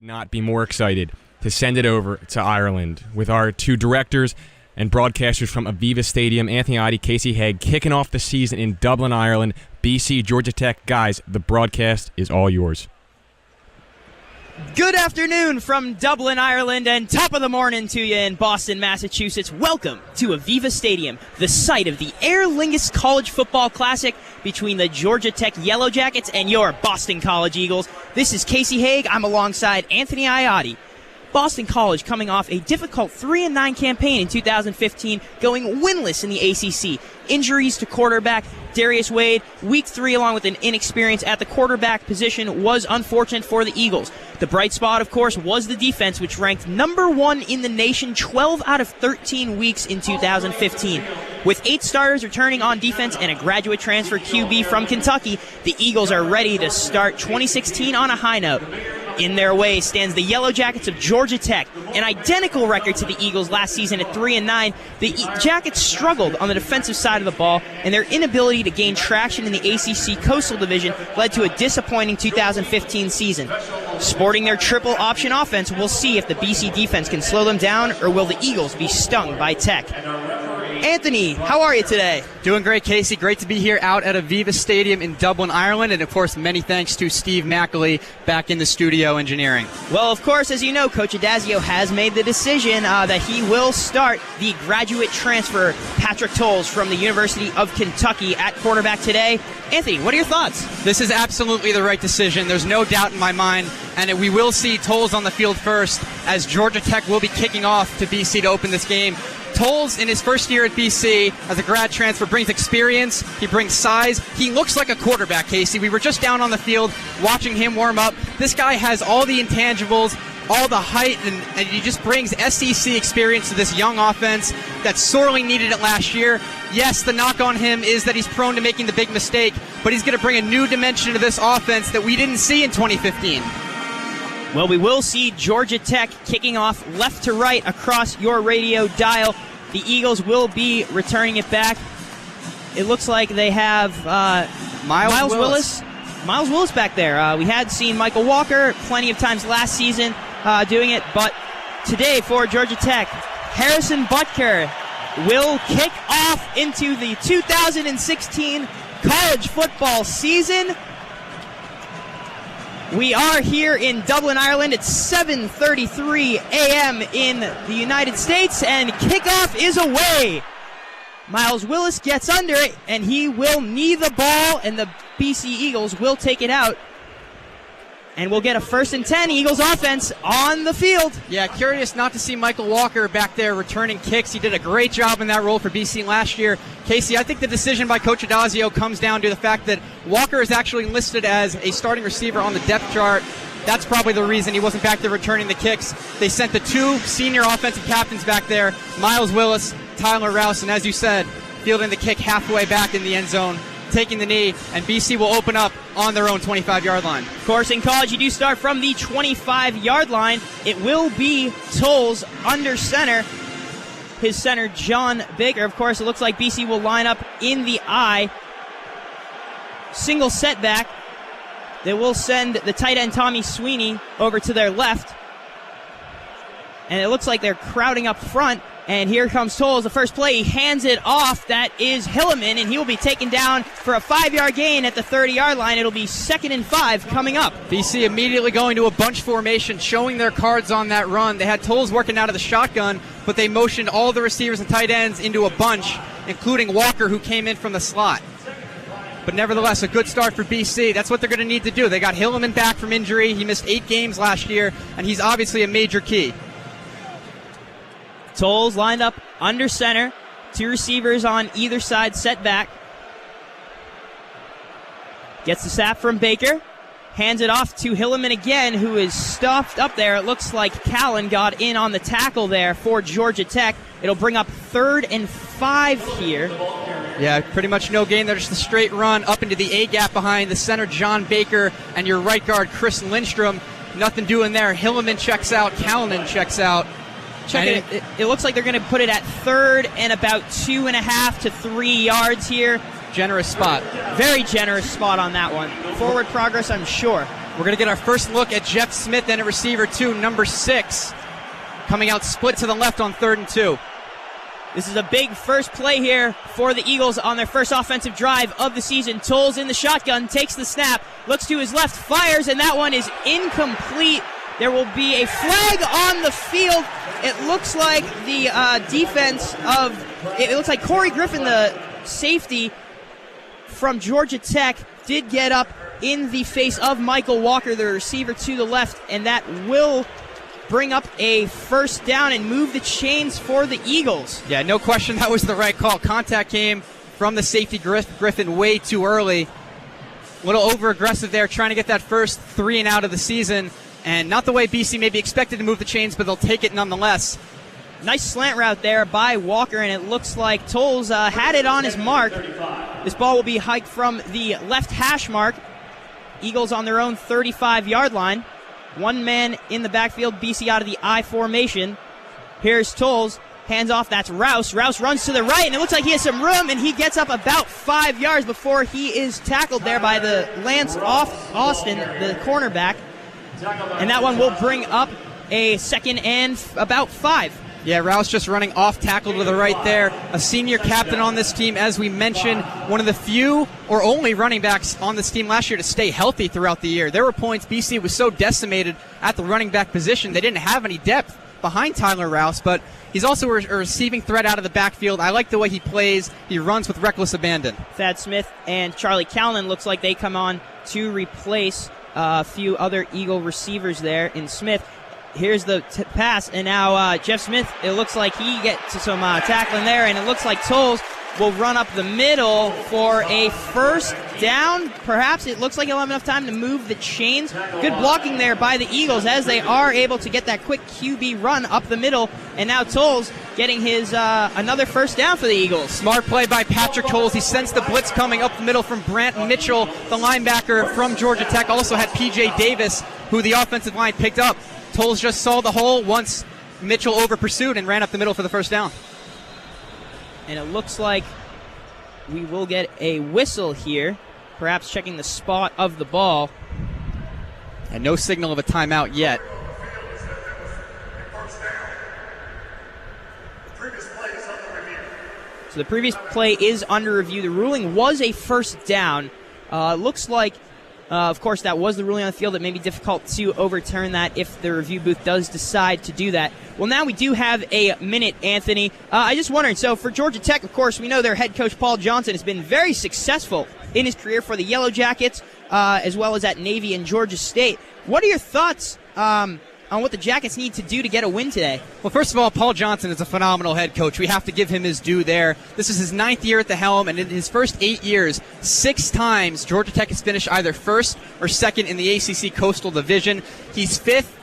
Not be more excited to send it over to Ireland with our two directors and broadcasters from Aviva Stadium, Anthony Iati, Casey Hague, kicking off the season in Dublin, Ireland. BC, Georgia Tech. Guys, the broadcast is all yours. Good afternoon from Dublin, Ireland, and top of the morning to you in Boston, Massachusetts. Welcome to Aviva Stadium, the site of the Aer Lingus College Football Classic between the Georgia Tech Yellow Jackets and your Boston College Eagles. This is Casey Hague. I'm alongside Anthony Iati. Boston College coming off a difficult 3-9 campaign in 2015, going winless in the ACC. Injuries to quarterback Darius Wade, week 3, along with an inexperience at the quarterback position, was unfortunate for the Eagles. The bright spot, of course, was the defense, which ranked number 1 in the nation 12 out of 13 weeks in 2015. With 8 starters returning on defense and a graduate transfer QB from Kentucky, the Eagles are ready to start 2016 on a high note. In their way stands the Yellow Jackets of Georgia Tech, an identical record to the Eagles last season at 3-9. The Jackets struggled on the defensive side of the ball, and their inability to gain traction in the ACC Coastal Division led to a disappointing 2015 season. Sporting their triple option offense, we'll see if the BC defense can slow them down, or will the Eagles be stung by Tech. Anthony, how are you today? Doing great, Casey. Great to be here out at Aviva Stadium in Dublin, Ireland. And, of course, many thanks to Steve Mackley back in the studio engineering. Well, of course, as you know, Coach Adazio has made the decision that he will start the graduate transfer, Patrick Towles, from the University of Kentucky at quarterback today. Anthony, what are your thoughts? This is absolutely the right decision. There's no doubt in my mind. And we will see Towles on the field first, as Georgia Tech will be kicking off to BC to open this game. Towles, in his first year at BC as a grad transfer, brings experience. He brings size. He looks like a quarterback, Casey. We were just down on the field watching him warm up. This guy has all the intangibles, all the height, and he just brings SEC experience to this young offense that sorely needed it last year. Yes, the knock on him is that he's prone to making the big mistake, but he's going to bring a new dimension to this offense that we didn't see in 2015. Well, we will see Georgia Tech kicking off left to right across your radio dial. The Eagles will be returning it back. It looks like they have Miles Willis. Miles Willis back there. We had seen Michael Walker plenty of times last season doing it, but today for Georgia Tech, Harrison Butker will kick off into the 2016 college football season. We are here in Dublin, Ireland. It's 7:33 a.m. in the United States, and kickoff is away. Miles Willis gets under it, and he will knee the ball, and the BC Eagles will take it out. And we'll get a 1st and 10 Eagles offense on the field. Yeah, curious not to see Michael Walker back there returning kicks. He did a great job in that role for BC last year. Casey, I think the decision by Coach Adazio comes down to the fact that Walker is actually listed as a starting receiver on the depth chart. That's probably the reason he wasn't back there returning the kicks. They sent the 2 senior offensive captains back there, Miles Willis, Tyler Rouse, and as you said, fielding the kick halfway back in the end zone, taking the knee, and BC will open up on their own 25-yard line. Of course, in college, you do start from the 25-yard line. It will be Towles under center. His center, John Baker. Of course, it looks like BC will line up in the I. Single setback. They will send the tight end, Tommy Sweeney, over to their left. And it looks like they're crowding up front. And here comes Towles, the first play. He hands it off. That is Hilliman, and he will be taken down for a 5-yard gain at the 30-yard line. It'll be 2nd and 5 coming up. BC immediately going to a bunch formation, showing their cards on that run. They had Towles working out of the shotgun, but they motioned all the receivers and tight ends into a bunch, including Walker, who came in from the slot. But nevertheless, a good start for BC. That's what they're going to need to do. They got Hilliman back from injury. He missed 8 games last year, and he's obviously a major key. Towles lined up under center. 2 receivers on either side set back. Gets the snap from Baker. Hands it off to Hilliman again, who is stuffed up there. It looks like Callan got in on the tackle there for Georgia Tech. It'll bring up 3rd and 5 here. Yeah, pretty much no gain there. Just a straight run up into the A-gap behind the center, John Baker, and your right guard, Chris Lindstrom. Nothing doing there. Hilliman checks out. Callanan checks out. It looks like they're going to put it at 3rd and about 2.5 to 3 yards here. Generous spot. Very generous spot on that one. Forward progress, I'm sure. We're going to get our first look at Jeff Smith and at receiver 2, number 6, coming out split to the left on 3rd and 2. This is a big first play here for the Eagles on their first offensive drive of the season. Tolles in the shotgun, takes the snap, looks to his left, fires, and that one is incomplete. There will be a flag on the field. It looks like the it looks like Corey Griffin, the safety from Georgia Tech, did get up in the face of Michael Walker, the receiver to the left, and that will bring up a first down and move the chains for the Eagles. Yeah, no question that was the right call. Contact came from the safety Griffin way too early. A little over-aggressive there, trying to get that first 3 and out of the season. And not the way BC may be expected to move the chains, but they'll take it nonetheless. Nice slant route there by Walker, and it looks like Tolles had it on his mark. This ball will be hiked from the left hash mark. Eagles on their own 35-yard line. One man in the backfield, BC out of the I formation. Here's Tolles, hands off, that's Rouse. Rouse runs to the right, and it looks like he has some room, and he gets up about 5 yards before he is tackled there by the Lance Austin, the cornerback. And that one will bring up a second and about 5. Yeah, Rouse just running off tackle to the right there. A senior captain on this team, as we mentioned, one of the few or only running backs on this team last year to stay healthy throughout the year. There were points BC was so decimated at the running back position, they didn't have any depth behind Tyler Rouse, but he's also a receiving threat out of the backfield. I like the way he plays. He runs with reckless abandon. Thad Smith and Charlie Callan looks like they come on to replace a few other Eagle receivers there in Smith. Here's the pass, and now Jeff Smith, it looks like he gets some tackling there, and it looks like Tolles will run up the middle for a first down. Perhaps it looks like he'll have enough time to move the chains. Good blocking there by the Eagles as they are able to get that quick QB run up the middle, and now Tolles getting his another first down for the Eagles. Smart play by Patrick Tolles. He sensed the blitz coming up the middle from Brant Mitchell, the linebacker from Georgia Tech. Also had P.J. Davis, who the offensive line picked up. Tolles just saw the hole once Mitchell over-pursued and ran up the middle for the first down. And it looks like we will get a whistle here, perhaps checking the spot of the ball. And no signal of a timeout yet. So the previous play is under review. The ruling was a first down. Looks like, of course, that was the ruling on the field. It may be difficult to overturn that if the review booth does decide to do that. Well, now we do have a minute, Anthony. I just wondering, so for Georgia Tech, of course, we know their head coach, Paul Johnson, has been very successful in his career for the Yellow Jackets, as well as at Navy and Georgia State. What are your thoughts on what the Jackets need to do to get a win today? Well, first of all, Paul Johnson is a phenomenal head coach. We have to give him his due there. This is his 9th year at the helm, and in his first 8 years, 6 times Georgia Tech has finished either first or second in the ACC Coastal Division. He's 5th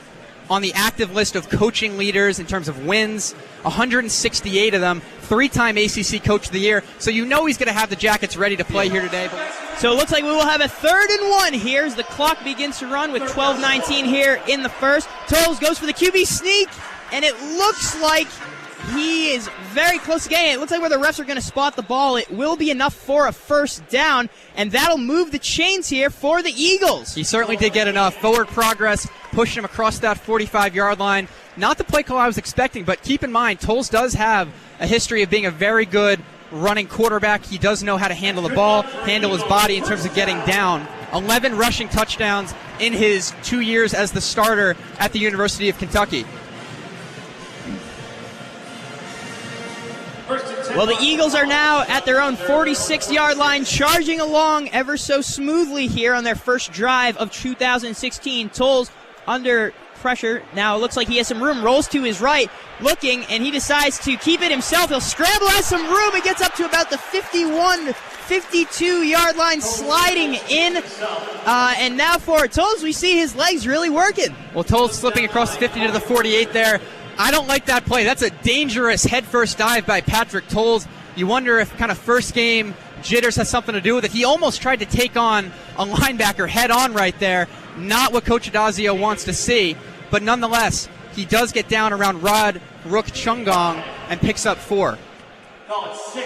on the active list of coaching leaders in terms of wins, 168 of them, 3-time ACC Coach of the Year. So you know he's going to have the Jackets ready to play here today. So it looks like we will have a 3rd and 1 here as the clock begins to run with 12:19 here in the first. Tolles goes for the QB sneak, and it looks like he is very close to getting it. It looks like where the refs are going to spot the ball, it will be enough for a first down, and that'll move the chains here for the Eagles. He certainly did get enough. Forward progress, pushing him across that 45-yard line. Not the play call I was expecting, but keep in mind, Tolles does have a history of being a very good running quarterback. He does know how to handle the ball, handle his body in terms of getting down. 11 rushing touchdowns in his 2 years as the starter at the University of Kentucky. Well, the Eagles are now at their own 46-yard line, charging along ever so smoothly here on their first drive of 2016. Tolles under pressure. Now it looks like he has some room, rolls to his right, looking, and he decides to keep it himself. He'll scramble, has some room, and gets up to about the 51, 52-yard line, sliding in. And now for Tolles, we see his legs really working. Well, Tolles slipping across the 50 to the 48 there. I don't like that play. That's a dangerous head-first dive by Patrick Tolles. You wonder if kind of first game jitters has something to do with it. He almost tried to take on a linebacker head-on right there. Not what Coach Adazio wants to see. But nonetheless, he does get down around Rod Rook Chungong and picks up 4.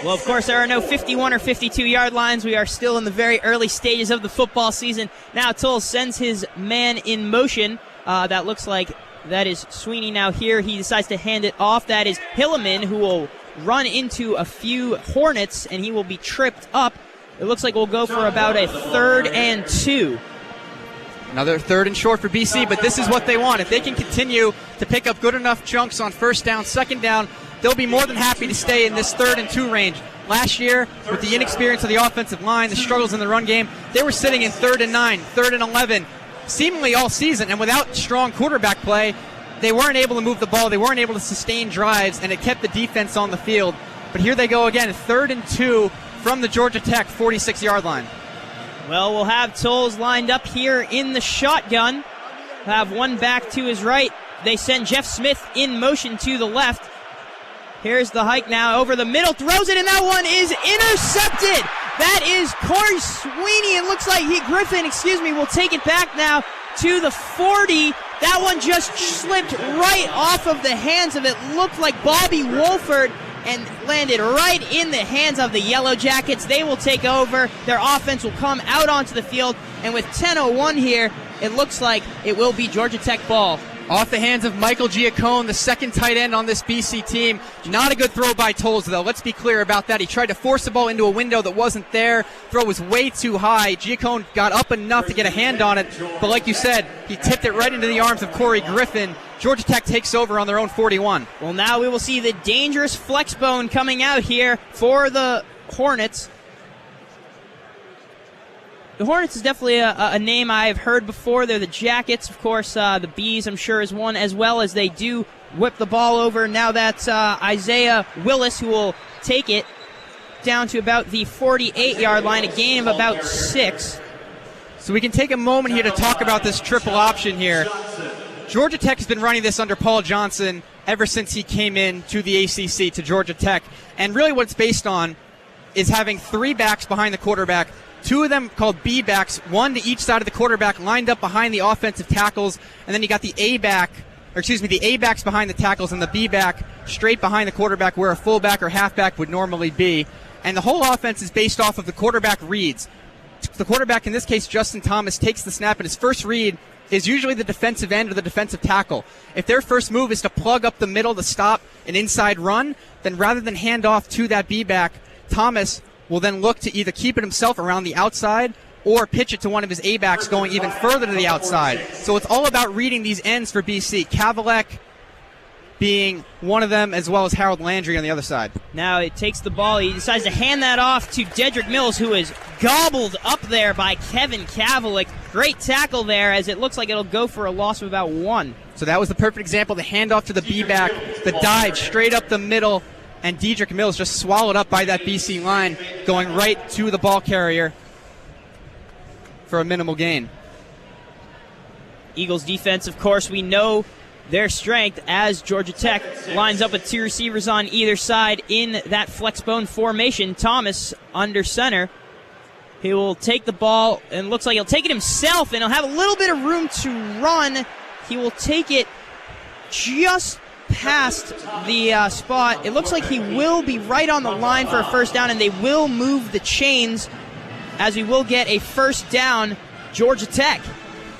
Well, of course, there are no 51 or 52-yard lines. We are still in the very early stages of the football season. Now Toll sends his man in motion. That looks like that is Sweeney now here. He decides to hand it off. That is Hilleman, who will run into a few Hornets, and he will be tripped up. It looks like we'll go for about a 3rd and 2. Another 3rd and short for BC, but this is what they want. If they can continue to pick up good enough chunks on 1st down, 2nd down, they'll be more than happy to stay in this 3rd and 2 range. Last year, with the inexperience of the offensive line, the struggles in the run game, they were sitting in 3rd and 9, 3rd and 11, seemingly all season, and without strong quarterback play, they weren't able to move the ball, they weren't able to sustain drives, and it kept the defense on the field. But here they go again, 3rd and 2 from the Georgia Tech 46-yard line. Well, we'll have Tolles lined up here in the shotgun. We'll have one back to his right. They send Jeff Smith in motion to the left. Here's the hike now over the middle, throws it, and that one is intercepted. That is Corey Sweeney. It looks like Griffin will take it back now to the 40. That one just slipped right off of the hands of it. Looked like Bobby Wolford and landed right in the hands of the Yellow Jackets. They will take over. Their offense will come out onto the field, and with 10:01 here, it looks like it will be Georgia Tech ball. Off the hands of Michael Giacone, the second tight end on this BC team. Not a good throw by Tolles, though. Let's be clear about that. He tried to force the ball into a window that wasn't there. Throw was way too high. Giacone got up enough to get a hand on it, but like you said, he tipped it right into the arms of Corey Griffin. Georgia Tech takes over on their own 41. Well, now we will see the dangerous flex bone coming out here for the Hornets. The Hornets is definitely a name I've heard before. They're the Jackets. Of course, the Bees, I'm sure, is one as well, as they do whip the ball over. Now that's Isaiah Willis who will take it down to about the 48-yard line, a gain of about 6. So we can take a moment here to talk about this triple option here. Georgia Tech has been running this under Paul Johnson ever since he came in to the ACC, to Georgia Tech. And really what it's based on is having 3 backs behind the quarterback, 2 of them called B backs, 1 to each side of the quarterback lined up behind the offensive tackles, and then you got the A backs behind the tackles and the B back straight behind the quarterback where a fullback or halfback would normally be. And the whole offense is based off of the quarterback reads. The quarterback, in this case Justin Thomas, takes the snap, and his first read is usually the defensive end or the defensive tackle. If their first move is to plug up the middle to stop an inside run, then rather than hand off to that B back, Thomas will then look to either keep it himself around the outside or pitch it to one of his A-backs going even further to the outside. So it's all about reading these ends for BC. Kavalek being one of them, as well as Harold Landry on the other side. Now it takes the ball. He decides to hand that off to Dedrick Mills, who is gobbled up there by Kevin Kavalek. Great tackle there, as it looks like it'll go for a loss of about 1. So that was the perfect example. The handoff to the B-back, the dive straight up the middle, and Dedrick Mills just swallowed up by that BC line, going right to the ball carrier for a minimal gain. Eagles defense, of course, we know their strength, as Georgia Tech lines up with 2 receivers on either side in that flexbone formation. Thomas under center. He will take the ball, and looks like he'll take it himself, and he'll have a little bit of room to run. He will take it just past the spot. It looks like he will be right on the line for a first down, and they will move the chains, as we will get a first down, Georgia Tech.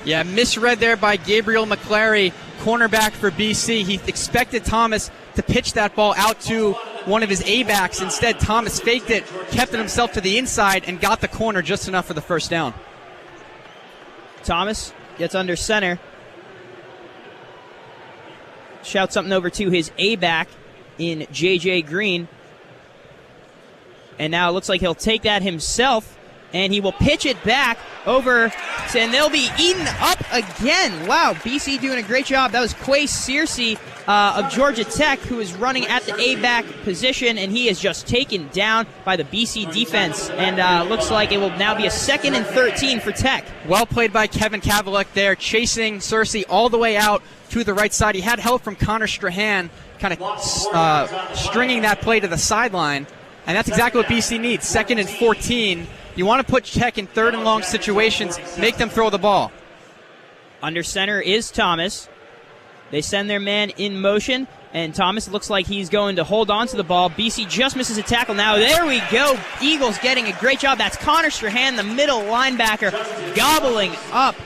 Yeah, misread there by Gabriel McClary, cornerback for BC. He expected Thomas to pitch that ball out to one of his A-backs. Instead, Thomas faked it, kept it himself to the inside, and got the corner just enough for the first down. Thomas gets under center. Shouts something over to his A-back in J.J. Green. And now it looks like he'll take that himself, and he will pitch it back over, and they'll be eaten up again. Wow, BC doing a great job. That was Quay Searcy of Georgia Tech, who is running at the A-back position, and he is just taken down by the BC defense. And looks like it will now be a 2nd and 13 for Tech. Well played by Kevin Kavalek there, chasing Searcy all the way out to the right side. He had help from Connor Strahan, kind of stringing that play to the sideline, and that's exactly what BC needs. 2nd and 14. You want to put Tech in 3rd and long situations, make them throw the ball. Under center is Thomas. They send their man in motion, And Thomas looks like he's going to hold on to the ball. BC just misses a tackle. Now there we go. Eagles getting a great job. That's Connor Strahan, the middle linebacker, gobbling up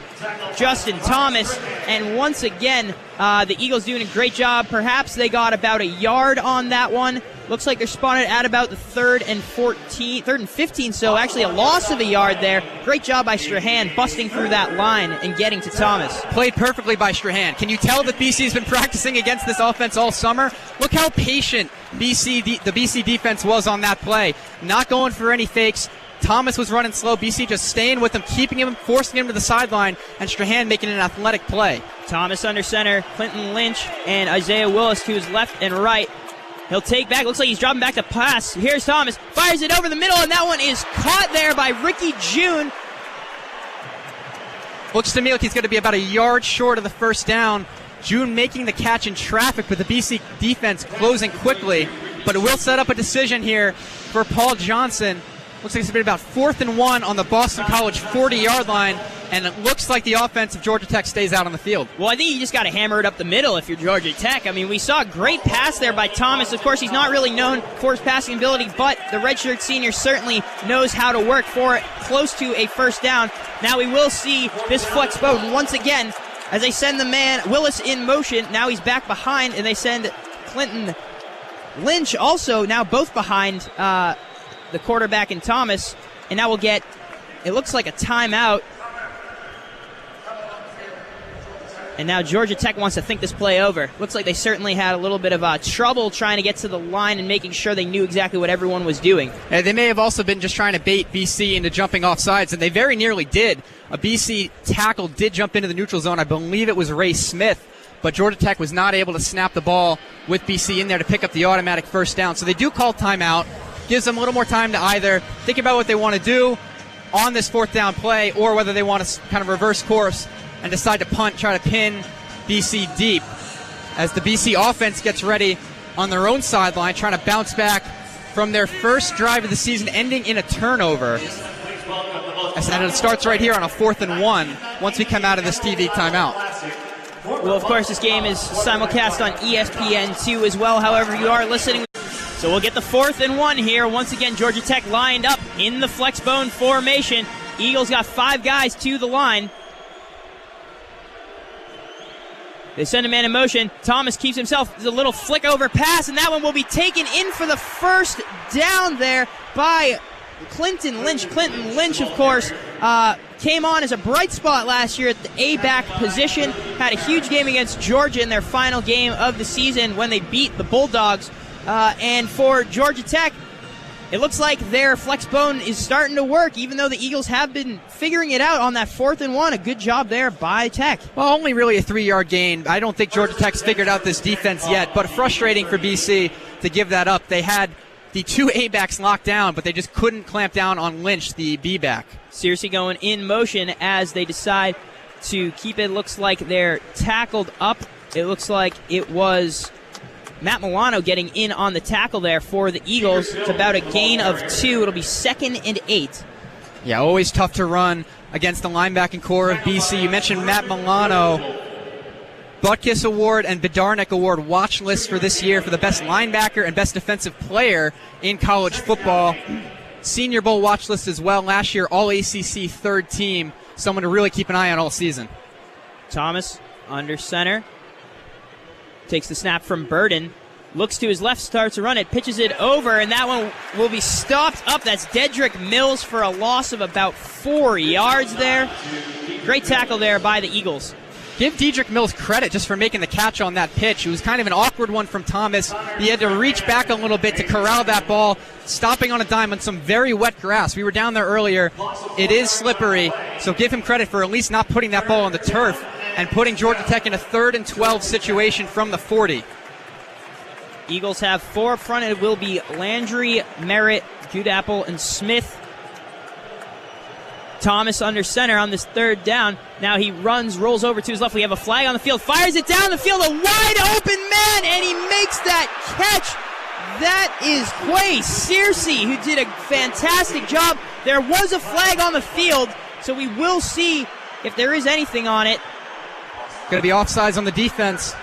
Justin Thomas. And once again, the Eagles doing a great job. Perhaps they got about a yard on that one. Looks like they're spotted at about the 3rd and 15, so actually a loss of a yard there. Great job by Strahan busting through that line and getting to Thomas. Played perfectly by Strahan. Can you tell that BC's been practicing against this offense all summer? Look how patient the BC defense was on that play. Not going for any fakes. Thomas was running slow. BC just staying with him, keeping him, forcing him to the sideline, and Strahan making an athletic play. Thomas under center, Clinton Lynch and Isaiah Willis to his left and right. He'll take back. Looks like he's dropping back to pass. Here's Thomas. Fires it over the middle, and that one is caught there by Ricky June. Looks to me like he's going to be about a yard short of the first down. June making the catch in traffic, with the BC defense closing quickly. But it will set up a decision here for Paul Johnson. Looks like it's been about 4th and 1 on the Boston College 40-yard line, and it looks like the offense of Georgia Tech stays out on the field. Well, I think you just got to hammer it up the middle if you're Georgia Tech. I mean, we saw a great pass there by Thomas. Of course, he's not really known for his passing ability, but the redshirt senior certainly knows how to work for it, close to a first down. Now we will see this flex bone once again as they send the man Willis in motion. Now he's back behind, and they send Clinton Lynch also now both behind the quarterback and Thomas, and now we'll get, it looks like a timeout. And now Georgia Tech wants to think this play over. Looks like they certainly had a little bit of trouble trying to get to the line and making sure they knew exactly what everyone was doing. And they may have also been just trying to bait BC into jumping off sides, and they very nearly did. A BC tackle did jump into the neutral zone. I believe it was Ray Smith, but Georgia Tech was not able to snap the ball with BC in there to pick up the automatic first down. So they do call timeout. Gives them a little more time to either think about what they want to do on this 4th down play, or whether they want to kind of reverse course and decide to punt, try to pin BC deep, as the BC offense gets ready on their own sideline, trying to bounce back from their first drive of the season, ending in a turnover. And it starts right here on a 4th and 1 once we come out of this TV timeout. Well, of course, this game is simulcast on ESPN2 as well. However, you are listening. So we'll get the 4th and 1 here. Once again, Georgia Tech lined up in the flex bone formation. Eagles got 5 guys to the line. They send a man in motion. Thomas keeps himself. There's a little flick over pass, and that one will be taken in for the first down there by Clinton Lynch. Clinton Lynch, of course, came on as a bright spot last year at the A-back position. Had a huge game against Georgia in their final game of the season when they beat the Bulldogs. And for Georgia Tech, it looks like their flex bone is starting to work, even though the Eagles have been figuring it out on that 4th and 1. A good job there by Tech. Well, only really a 3-yard gain. I don't think Georgia Tech's figured out this defense yet, but frustrating for BC to give that up. They had the 2 A-backs locked down, but they just couldn't clamp down on Lynch, the B-back. Seriously going in motion as they decide to keep it. Looks like they're tackled up. It looks like it was Matt Milano getting in on the tackle there for the Eagles. It's about a gain of 2. It'll be 2nd and 8. Yeah, always tough to run against the linebacking core of BC. You mentioned Matt Milano. Butkus Award and Bedarnik Award watch lists for this year for the best linebacker and best defensive player in college football. Senior Bowl watch list as well. Last year, All-ACC 3rd team. Someone to really keep an eye on all season. Thomas under center. Takes the snap from Burden. Looks to his left, starts to run it, pitches it over, and that one will be stopped up. That's Dedrick Mills for a loss of about 4 yards there. Great tackle there by the Eagles. Give Dedrick Mills credit just for making the catch on that pitch. It was kind of an awkward one from Thomas. He had to reach back a little bit to corral that ball, stopping on a dime on some very wet grass. We were down there earlier. It is slippery, so give him credit for at least not putting that ball on the turf and putting Georgia Tech in a 3rd and 12 situation from the 40. Eagles have 4 up front. It will be Landry, Merritt, Goodapple, and Smith. Thomas under center on this 3rd down. Now he runs, rolls over to his left. We have a flag on the field, fires it down the field, a wide open man, and he makes that catch. That is Quay Searcy, who did a fantastic job. There was a flag on the field, so we will see if there is anything on it. Going to be offsides on the defense.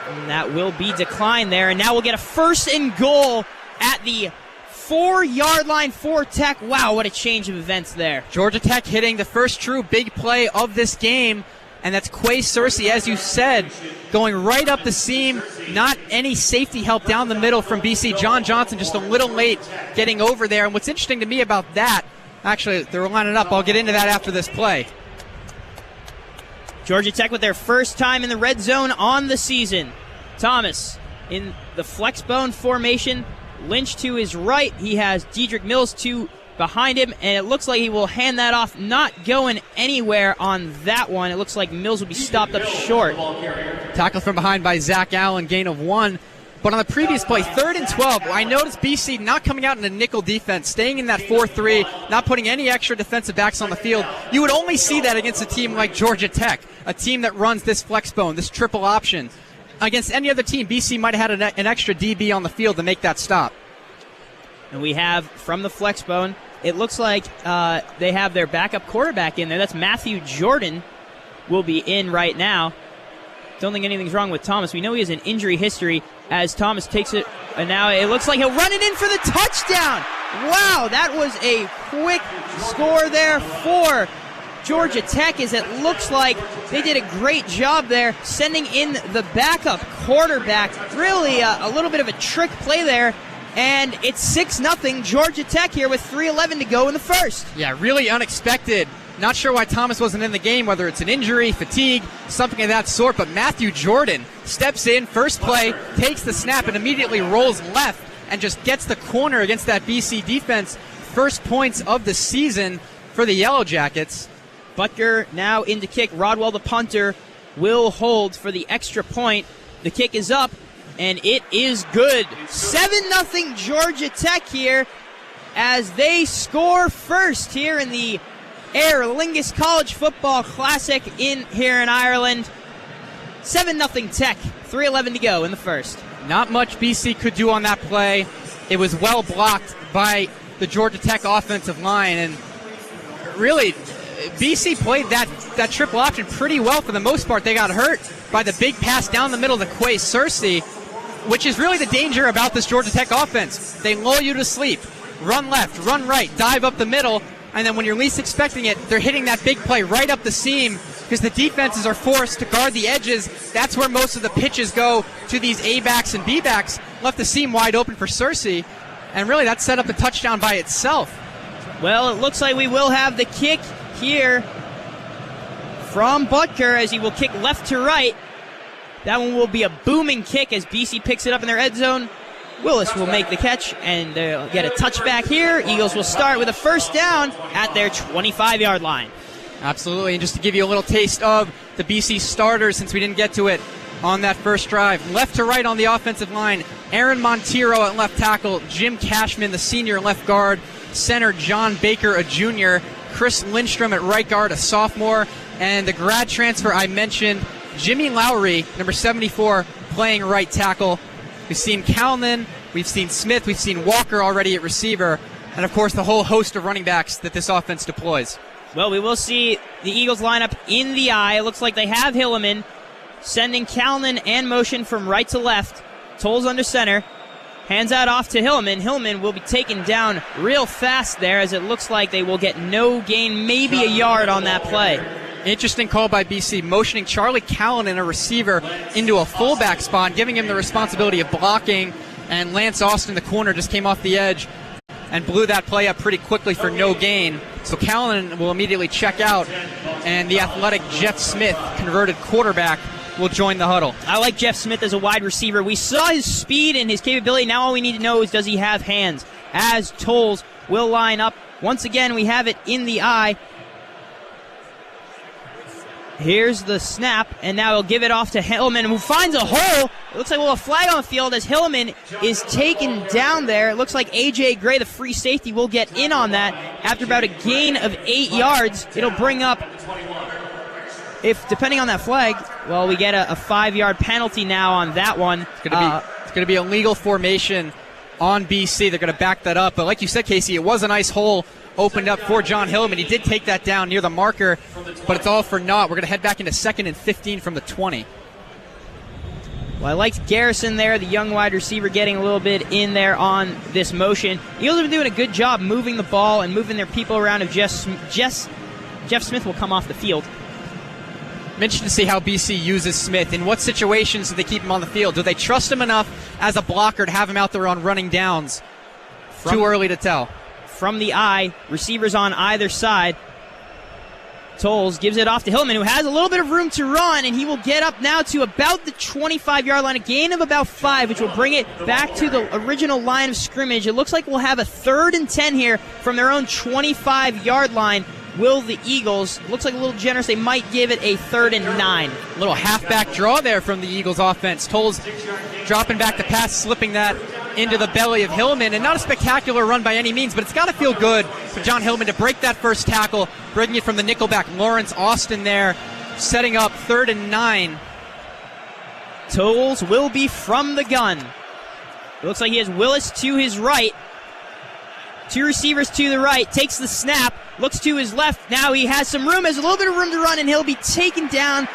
And that will be declined there. And now we'll get a 1st and goal at the 4-yard line for Tech. Wow, what a change of events there. Georgia Tech hitting the first true big play of this game, and that's Quay Searcy, as you said, going right up the seam. Not any safety help down the middle from BC. John Johnson just a little late getting over there. And what's interesting to me about that, actually, they're lining up. I'll get into that after this play. Georgia Tech with their first time in the red zone on the season. Thomas in the flex bone formation. Lynch to his right. He has Dedrick Mills behind him, and it looks like he will hand that off, not going anywhere on that one. It looks like Mills will be stopped up short. Tackle from behind by Zach Allen, gain of 1. But on the previous play, 3rd and 12, I noticed BC not coming out in a nickel defense, staying in that 4-3, not putting any extra defensive backs on the field. You would only see that against a team like Georgia Tech, a team that runs this flex bone, this triple option. Against any other team, BC might have had an extra DB on the field to make that stop. And we have, from the flex bone, it looks like they have their backup quarterback in there. That's Matthew Jordan will be in right now. Don't think anything's wrong with Thomas. We know he has an injury history as Thomas takes it, and now it looks like he'll run it in for the touchdown. Wow, that was a quick score there for Georgia Tech, as it looks like they did a great job there sending in the backup quarterback. Really a little bit of a trick play there. And it's 6-0 Georgia Tech here with 3:11 to go in the first. Yeah, really unexpected. Not sure why Thomas wasn't in the game, whether it's an injury, fatigue, something of that sort. But Matthew Jordan steps in, first play, takes the snap, and immediately rolls left and just gets the corner against that BC defense. First points of the season for the Yellow Jackets. Butker now in to kick. Rodwell, the punter, will hold for the extra point. The kick is up, and it is good. 7-0 Georgia Tech here as they score first here in the Aer Lingus College Football Classic here in Ireland. 7-0 Tech, 3:11 to go in the first. Not much BC could do on that play. It was well blocked by the Georgia Tech offensive line, and really BC played that triple option pretty well for the most part. They got hurt by the big pass down the middle to Quay Searcy, which is really the danger about this Georgia Tech offense. They lull you to sleep, run left, run right, dive up the middle, and then when you're least expecting it, they're hitting that big play right up the seam because the defenses are forced to guard the edges. That's where most of the pitches go to these A-backs and B-backs. Left the seam wide open for Searcy, and really that set up the touchdown by itself. Well, it looks like we will have the kick here from Butker as he will kick left to right. That one will be a booming kick as BC picks it up in their end zone. Willis will make the catch and they'll get a touchback here. Eagles will start with a first down at their 25-yard line. Absolutely, and just to give you a little taste of the BC starters since we didn't get to it on that first drive. Left to right on the offensive line, Aaron Monteiro at left tackle, Jim Cashman, the senior left guard, center John Baker, a junior, Chris Lindstrom at right guard, a sophomore, and the grad transfer I mentioned, Jimmy Lowry, number 74, playing right tackle. We've seen Kalman, we've seen Smith, we've seen Walker already at receiver, and of course the whole host of running backs that this offense deploys. Well, we will see the Eagles line up in the eye. It looks like they have Hilleman, sending Kalman and motion from right to left. Tolles under center. Hands out off to Hilleman. Hilleman will be taken down real fast there as it looks like they will get no gain, maybe a yard on that play. Interesting call by BC, motioning Charlie Callanan, a receiver, into a fullback spot, giving him the responsibility of blocking, and Lance Austin, the corner, just came off the edge and blew that play up pretty quickly for no gain. So Callanan will immediately check out, and the athletic Jeff Smith, converted quarterback, will join the huddle. I like Jeff Smith as a wide receiver. We saw his speed and his capability. Now all we need to know is, does he have hands? As Tolles will line up. Once again, we have it in the eye. Here's the snap, and now he'll give it off to Hilleman, who finds a hole. It looks like we'll have a flag on the field as Hilleman is taken down there. It looks like A.J. Gray, the free safety, will get in on that after about a gain of 8 yards. It'll bring up, if depending on that flag, well, we get a 5-yard penalty now on that one. It's going to be a legal formation on BC. They're going to back that up. But like you said, Casey, it was a nice hole opened up for John Hilleman. He did take that down near the marker, but it's all for naught. We're going to head back into 2nd and 15 from the 20. Well, I liked Garrison there, the young wide receiver, getting a little bit in there on this motion. Eagles have been doing a good job moving the ball and moving their people around. If Jeff Smith will come off the field. I'm interested to see how BC uses Smith. In what situations do they keep him on the field? Do they trust him enough as a blocker to have him out there on running downs? Too early to tell. From the eye, receivers on either side. Tolles gives it off to Hillman, who has a little bit of room to run, and he will get up now to about the 25-yard line, a gain of about 5, which will bring it back to the original line of scrimmage. It looks like we'll have a 3rd and 10 here from their own 25-yard line. Will the Eagles, looks like a little generous, they might give it a 3rd and 9. A little halfback draw there from the Eagles offense. Tolles dropping back the pass, slipping that into the belly of Hillman, and not a spectacular run by any means, but it's got to feel good for John Hillman to break that first tackle, bringing it from the nickelback. Lawrence Austin there, setting up 3rd and 9. Tolles will be from the gun. It looks like he has Willis to his right. 2 receivers to the right, takes the snap, looks to his left. Now he has some room, has a little bit of room to run, and he'll be taken down.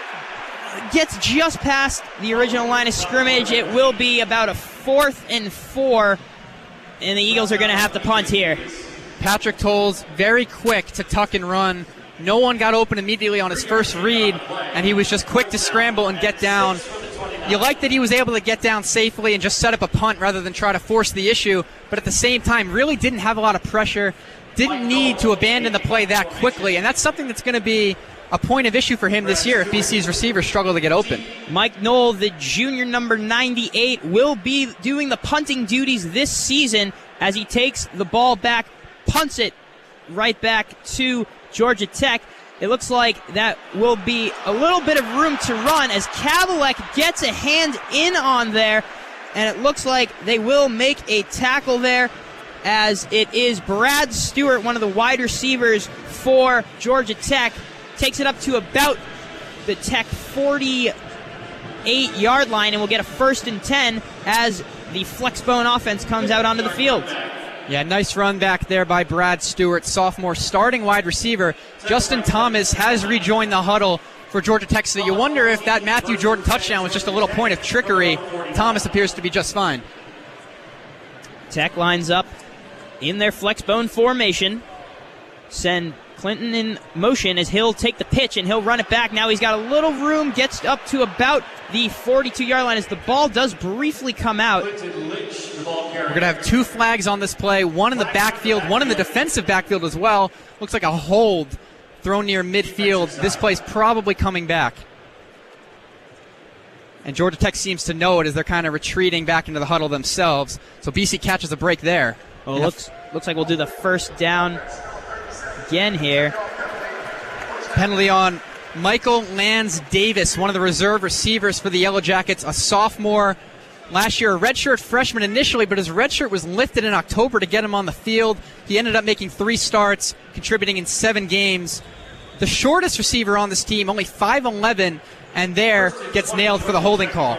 Gets just past the original line of scrimmage. It will be about a 4th and 4, and the Eagles are going to have to punt here. Patrick Tolles, very quick to tuck and run. No one got open immediately on his first read, and he was just quick to scramble and get down. You like that he was able to get down safely and just set up a punt rather than try to force the issue, but at the same time really didn't have a lot of pressure, didn't need to abandon the play that quickly, and that's something that's going to be a point of issue for him this year if BC's receivers struggle to get open. Mike Knoll, the junior number 98, will be doing the punting duties this season as he takes the ball back, punts it right back to Georgia Tech. It looks like that will be a little bit of room to run as Kavalek gets a hand in on there, and it looks like they will make a tackle there as it is Brad Stewart, one of the wide receivers for Georgia Tech, takes it up to about the Tech 48-yard line and will get a 1st and 10 as the Flexbone offense comes out onto the field. Yeah, nice run back there by Brad Stewart, sophomore starting wide receiver. Justin Thomas has rejoined the huddle for Georgia Tech, so you wonder if that Matthew Jordan touchdown was just a little point of trickery. Thomas appears to be just fine. Tech lines up in their Flexbone formation. Send Clinton in motion as he'll take the pitch and he'll run it back. Now he's got a little room, gets up to about the 42-yard line as the ball does briefly come out. We're going to have 2 flags on this play, one in the backfield, one in the defensive backfield as well. Looks like a hold thrown near midfield. This play's probably coming back. And Georgia Tech seems to know it as they're kind of retreating back into the huddle themselves. So BC catches a break there. Well, looks like we'll do the first down again here. Penalty on Michael Lands-Davis, one of the reserve receivers for the Yellow Jackets, a sophomore. Last year, a redshirt freshman initially, but his redshirt was lifted in October to get him on the field. He ended up making 3 starts, contributing in 7 games. The shortest receiver on this team, only 5'11", and there gets nailed for the holding call.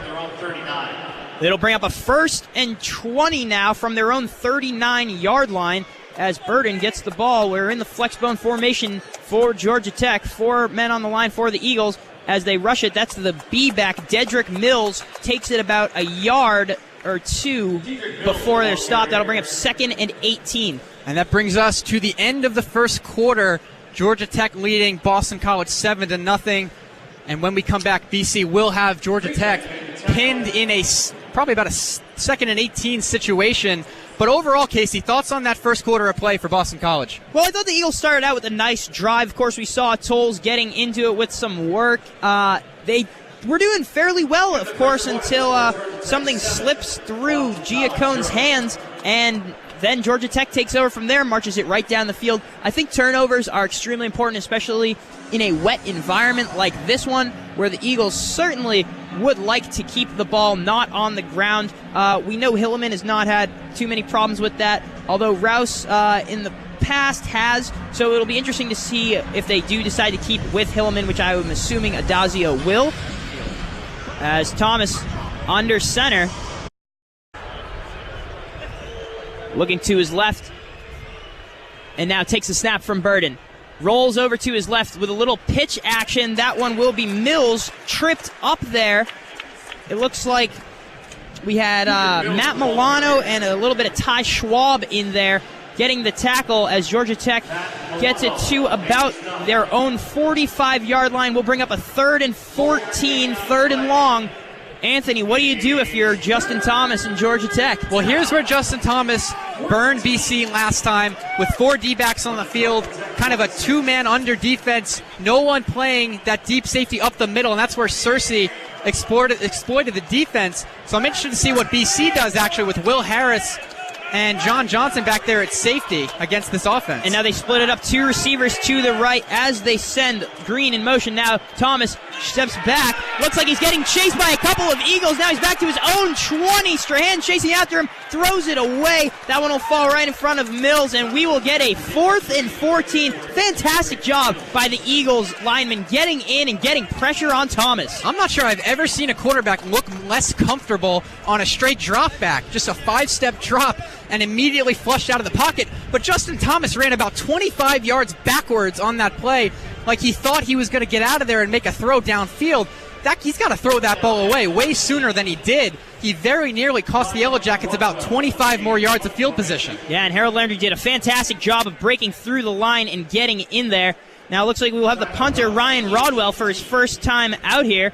It'll bring up a 1st and 20 now from their own 39-yard line as Burden gets the ball. We're in the Flexbone formation for Georgia Tech. 4 men on the line for the Eagles. As they rush it, that's the B-back. Dedrick Mills takes it about a yard or 2 before they're stopped. That'll bring up 2nd and 18. And that brings us to the end of the first quarter. Georgia Tech leading Boston College 7-0. And when we come back, BC will have Georgia Tech pinned in a probably about a 2nd and 18 situation. But overall, Casey, thoughts on that first quarter of play for Boston College? Well, I thought the Eagles started out with a nice drive. Of course, we saw Tolles getting into it with some work. They were doing fairly well, of course, until something slips through Giacone's hands, and then Georgia Tech takes over from there, marches it right down the field. I think turnovers are extremely important, especially in a wet environment like this one, where the Eagles certainly would like to keep the ball not on the ground. We know Hilleman has not had too many problems with that, although Rouse in the past has, so it'll be interesting to see if they do decide to keep with Hilleman, which I am assuming Adazio will. As Thomas under center, looking to his left, and now takes a snap from Burden. Rolls over to his left with a little pitch action. That one will be Mills, tripped up there it looks like we had Matt Milano and a little bit of Ty Schwab in there getting the tackle as Georgia Tech gets it to about their own 45-yard line. We'll bring up a 3rd and 14, 3rd and long. Anthony, what do you do if you're Justin Thomas and Georgia Tech? Well, here's where Justin Thomas burned BC last time with 4 D-backs on the field, kind of a 2-man under defense, no one playing that deep safety up the middle, and that's where Cersei exploited the defense. So I'm interested to see what BC does actually with Will Harris and John Johnson back there at safety against this offense. And now they split it up, 2 receivers to the right as they send Green in motion. Now Thomas steps back. Looks like he's getting chased by a couple of Eagles. Now he's back to his own 20. Strahan chasing after him, throws it away. That one will fall right in front of Mills, and we will get a 4th and 14. Fantastic job by the Eagles linemen getting in and getting pressure on Thomas. I'm not sure I've ever seen a quarterback look less comfortable on a straight drop back. Just a 5-step drop and immediately flushed out of the pocket. But Justin Thomas ran about 25 yards backwards on that play, like he thought he was going to get out of there and make a throw downfield. He's got to throw that ball away way sooner than he did. He very nearly cost the Yellow Jackets about 25 more yards of field position. Yeah, and Harold Landry did a fantastic job of breaking through the line and getting in there. Now it looks like we will have the punter, Ryan Rodwell, for his first time out here.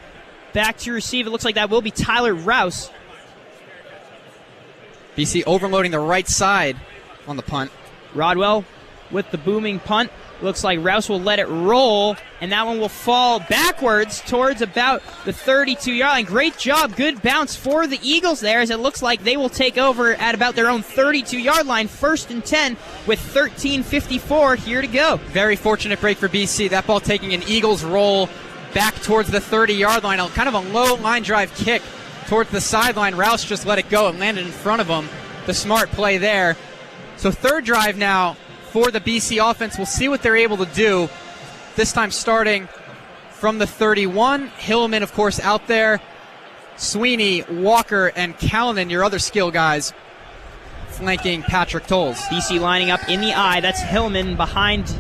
Back to receive, it looks like that will be Tyler Rouse. BC overloading the right side on the punt. Rodwell with the booming punt. Looks like Rouse will let it roll, and that one will fall backwards towards about the 32-yard line. Great job, good bounce for the Eagles there, as it looks like they will take over at about their own 32-yard line, 1st and 10 with 13:54 here to go. Very fortunate break for BC. That ball taking an Eagles roll back towards the 30-yard line. Kind of a low line drive kick towards the sideline. Rouse just let it go and landed in front of him. The smart play there. So 3rd drive now for the BC offense. We'll see what they're able to do. This time starting from the 31. Hillman, of course, out there. Sweeney, Walker, and Callanan, your other skill guys, flanking Patrick Tolles. BC lining up in the eye. That's Hillman behind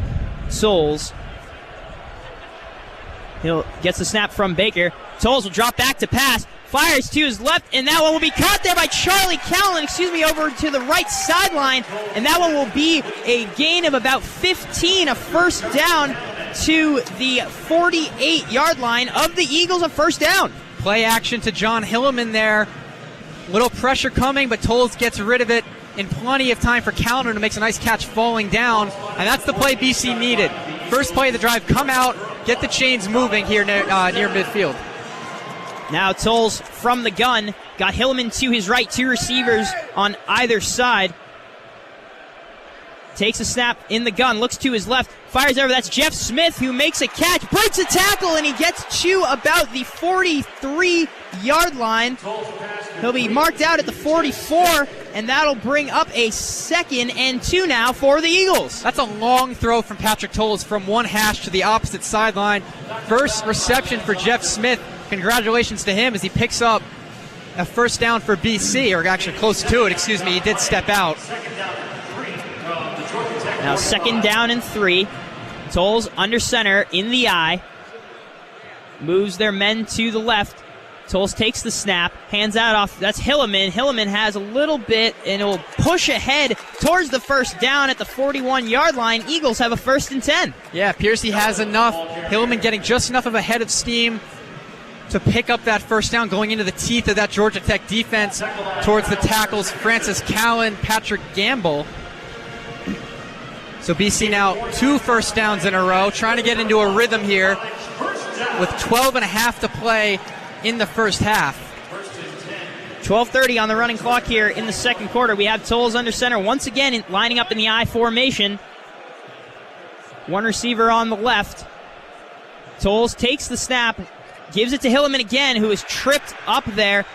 Souls. Hill gets the snap from Baker. Tolles will drop back to pass. Fires to his left, and that one will be caught there by Charlie Callanan, over to the right sideline, and that one will be a gain of about 15, a 1st down to the 48-yard line of the Eagles, a 1st down. Play action to John Hillman there. Little pressure coming, but Tolles gets rid of it in plenty of time for Callanan to make a nice catch falling down, and that's the play BC needed. First play of the drive, come out, get the chains moving here near midfield. Now Tolles from the gun, got Hillman to his right, 2 receivers on either side. Takes a snap in the gun, looks to his left, fires over. That's Jeff Smith who makes a catch, breaks a tackle, and he gets to about the 43-yard line. He'll be marked out at the 44, and that'll bring up a 2nd and 2 now for the Eagles. That's a long throw from Patrick Tolles from one hash to the opposite sideline. First reception for Jeff Smith. Congratulations to him as he picks up a 1st down for BC, or actually close to it, he did step out. Now 2nd down and 3. Tolles under center in the eye. Moves their men to the left. Tolles takes the snap, hands out off. That's Hillman. Hillman has a little bit, and it will push ahead towards the 1st down at the 41-yard line. Eagles have a 1st and 10. Yeah, Piercy has enough. Hillman getting just enough of a head of steam to pick up that 1st down, going into the teeth of that Georgia Tech defense towards the tackles, Francis Callan, Patrick Gamble. So BC now 2 1st downs in a row, trying to get into a rhythm here with 12 and a half to play in the 1st half. 12:30 on the running clock here in the 2nd quarter. We have Tolles under center once again lining up in the I formation. 1 receiver on the left. Tolles takes the snap, gives it to Hillman again, who is tripped up there.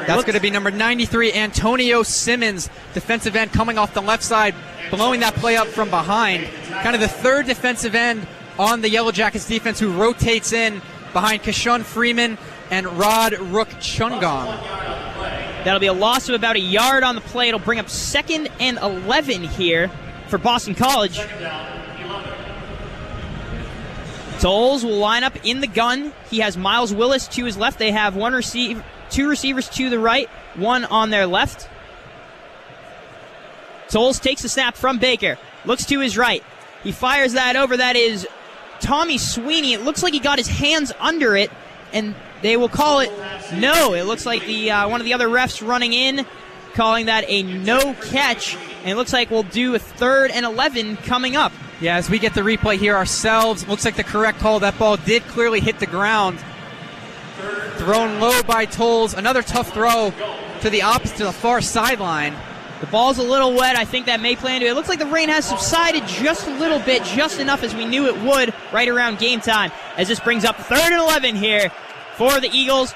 That's going to be number 93, Antonio Simmons, defensive end coming off the left side, blowing that play up from behind. Kind of the 3rd defensive end on the Yellow Jackets defense, who rotates in behind Kishun Freeman and Rod Rook Chungong. That'll be a loss of about a yard on the play. It'll bring up 2nd and 11 here for Boston College. Tolles will line up in the gun. He has Miles Willis to his left. They have two receivers to the right, one on their left. Tolles takes the snap from Baker. Looks to his right. He fires that over. That is Tommy Sweeney. It looks like he got his hands under it, and they will call it no. It looks like the one of the other refs running in, calling that a no catch, and it looks like we'll do a 3rd and 11 coming up. Yeah, as we get the replay here ourselves, looks like the correct call. That ball did clearly hit the ground. Thrown low by Tolles. Another tough throw to the opposite, to the far sideline. The ball's a little wet. I think that may play into it. It looks like the rain has subsided just a little bit, just enough as we knew it would right around game time, as this brings up 3rd and 11 here for the Eagles.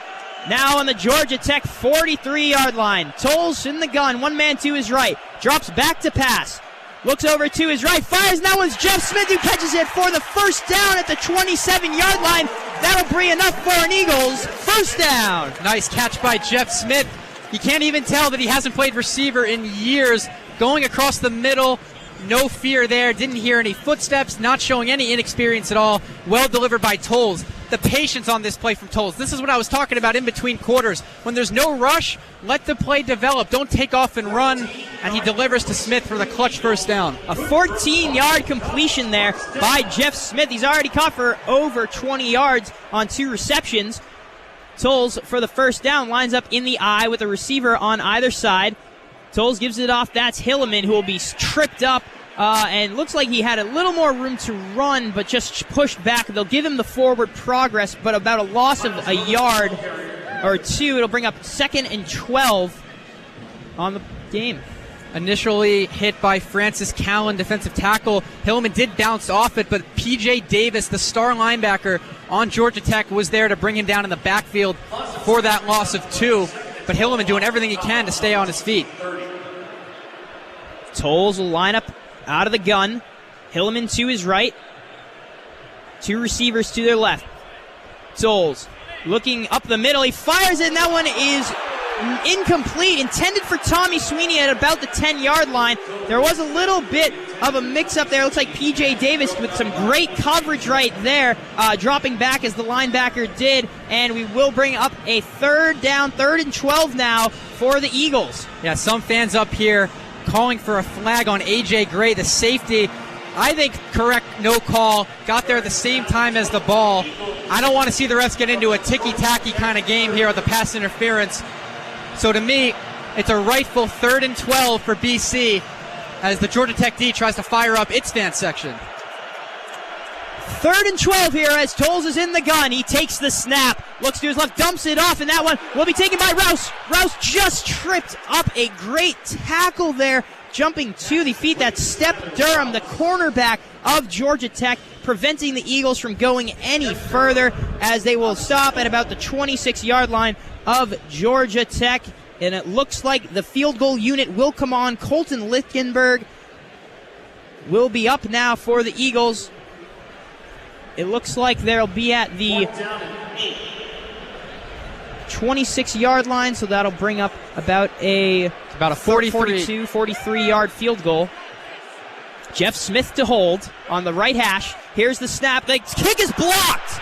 Now on the Georgia Tech 43-yard line. Tolles in the gun, one man to his right. Drops back to pass. Looks over to his right, fires, and that one's Jeff Smith who catches it for the first down at the 27-yard line. That'll bring enough for an Eagles first down. Nice catch by Jeff Smith. You can't even tell that he hasn't played receiver in years. Going across the middle, no fear there. Didn't hear any footsteps, not showing any inexperience at all. Well delivered by Tolles. The patience on this play from Tolles. This is what I was talking about in between quarters. When there's no rush, let the play develop. Don't take off and run. And he delivers to Smith for the clutch first down. A 14-yard completion there by Jeff Smith. He's already caught for over 20 yards on 2 receptions. Tolles for the first down lines up in the eye with a receiver on either side. Tolles gives it off. That's Hilleman, who will be tripped up. And looks like he had a little more room to run, but just pushed back. They'll give him the forward progress, but about a loss of a yard or 2. It'll bring up 2nd and 12 on the game. Initially hit by Francis Callan, defensive tackle. Hillman did bounce off it, but P.J. Davis, the star linebacker on Georgia Tech, was there to bring him down in the backfield for that loss of 2. But Hillman doing everything he can to stay on his feet. Tolles will line up out of the gun. Hillman to his right. 2 receivers to their left. Tolles looking up the middle. He fires it, and that one is incomplete. Intended for Tommy Sweeney at about the 10-yard line. There was a little bit of a mix-up there. It looks like P.J. Davis with some great coverage right there, dropping back as the linebacker did, and we will bring up a 3rd down, 3rd and 12 now for the Eagles. Yeah, some fans up here calling for a flag on A.J. Gray, the safety. I think correct no call. Got there at the same time as the ball. I don't want to see the refs get into a ticky-tacky kind of game here with the pass interference. So to me, it's a rightful 3rd and 12 for BC as the Georgia Tech D tries to fire up its fan section. 3rd and 12 here as Tolles is in the gun. He takes the snap, looks to his left, dumps it off, and that one will be taken by Rouse. Rouse just tripped up. A great tackle there, jumping to the feet. That's Step Durham, the cornerback of Georgia Tech, preventing the Eagles from going any further as they will stop at about the 26-yard line of Georgia Tech. And it looks like the field goal unit will come on. Colton Lichtenberg will be up now for the Eagles. It looks like they'll be at the 26-yard line, so that'll bring up about a 43-yard field goal. Jeff Smith to hold on the right hash. Here's the snap. The kick is blocked.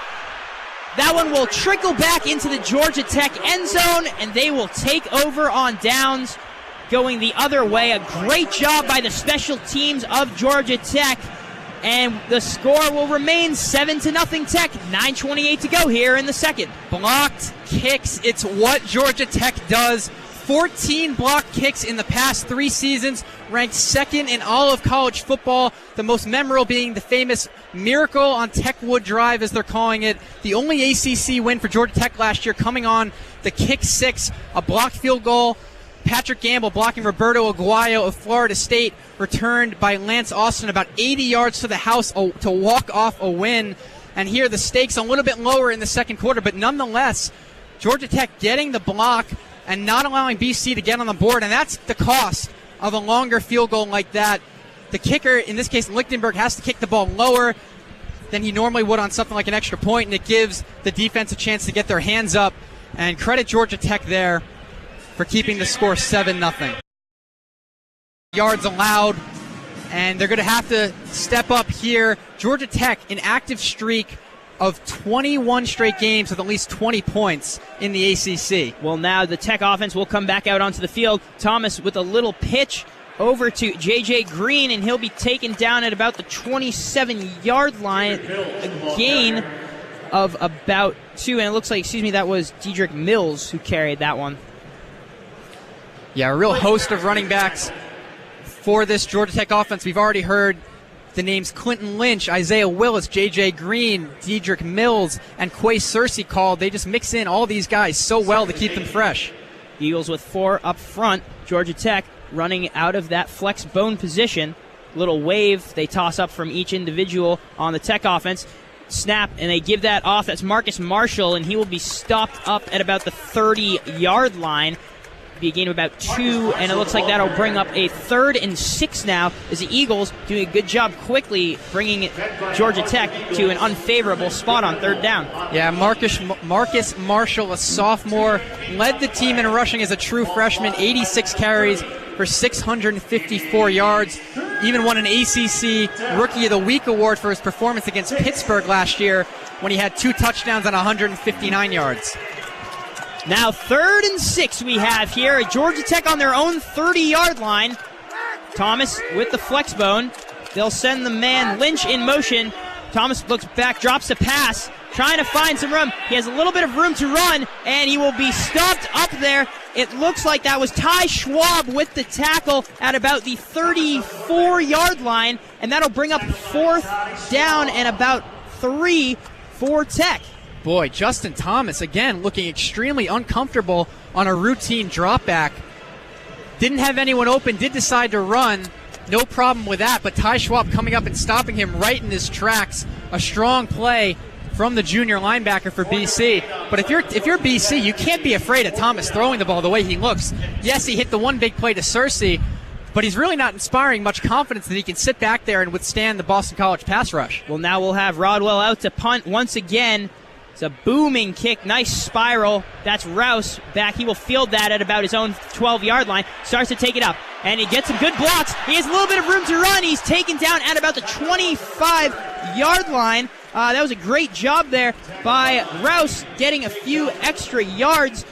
That one will trickle back into the Georgia Tech end zone, and they will take over on downs going the other way. A great job by the special teams of Georgia Tech. And the score will remain 7-0 Tech. 9:28 to go here in the second. Blocked kicks. It's what Georgia Tech does. 14 blocked kicks in the past 3 seasons. Ranked 2nd in all of college football. The most memorable being the famous Miracle on Techwood Drive, as they're calling it. The only ACC win for Georgia Tech last year, coming on the kick 6. A blocked field goal. Patrick Gamble blocking Roberto Aguayo of Florida State, returned by Lance Austin about 80 yards to the house to walk off a win. And here the stakes a little bit lower in the second quarter, but nonetheless, Georgia Tech getting the block and not allowing BC to get on the board, and that's the cost of a longer field goal like that. The kicker, in this case Lichtenberg, has to kick the ball lower than he normally would on something like an extra point, and it gives the defense a chance to get their hands up. And credit Georgia Tech there for keeping the score 7-0. Yards allowed, and they're going to have to step up here. Georgia Tech, an active streak, of 21 straight games with at least 20 points in the ACC. Well, now the Tech offense will come back out onto the field. Thomas with a little pitch over to J.J. Green, and he'll be taken down at about the 27-yard line. A gain of about 2, and it looks like, that was Dedrick Mills who carried that one. Yeah, a real host of running backs for this Georgia Tech offense. We've already heard the names Clinton Lynch, Isaiah Willis, J.J. Green, Dedrick Mills, and Quay Searcy called. They just mix in all these guys so well to keep them fresh. Eagles with 4 up front. Georgia Tech running out of that flex bone position. Little wave they toss up from each individual on the Tech offense. Snap, and they give that off. That's Marcus Marshall, and he will be stopped up at about the 30-yard line. Be a gain of about 2, and it looks like that'll bring up a 3rd and 6 now, as the Eagles doing a good job quickly bringing Georgia Tech to an unfavorable spot on 3rd down. Yeah, Marcus Marshall, a sophomore, led the team in rushing as a true freshman, 86 carries for 654 yards. Even won an ACC Rookie of the Week award for his performance against Pittsburgh last year when he had 2 touchdowns on 159 yards. Now 3rd and 6 we have here at Georgia Tech on their own 30-yard line. Thomas with the flex bone. They'll send the man Lynch in motion. Thomas looks back, drops a pass, trying to find some room. He has a little bit of room to run, and he will be stopped up there. It looks like that was Ty Schwab with the tackle at about the 34-yard line, and that'll bring up 4th down and about 3 for Tech. Boy, Justin Thomas, again, looking extremely uncomfortable on a routine drop back. Didn't have anyone open, did decide to run. No problem with that, but Ty Schwab coming up and stopping him right in his tracks. A strong play from the junior linebacker for BC. But if you're BC, you can't be afraid of Thomas throwing the ball the way he looks. Yes, he hit the one big play to Searcy, but he's really not inspiring much confidence that he can sit back there and withstand the Boston College pass rush. Well, now we'll have Rodwell out to punt once again. It's a booming kick, nice spiral. That's Rouse back. He will field that at about his own 12-yard line. Starts to take it up, and he gets some good blocks. He has a little bit of room to run. He's taken down at about the 25-yard line. That was a great job there by Rouse, getting a few extra yards.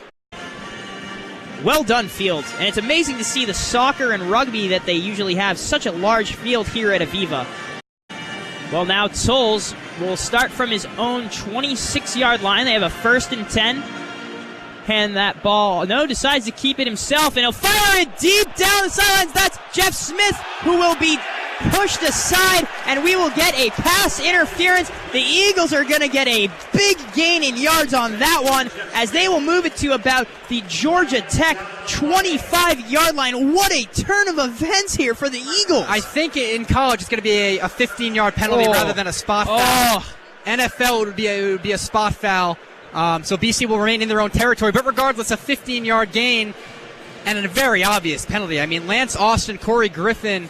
Well done, Fields. And it's amazing to see the soccer and rugby that they usually have such a large field here at Aviva. Well, now Tolles will start from his own 26-yard line. They have a 1st and 10. Hand that ball. No, decides to keep it himself, and he'll fire it deep down the sidelines. That's Jeff Smith, who will be pushed aside, and we will get a pass interference. The Eagles are going to get a big gain in yards on that one, as they will move it to about the Georgia Tech 25-yard line. What a turn of events here for the Eagles. I think in college it's going to be a 15-yard penalty rather than a spot foul. NFL it would be a spot foul. So BC will remain in their own territory. But regardless, a 15-yard gain and a very obvious penalty. I mean, Lance Austin, Corey Griffin,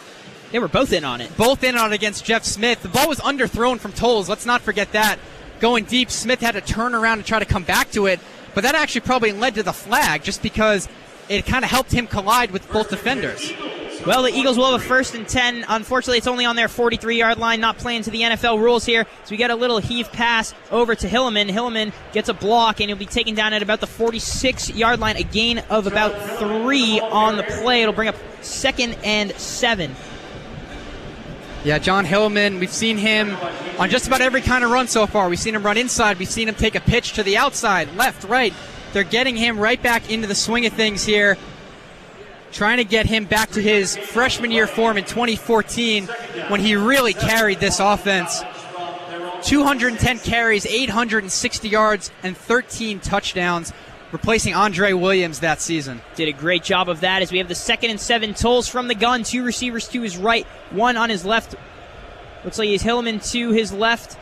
they were both in on it. Both in on it against Jeff Smith. The ball was underthrown from Tolles. Let's not forget that. Going deep, Smith had to turn around and try to come back to it. But that actually probably led to the flag just because it kind of helped him collide with both defenders. Well, the Eagles will have a 1st and 10. Unfortunately, it's only on their 43-yard line, not playing to the NFL rules here. So we get a little heave pass over to Hilleman. Hilleman gets a block, and he'll be taken down at about the 46-yard line. A gain of about 3 on the play. It'll bring up 2nd and 7. Yeah, John Hillman, we've seen him on just about every kind of run so far. We've seen him run inside. We've seen him take a pitch to the outside, left, right. They're getting him right back into the swing of things here, trying to get him back to his freshman year form in 2014 when he really carried this offense. 210 carries, 860 yards, and 13 touchdowns, replacing Andre Williams that season. Did a great job of that as we have the 2nd and 7. Tolles from the gun. 2 receivers to his right, 1 on his left. Looks like he's Hillman to his left.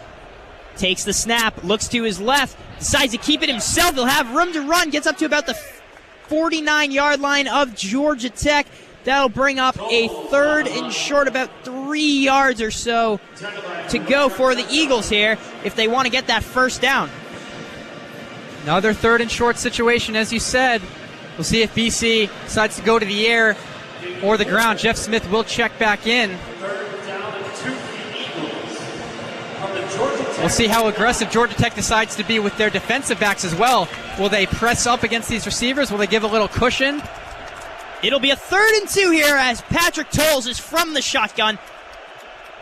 Takes the snap, looks to his left, decides to keep it himself. He'll have room to run, gets up to about the 49-yard line of Georgia Tech. That'll bring up a 3rd and short, about 3 yards or so to go for the Eagles here if they want to get that 1st down. Another 3rd and short situation, as you said. We'll see if BC decides to go to the air or the ground. Jeff Smith will check back in. 3rd down, 2 Eagles on the Georgia Tech We'll see how aggressive Georgia Tech decides to be with their defensive backs as well. Will they press up against these receivers? Will they give a little cushion? It'll be a 3rd and 2 here as Patrick Tolles is from the shotgun.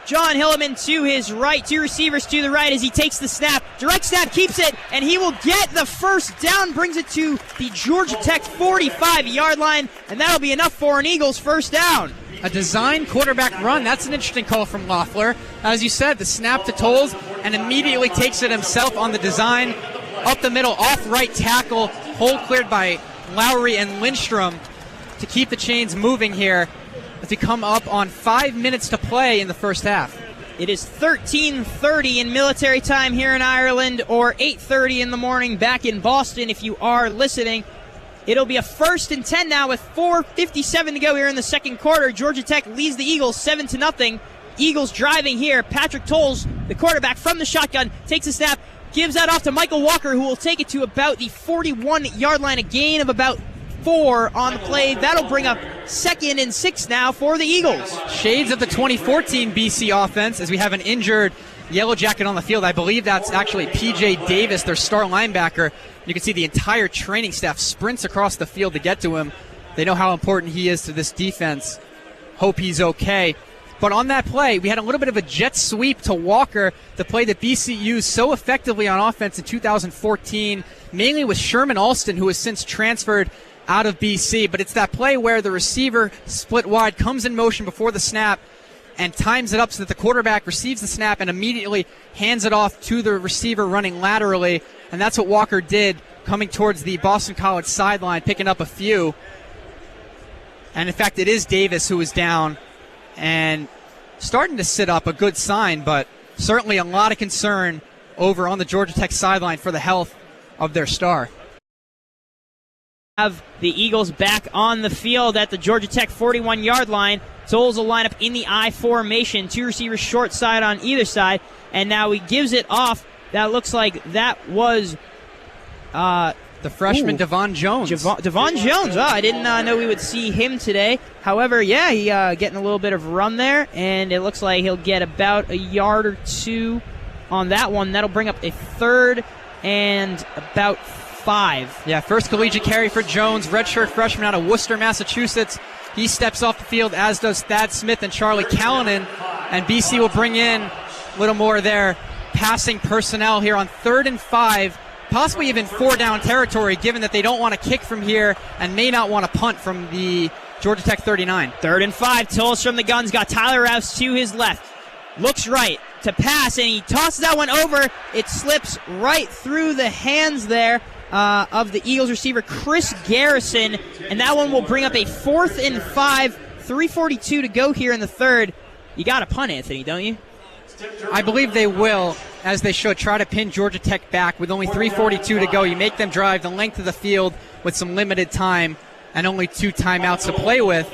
John Hilleman to his right, 2 receivers to the right as he takes the snap. Direct snap, keeps it, and he will get the first down, brings it to the Georgia Tech 45-yard line, and that'll be enough for an Eagles first down. A design quarterback run. That's an interesting call from Loeffler. As you said, the snap to Tolles, and immediately takes it himself on the design. Up the middle, off right tackle, hole cleared by Lowry and Lindstrom to keep the chains moving here as we come up on 5 minutes to play in the first half. It is 13:30 in military time here in Ireland, or 8:30 in the morning back in Boston if you are listening. It'll be a 1st and 10 now with 4:57 to go here in the second quarter. Georgia Tech leads the Eagles 7-0. Eagles driving here. Patrick Tolles, the quarterback from the shotgun, takes a snap, gives that off to Michael Walker, who will take it to about the 41-yard line, a gain of about 4 on the play. That'll bring up 2nd and 6 now for the Eagles. Shades of the 2014 BC offense as we have an injured Yellow Jacket on the field. I believe that's actually P.J. Davis, their star linebacker. You can see the entire training staff sprints across the field to get to him. They know how important he is to this defense. Hope he's okay. But on that play, we had a little bit of a jet sweep to Walker, the play that BC used so effectively on offense in 2014, mainly with Sherman Alston, who has since transferred out of BC. But it's that play where the receiver split wide, comes in motion before the snap, and times it up so that the quarterback receives the snap and immediately hands it off to the receiver running laterally. And that's what Walker did, coming towards the Boston College sideline, picking up a few. And in fact, it is Davis who is down and starting to sit up, a good sign, but certainly a lot of concern over on the Georgia Tech sideline for the health of their star. Have the Eagles back on the field at the Georgia Tech 41-yard line. Tolles will line up in the I formation, 2 receivers short side on either side, and now he gives it off. That looks like that was the freshman Devon Jones. Devon Jones. Oh, I didn't know we would see him today. However, yeah, he getting a little bit of run there, and it looks like he'll get about a yard or 2 on that one. That'll bring up a 3rd and about 5. Yeah, first collegiate carry for Jones, redshirt freshman out of Worcester, Massachusetts. He steps off the field, as does Thad Smith and Charlie Callanan, and BC will bring in a little more of their passing personnel here on 3rd and 5, possibly even 4-down territory, given that they don't want to kick from here and may not want to punt from the Georgia Tech 39. 3rd and 5, Tolles from the guns, got Tyler Rouse to his left. Looks right to pass, and he tosses that one over. It slips right through the hands there of the Eagles receiver, Chris Garrison, and that one will bring up a 4th and 5, 3:42 to go here in the 3rd. You got to punt, Anthony, don't you? I believe they will, as they should, try to pin Georgia Tech back with only 3:42 to go. You make them drive the length of the field with some limited time and only 2 timeouts to play with.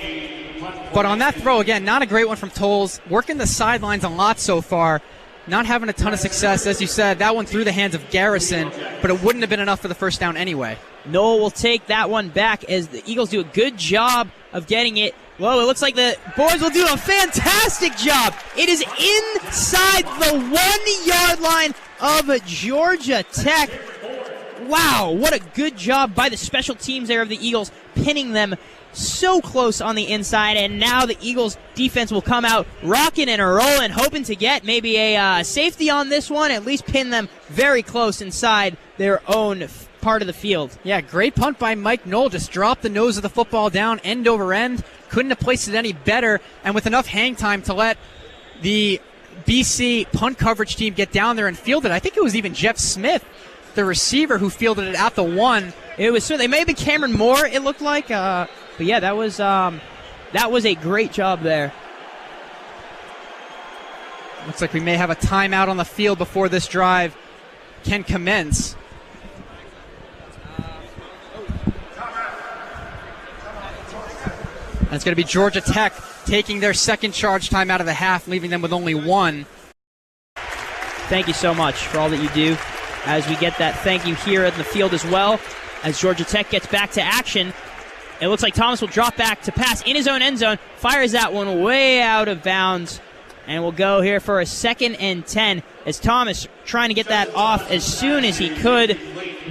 But on that throw, again, not a great one from Tolles. Working the sidelines a lot so far. Not having a ton of success. As you said, that one through the hands of Garrison, but it wouldn't have been enough for the first down anyway. Noel will take that one back as the Eagles do a good job of getting it. Whoa, it looks like the boys will do a fantastic job. It is inside the 1-yard line of Georgia Tech. Wow, what a good job by the special teams there of the Eagles, pinning them so close on the inside, and now the Eagles defense will come out rocking and rolling, hoping to get maybe a safety on this one, at least pin them very close inside their own part of the field. Yeah, great punt by Mike Knoll. Just dropped the nose of the football down end over end. Couldn't have placed it any better, and with enough hang time to let the BC punt coverage team get down there and field it. I think it was even Jeff Smith, the receiver, who fielded it at the 1. It was, so they may have been Cameron Moore, it looked like. But yeah, that was a great job there. Looks like we may have a timeout on the field before this drive can commence. And it's going to be Georgia Tech taking their second charge time out of the half, leaving them with only 1. Thank you so much for all that you do. As we get that thank you here in the field as well, as Georgia Tech gets back to action. It looks like Thomas will drop back to pass in his own end zone, fires that one way out of bounds, and we'll go here for a 2nd and 10. as Thomas trying to get that off as soon as he could.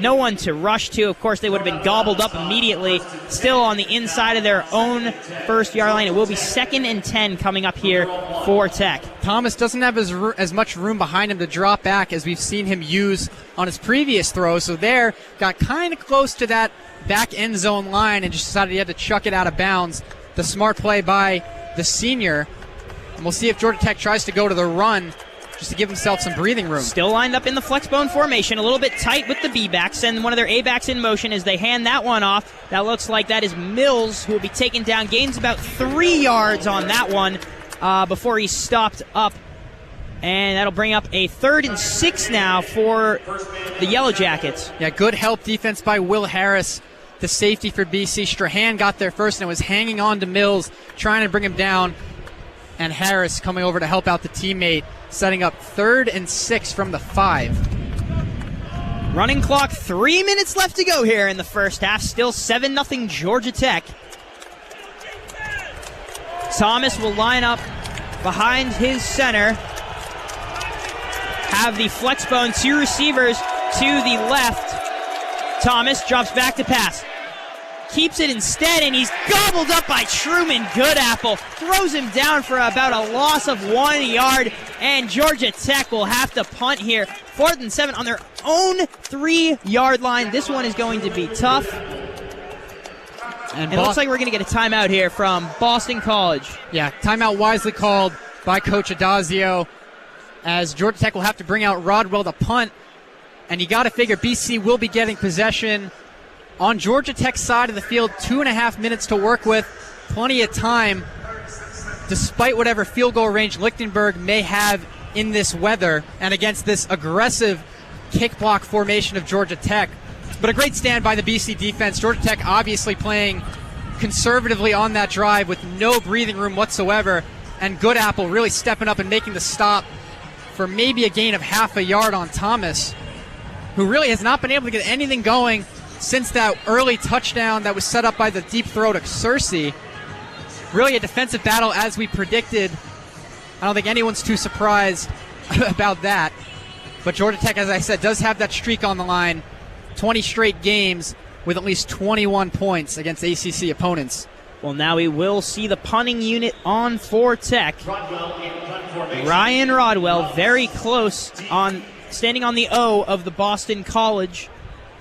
No one to rush to. Of course, they would have been gobbled up immediately. Still on the inside of their own first yard line. It will be 2nd and 10 coming up here for Tech. Thomas doesn't have as much room behind him to drop back as we've seen him use on his previous throws. So there, got kind of close to that back end zone line and just decided he had to chuck it out of bounds. The smart play by the senior. And we'll see if Georgia Tech tries to go to the run just to give himself some breathing room. Still lined up in the flexbone formation, a little bit tight with the B-backs, and one of their A-backs in motion as they hand that one off. That looks like that is Mills, who will be taken down. Gains about 3 yards on that one before he stopped up. And that'll bring up a 3rd and 6 now for the Yellow Jackets. Yeah, good help defense by Will Harris, the safety for BC. Strahan got there first and was hanging on to Mills, trying to bring him down. And Harris coming over to help out the teammate, setting up 3rd and 6 from the 5. Running clock, 3 minutes left to go here in the first half. Still 7-0 Georgia Tech. Thomas will line up behind his center. Have the flexbone, 2 receivers to the left. Thomas drops back to pass. Keeps it instead, and he's gobbled up by Truman Goodapple. Throws him down for about a loss of 1 yard, and Georgia Tech will have to punt here. 4th and 7 on their own 3-yard line. This one is going to be tough. And it looks like we're going to get a timeout here from Boston College. Yeah, timeout wisely called by Coach Adazio, as Georgia Tech will have to bring out Rodwell to punt. And you got to figure BC will be getting possession on Georgia Tech's side of the field. 2.5 minutes to work with. Plenty of time, despite whatever field goal range Lichtenberg may have in this weather and against this aggressive kick block formation of Georgia Tech. But a great stand by the BC defense. Georgia Tech obviously playing conservatively on that drive with no breathing room whatsoever. And Goodapple really stepping up and making the stop for maybe a gain of half a yard on Thomas, who really has not been able to get anything going since that early touchdown that was set up by the deep throw to Cersei. Really a defensive battle as we predicted. I don't think anyone's too surprised about that. But Georgia Tech, as I said, does have that streak on the line. 20 straight games with at least 21 points against ACC opponents. Well, now we will see the punting unit on for Tech. Ryan Rodwell, very close, on standing on the O of the Boston College.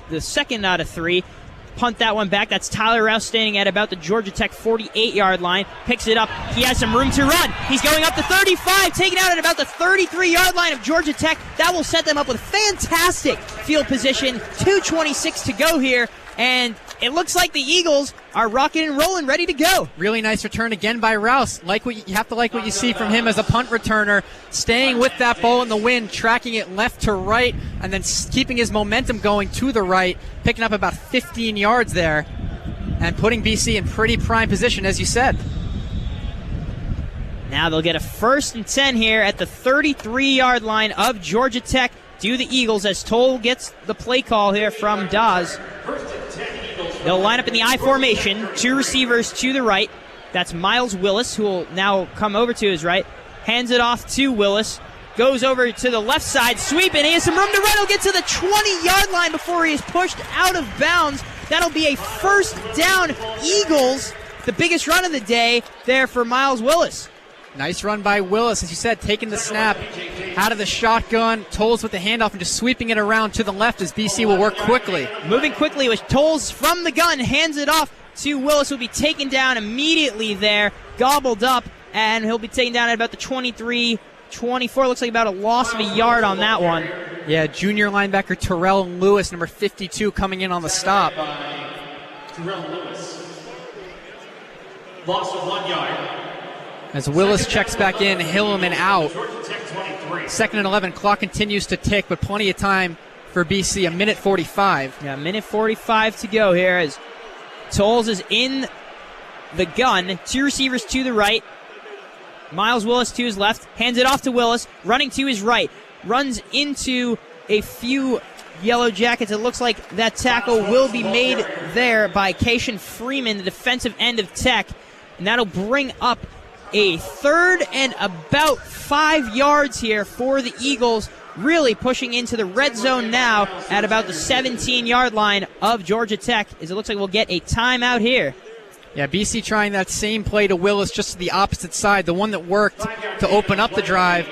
The 2nd out of 3. Punt that one back. That's Tyler Rouse standing at about the Georgia Tech 48-yard line. Picks it up. He has some room to run. He's going up to 35, taken out at about the 33-yard line of Georgia Tech. That will set them up with fantastic field position. 2:26 to go here, and it looks like the Eagles are rocking and rolling, ready to go. Really nice return again by Rouse. You have to like what you see from him as a punt returner, staying with that ball in the wind, tracking it left to right, and then keeping his momentum going to the right, picking up about 15 yards there, and putting BC in pretty prime position, as you said. Now they'll get a 1st and 10 here at the 33-yard line of Georgia Tech. Do the Eagles as Toll gets the play call here from Dawes. They'll line up in the I formation, 2 receivers to the right. That's Miles Willis, who will now come over to his right. Hands it off to Willis. Goes over to the left side, sweeping. He has some room to run. He'll get to the 20-yard line before he is pushed out of bounds. That'll be a 1st down Eagles. The biggest run of the day there for Miles Willis. Nice run by Willis, as you said, taking the snap out of the shotgun. Tolles with the handoff and just sweeping it around to the left as BC will work quickly. Moving quickly with Tolles from the gun, hands it off to Willis, who will be taken down immediately there, gobbled up, and he'll be taken down at about the 23, 24. Looks like about a loss of a yard on that one. Yeah, junior linebacker Terrell Lewis, number 52, coming in on the stop. Terrell Lewis. Loss of 1 yard. As Willis checks back in, Hillman out. 2nd and 11. Clock continues to tick, but plenty of time for BC. 1:45. Yeah, 1:45 to go here as Tolles is in the gun. 2 receivers to the right. Miles Willis to his left. Hands it off to Willis. Running to his right. Runs into a few Yellow Jackets. It looks like that tackle will be made there by Cation Freeman, the defensive end of Tech. And that'll bring up a 3rd and about 5 yards here for the Eagles really pushing into the red zone now at about the 17-yard line of Georgia Tech, as it looks like we'll get a timeout here. Yeah, BC trying that same play to Willis, just to the opposite side, the one that worked to open up the drive.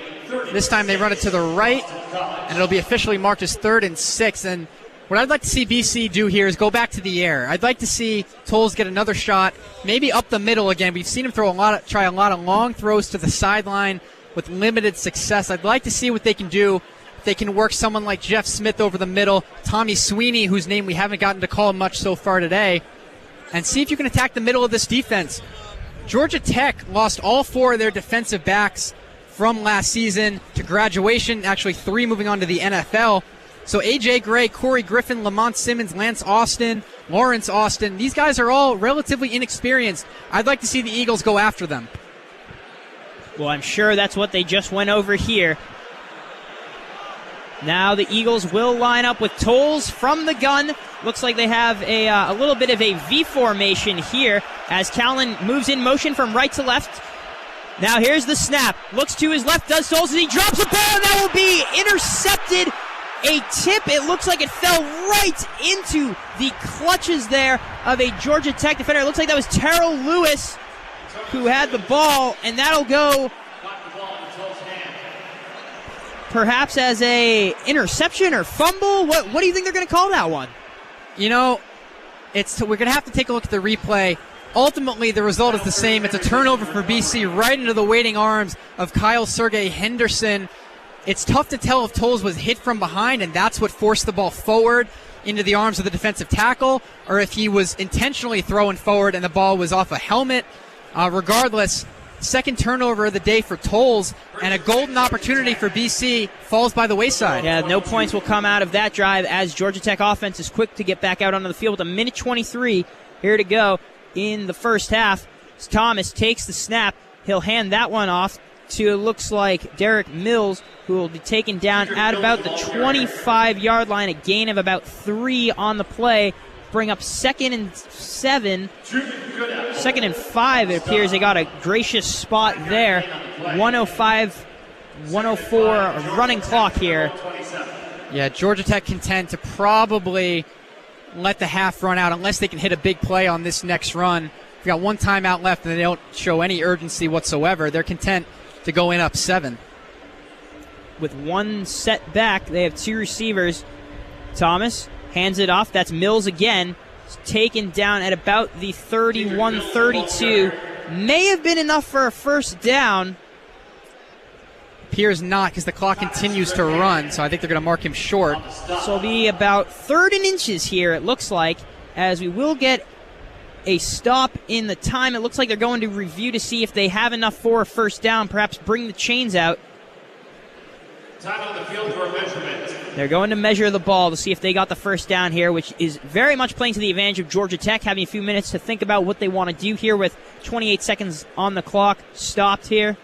This time they run it to the right, and it'll be officially marked as 3rd and 6. And what I'd like to see BC do here is go back to the air. I'd like to see Tolles get another shot, maybe up the middle again. We've seen him try a lot of long throws to the sideline with limited success. I'd like to see what they can do. If they can work someone like Jeff Smith over the middle, Tommy Sweeney, whose name we haven't gotten to call much so far today, and see if you can attack the middle of this defense. Georgia Tech lost all 4 of their defensive backs from last season to graduation, actually 3 moving on to the NFL. So A.J. Gray, Corey Griffin, Lamont Simmons, Lance Austin, Lawrence Austin, these guys are all relatively inexperienced. I'd like to see the Eagles go after them. Well, I'm sure that's what they just went over here. Now the Eagles will line up with Tolles from the gun. Looks like they have a little bit of a V formation here as Callan moves in motion from right to left. Now here's the snap. Looks to his left, does Tolles, and he drops a ball, and that will be intercepted. A tip. It looks like it fell right into the clutches there of a Georgia Tech defender. It looks like that was Terrell Lewis who had the ball, and that'll go perhaps as a interception or fumble. What do you think they're going to call that one? You know, we're going to have to take a look at the replay. Ultimately, the result is the same. It's a turnover for BC right into the waiting arms of Kyle Sergey Henderson. It's tough to tell if Tolles was hit from behind and that's what forced the ball forward into the arms of the defensive tackle, or if he was intentionally throwing forward and the ball was off a helmet. Regardless, second turnover of the day for Tolles, and a golden opportunity for BC falls by the wayside. Yeah, no points will come out of that drive as Georgia Tech offense is quick to get back out onto the field with 1:23 here to go in the first half. Thomas takes the snap. He'll hand that one off to, it looks like, Derek Mills, who will be taken down at about the 25-yard line, a gain of about 3 on the play. Bring up 2nd and 7. 2nd and 5, it appears. They got a gracious spot there. 105, 104 running clock here. Yeah, Georgia Tech content to probably let the half run out unless they can hit a big play on this next run. We've got 1 timeout left and they don't show any urgency whatsoever. They're content to go in up 7. With 1 set back, they have 2 receivers. Thomas hands it off. That's Mills again. It's taken down at about the 31-32. May have been enough for a first down. Appears not, because the clock continues to run, so I think they're going to mark him short. So it'll be about 3rd and inches here, it looks like, as we will get a stop in the time. It looks like they're going to review to see if they have enough for a first down, perhaps bring the chains out. Time on the field for a measurement. They're going to measure the ball to see if they got the first down here, which is very much playing to the advantage of Georgia Tech, having a few minutes to think about what they want to do here with 28 seconds on the clock stopped here.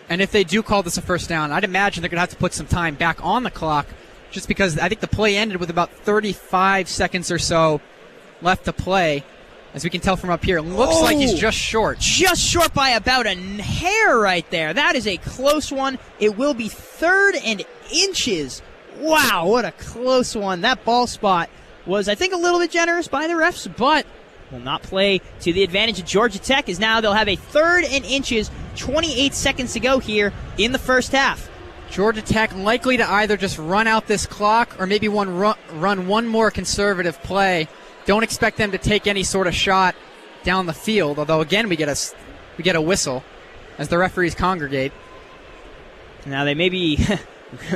And if they do call this a first down, I'd imagine they're going to have to put some time back on the clock, just because I think the play ended with about 35 seconds or so left to play. As we can tell from up here, it looks like he's just short. Just short by about a hair right there. That is a close one. It will be 3rd and inches. Wow, what a close one. That ball spot was, I think, a little bit generous by the refs, but will not play to the advantage of Georgia Tech, as now they'll have a 3rd and inches, 28 seconds to go here in the first half. Georgia Tech likely to either just run out this clock or maybe run one more conservative play. Don't expect them to take any sort of shot down the field, although again we get a whistle as the referees congregate. Now they may be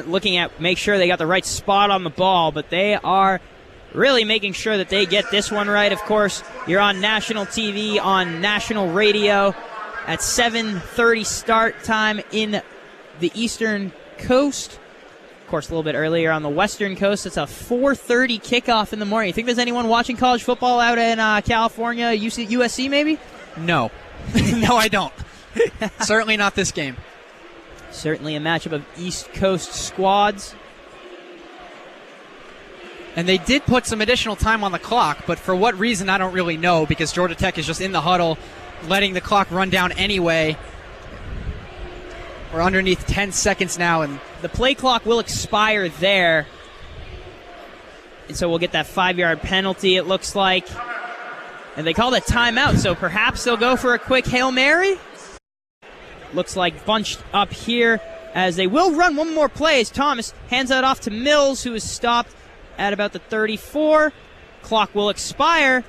looking at make sure they got the right spot on the ball, but they are really making sure that they get this one right. Of course, you're on national TV, on national radio at 7:30 start time in the Eastern Coast. Of course, a little bit earlier on the Western Coast. It's a 4:30 kickoff in the morning. You think there's anyone watching college football out in California, USC maybe? No. No, I don't. Certainly not this game. Certainly a matchup of East Coast squads. And they did put some additional time on the clock, but for what reason, I don't really know, because Georgia Tech is just in the huddle, letting the clock run down anyway. We're underneath 10 seconds now, and the play clock will expire there. And so we'll get that 5-yard penalty, it looks like. And they called a timeout, so perhaps they'll go for a quick Hail Mary. Looks like bunched up here as they will run one more play as Thomas hands that off to Mills, who is stopped at about the 34. Clock will expire,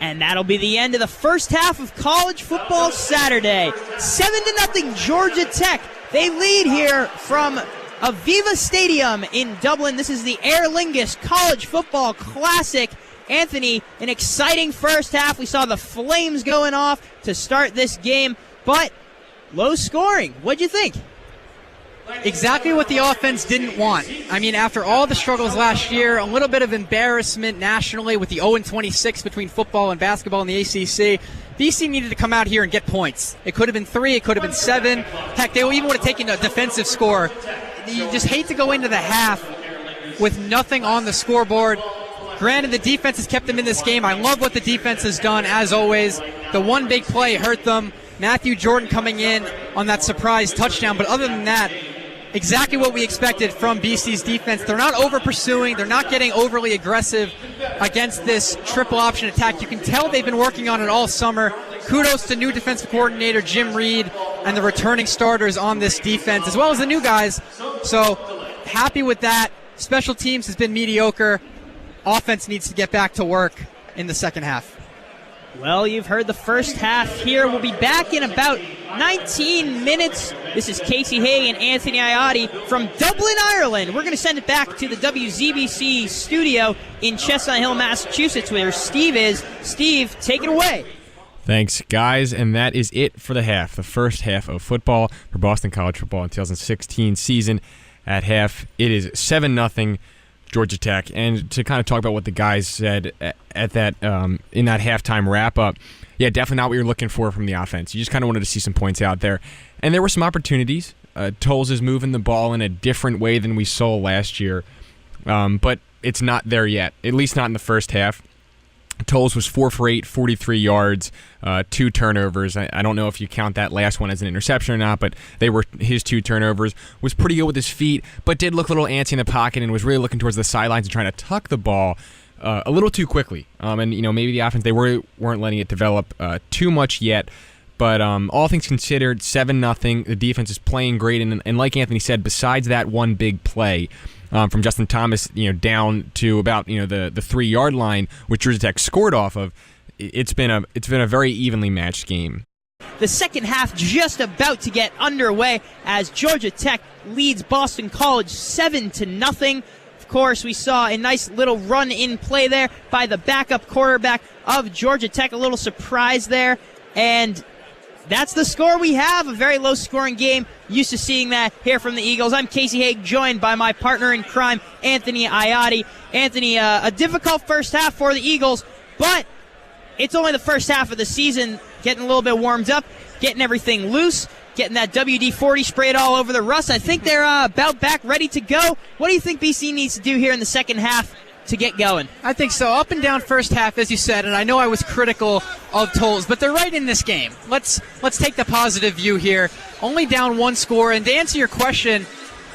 and that'll be the end of the first half of college football Saturday. 7-0 Georgia Tech. They lead here from Aviva Stadium in Dublin. This is the Aer Lingus College Football Classic. Anthony, an exciting first half. We saw the flames going off to start this game, but low scoring. What'd you think? Exactly what the offense didn't want. I mean, after all the struggles last year, a little bit of embarrassment nationally with the 0-26 between football and basketball in the ACC, BC needed to come out here and get points. It could have been 3, it could have been 7. Heck, they even would have taken a defensive score. You just hate to go into the half with nothing on the scoreboard. Granted, the defense has kept them in this game. I love what the defense has done, as always. The one big play hurt them. Matthew Jordan coming in on that surprise touchdown. But other than that, exactly what we expected from BC's defense. They're not over-pursuing. They're not getting overly aggressive against this triple option attack. You can tell they've been working on it all summer. Kudos to new defensive coordinator Jim Reed and the returning starters on this defense, as well as the new guys. So happy with that. Special teams has been mediocre. Offense needs to get back to work in the second half. Well, you've heard the first half here. We'll be back in about 19 minutes. This is Casey Hague and Anthony Iati from Dublin, Ireland. We're going to send it back to the WZBC studio in Chestnut Hill, Massachusetts, where Steve is. Steve, take it away. Thanks, guys, and that is it for the first half of football for Boston College football in 2016 season. At half, it is 7-0 Georgia Tech. And to kind of talk about what the guys said at that in that halftime wrap-up, yeah, definitely not what you're looking for from the offense. You just kind of wanted to see some points out there. And there were some opportunities. Tolles is moving the ball in a different way than we saw last year, but it's not there yet, at least not in the first half. Tolles was 4 for 8, 43 yards, 2 turnovers. I don't know if you count that last one as an interception or not, but they were his 2 turnovers. Was pretty good with his feet, but did look a little antsy in the pocket and was really looking towards the sidelines and trying to tuck the ball a little too quickly. And maybe the offense, they weren't letting it develop too much yet. But all things considered, 7-0. The defense is playing great, and like Anthony said, besides that one big play from Justin Thomas, down to about the 3-yard line, which Georgia Tech scored off of, it's been a very evenly matched game. The second half just about to get underway as Georgia Tech leads Boston College 7-0. Of course, we saw a nice little run in play there by the backup quarterback of Georgia Tech. A little surprise there, and that's the score we have. A very low-scoring game. Used to seeing that here from the Eagles. I'm Casey Hague, joined by my partner in crime, Anthony Iati. Anthony, a difficult first half for the Eagles, but it's only the first half of the season. Getting a little bit warmed up, getting everything loose, getting that WD-40 sprayed all over the rust. I think they're about back, ready to go. What do you think BC needs to do here in the second half to get going? I think so. Up and down first half, as you said, and I know I was critical of Tolles, but they're right in this game. Let's take the positive view here. Only down 1 score, and to answer your question,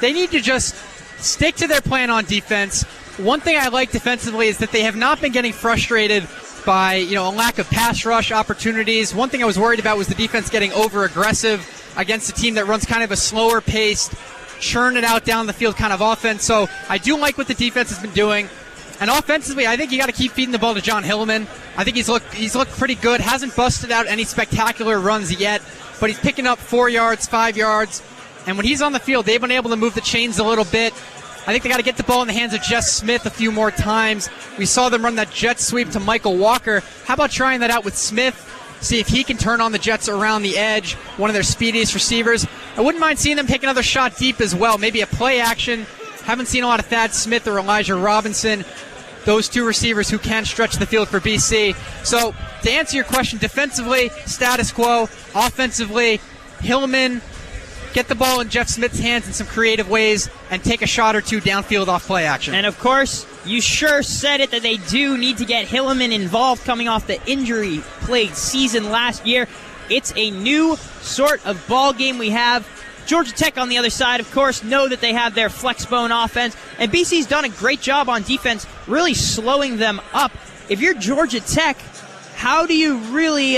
they need to just stick to their plan on defense. One thing I like defensively is that they have not been getting frustrated by a lack of pass rush opportunities. One thing I was worried about was the defense getting over aggressive against a team that runs kind of a slower paced, churn it out down the field kind of offense. So I do like what the defense has been doing. And offensively, I think you got to keep feeding the ball to John Hillman. I think he's looked pretty good. Hasn't busted out any spectacular runs yet, but he's picking up 4 yards, 5 yards. And when he's on the field, they've been able to move the chains a little bit. I think they got to get the ball in the hands of Jess Smith a few more times. We saw them run that jet sweep to Michael Walker. How about trying that out with Smith? See if he can turn on the Jets around the edge, one of their speediest receivers. I wouldn't mind seeing them take another shot deep as well, maybe a play action. Haven't seen a lot of Thad Smith or Elijah Robinson, those 2 receivers who can stretch the field for BC. So to answer your question, defensively, status quo. Offensively, Hillman, get the ball in Jeff Smith's hands in some creative ways and take a shot or 2 downfield off play action. And of course, you sure said it that they do need to get Hillman involved coming off the injury-plagued season last year. It's a new sort of ball game we have. Georgia Tech on the other side, of course, know that they have their flexbone offense, and BC's done a great job on defense, really slowing them up. If you're Georgia Tech, how do you really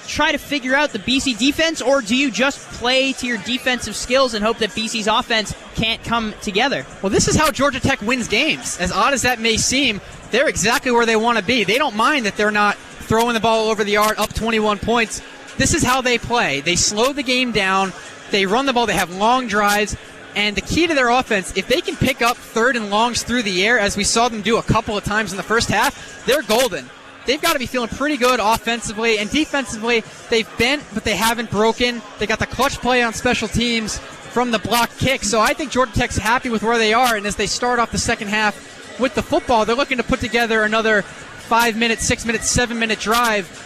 try to figure out the BC defense, or do you just play to your defensive skills and hope that BC's offense can't come together? Well, this is how Georgia Tech wins games. As odd as that may seem, they're exactly where they want to be. They don't mind that they're not throwing the ball over the yard, up 21 points. This is how they play. They slow the game down. They run the ball. They have long drives. And the key to their offense, if they can pick up third and longs through the air, as we saw them do a couple of times in the first half, they're golden. They've got to be feeling pretty good offensively, and defensively, they've bent, but they haven't broken. They got the clutch play on special teams from the block kick. So I think Georgia Tech's happy with where they are, and as they start off the second half with the football, they're looking to put together another 5-minute, 6-minute, 7-minute drive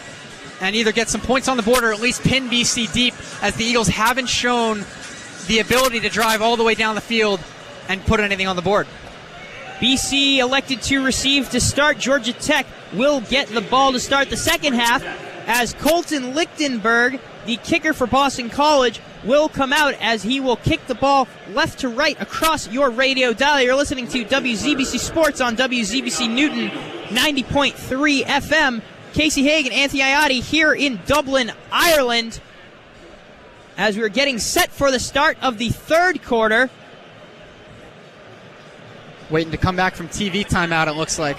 and either get some points on the board or at least pin BC deep, as the Eagles haven't shown the ability to drive all the way down the field and put anything on the board. BC elected to receive to start. Georgia Tech will get the ball to start the second half, as Colton Lichtenberg, the kicker for Boston College, will come out as he will kick the ball left to right across your radio dial. You're listening to WZBC Sports on WZBC Newton 90.3 FM. Casey Hague and Anthony Iati here in Dublin, Ireland, as we're getting set for the start of the third quarter. Waiting to come back from TV timeout, it looks like.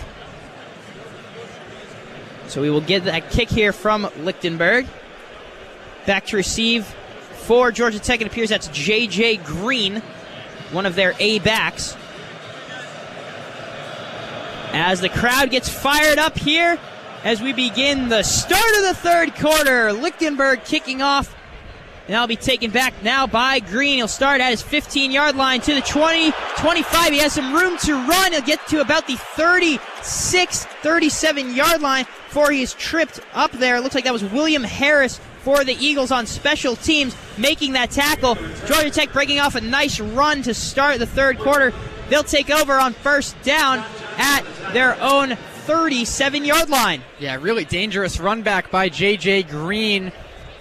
So we will get that kick here from Lichtenberg. Back to receive for Georgia Tech. It appears that's J.J. Green, one of their A-backs. As the crowd gets fired up here as we begin the start of the third quarter. Lichtenberg kicking off. And that'll be taken back now by Green. He'll start at his 15-yard line to the 20, 25. He has some room to run. He'll get to about the 36, 37-yard line before he is tripped up there. It looks like that was William Harris for the Eagles on special teams making that tackle. Georgia Tech breaking off a nice run to start the third quarter. They'll take over on first down at their own 37-yard line. Yeah, really dangerous run back by J.J. Green.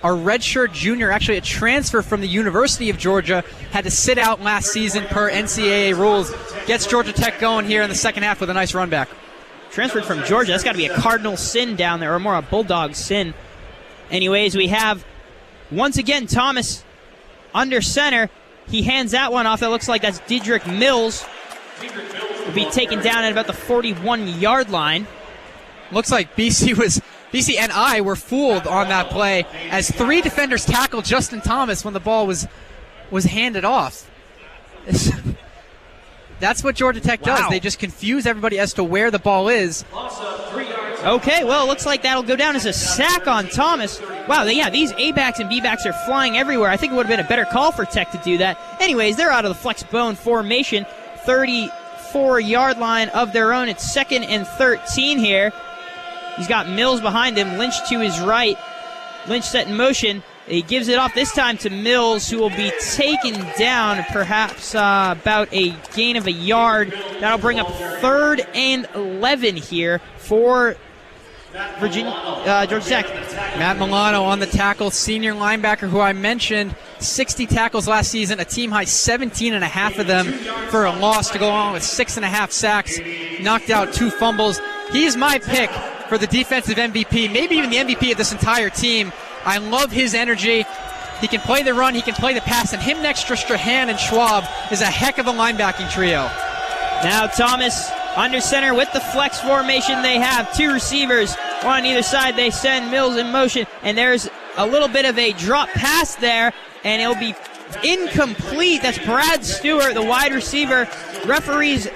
A redshirt junior, actually a transfer from the University of Georgia, had to sit out last season per NCAA rules. Gets Georgia Tech going here in the second half with a nice run back. Transferred from Georgia. That's got to be a Cardinal sin down there, or more a Bulldog sin. Anyways, we have, once again, Thomas under center. He hands that one off. That looks like that's Dedrick Mills. Will be taken down at about the 41-yard line. Looks like BC and I were fooled on that play, as three defenders tackled Justin Thomas when the ball was handed off. That's what Georgia Tech does. They just confuse everybody as to where the ball is. Okay, well, it looks like that'll go down as a sack on Thomas. Wow, these A-backs and B-backs are flying everywhere. I think it would have been a better call for Tech to do that. Anyways, they're out of the flex bone formation. 34-yard line of their own. It's 2nd and 13 here. He's got Mills behind him. Lynch to his right. Lynch set in motion. He gives it off this time to Mills, who will be taken down perhaps about a gain of a yard. That'll bring up 3rd and 11 here for Georgia Tech. Matt Milano on the tackle, senior linebacker who I mentioned, 60 tackles last season, a team high 17 and a half of them for a loss, to go along with 6.5 sacks, knocked out 2 fumbles. He's my pick for the defensive MVP, maybe even the MVP of this entire team. I love his energy. He can play the run, he can play the pass, and him next to Strahan and Schwab is a heck of a linebacking trio. Now Thomas under center with the flex formation. They have 2 receivers, one on either side. They send Mills in motion, and there's a little bit of a drop pass there, and it'll be incomplete. That's Brad Stewart, the wide receiver. Referees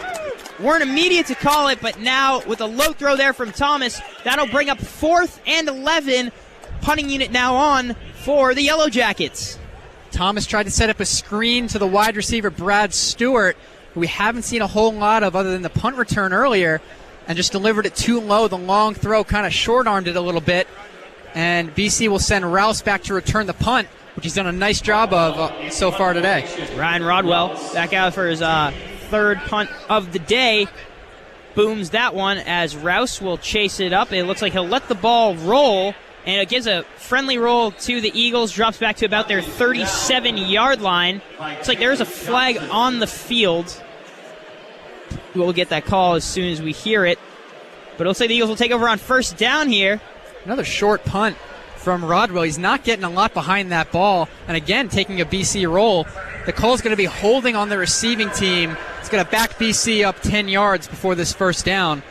weren't immediate to call it, but now with a low throw there from Thomas, that'll bring up 4th and 11. Punting unit now on for the Yellow Jackets. Thomas tried to set up a screen to the wide receiver Brad Stewart, who we haven't seen a whole lot of other than the punt return earlier, and just delivered it too low. The long throw kind of short-armed it a little bit, and BC will send Rouse back to return the punt, which he's done a nice job of so far today. Ryan Rodwell back out for his 3rd punt of the day. Booms that one as Rouse will chase it up. It looks like he'll let the ball roll. And it gives a friendly roll to the Eagles, drops back to about their 37-yard line. Looks like there's a flag on the field. We'll get that call as soon as we hear it. But it looks like the Eagles will take over on first down here. Another short punt from Rodwell. He's not getting a lot behind that ball. And again, taking a BC roll. The call's going to be holding on the receiving team. It's going to back BC up 10 yards before this first down.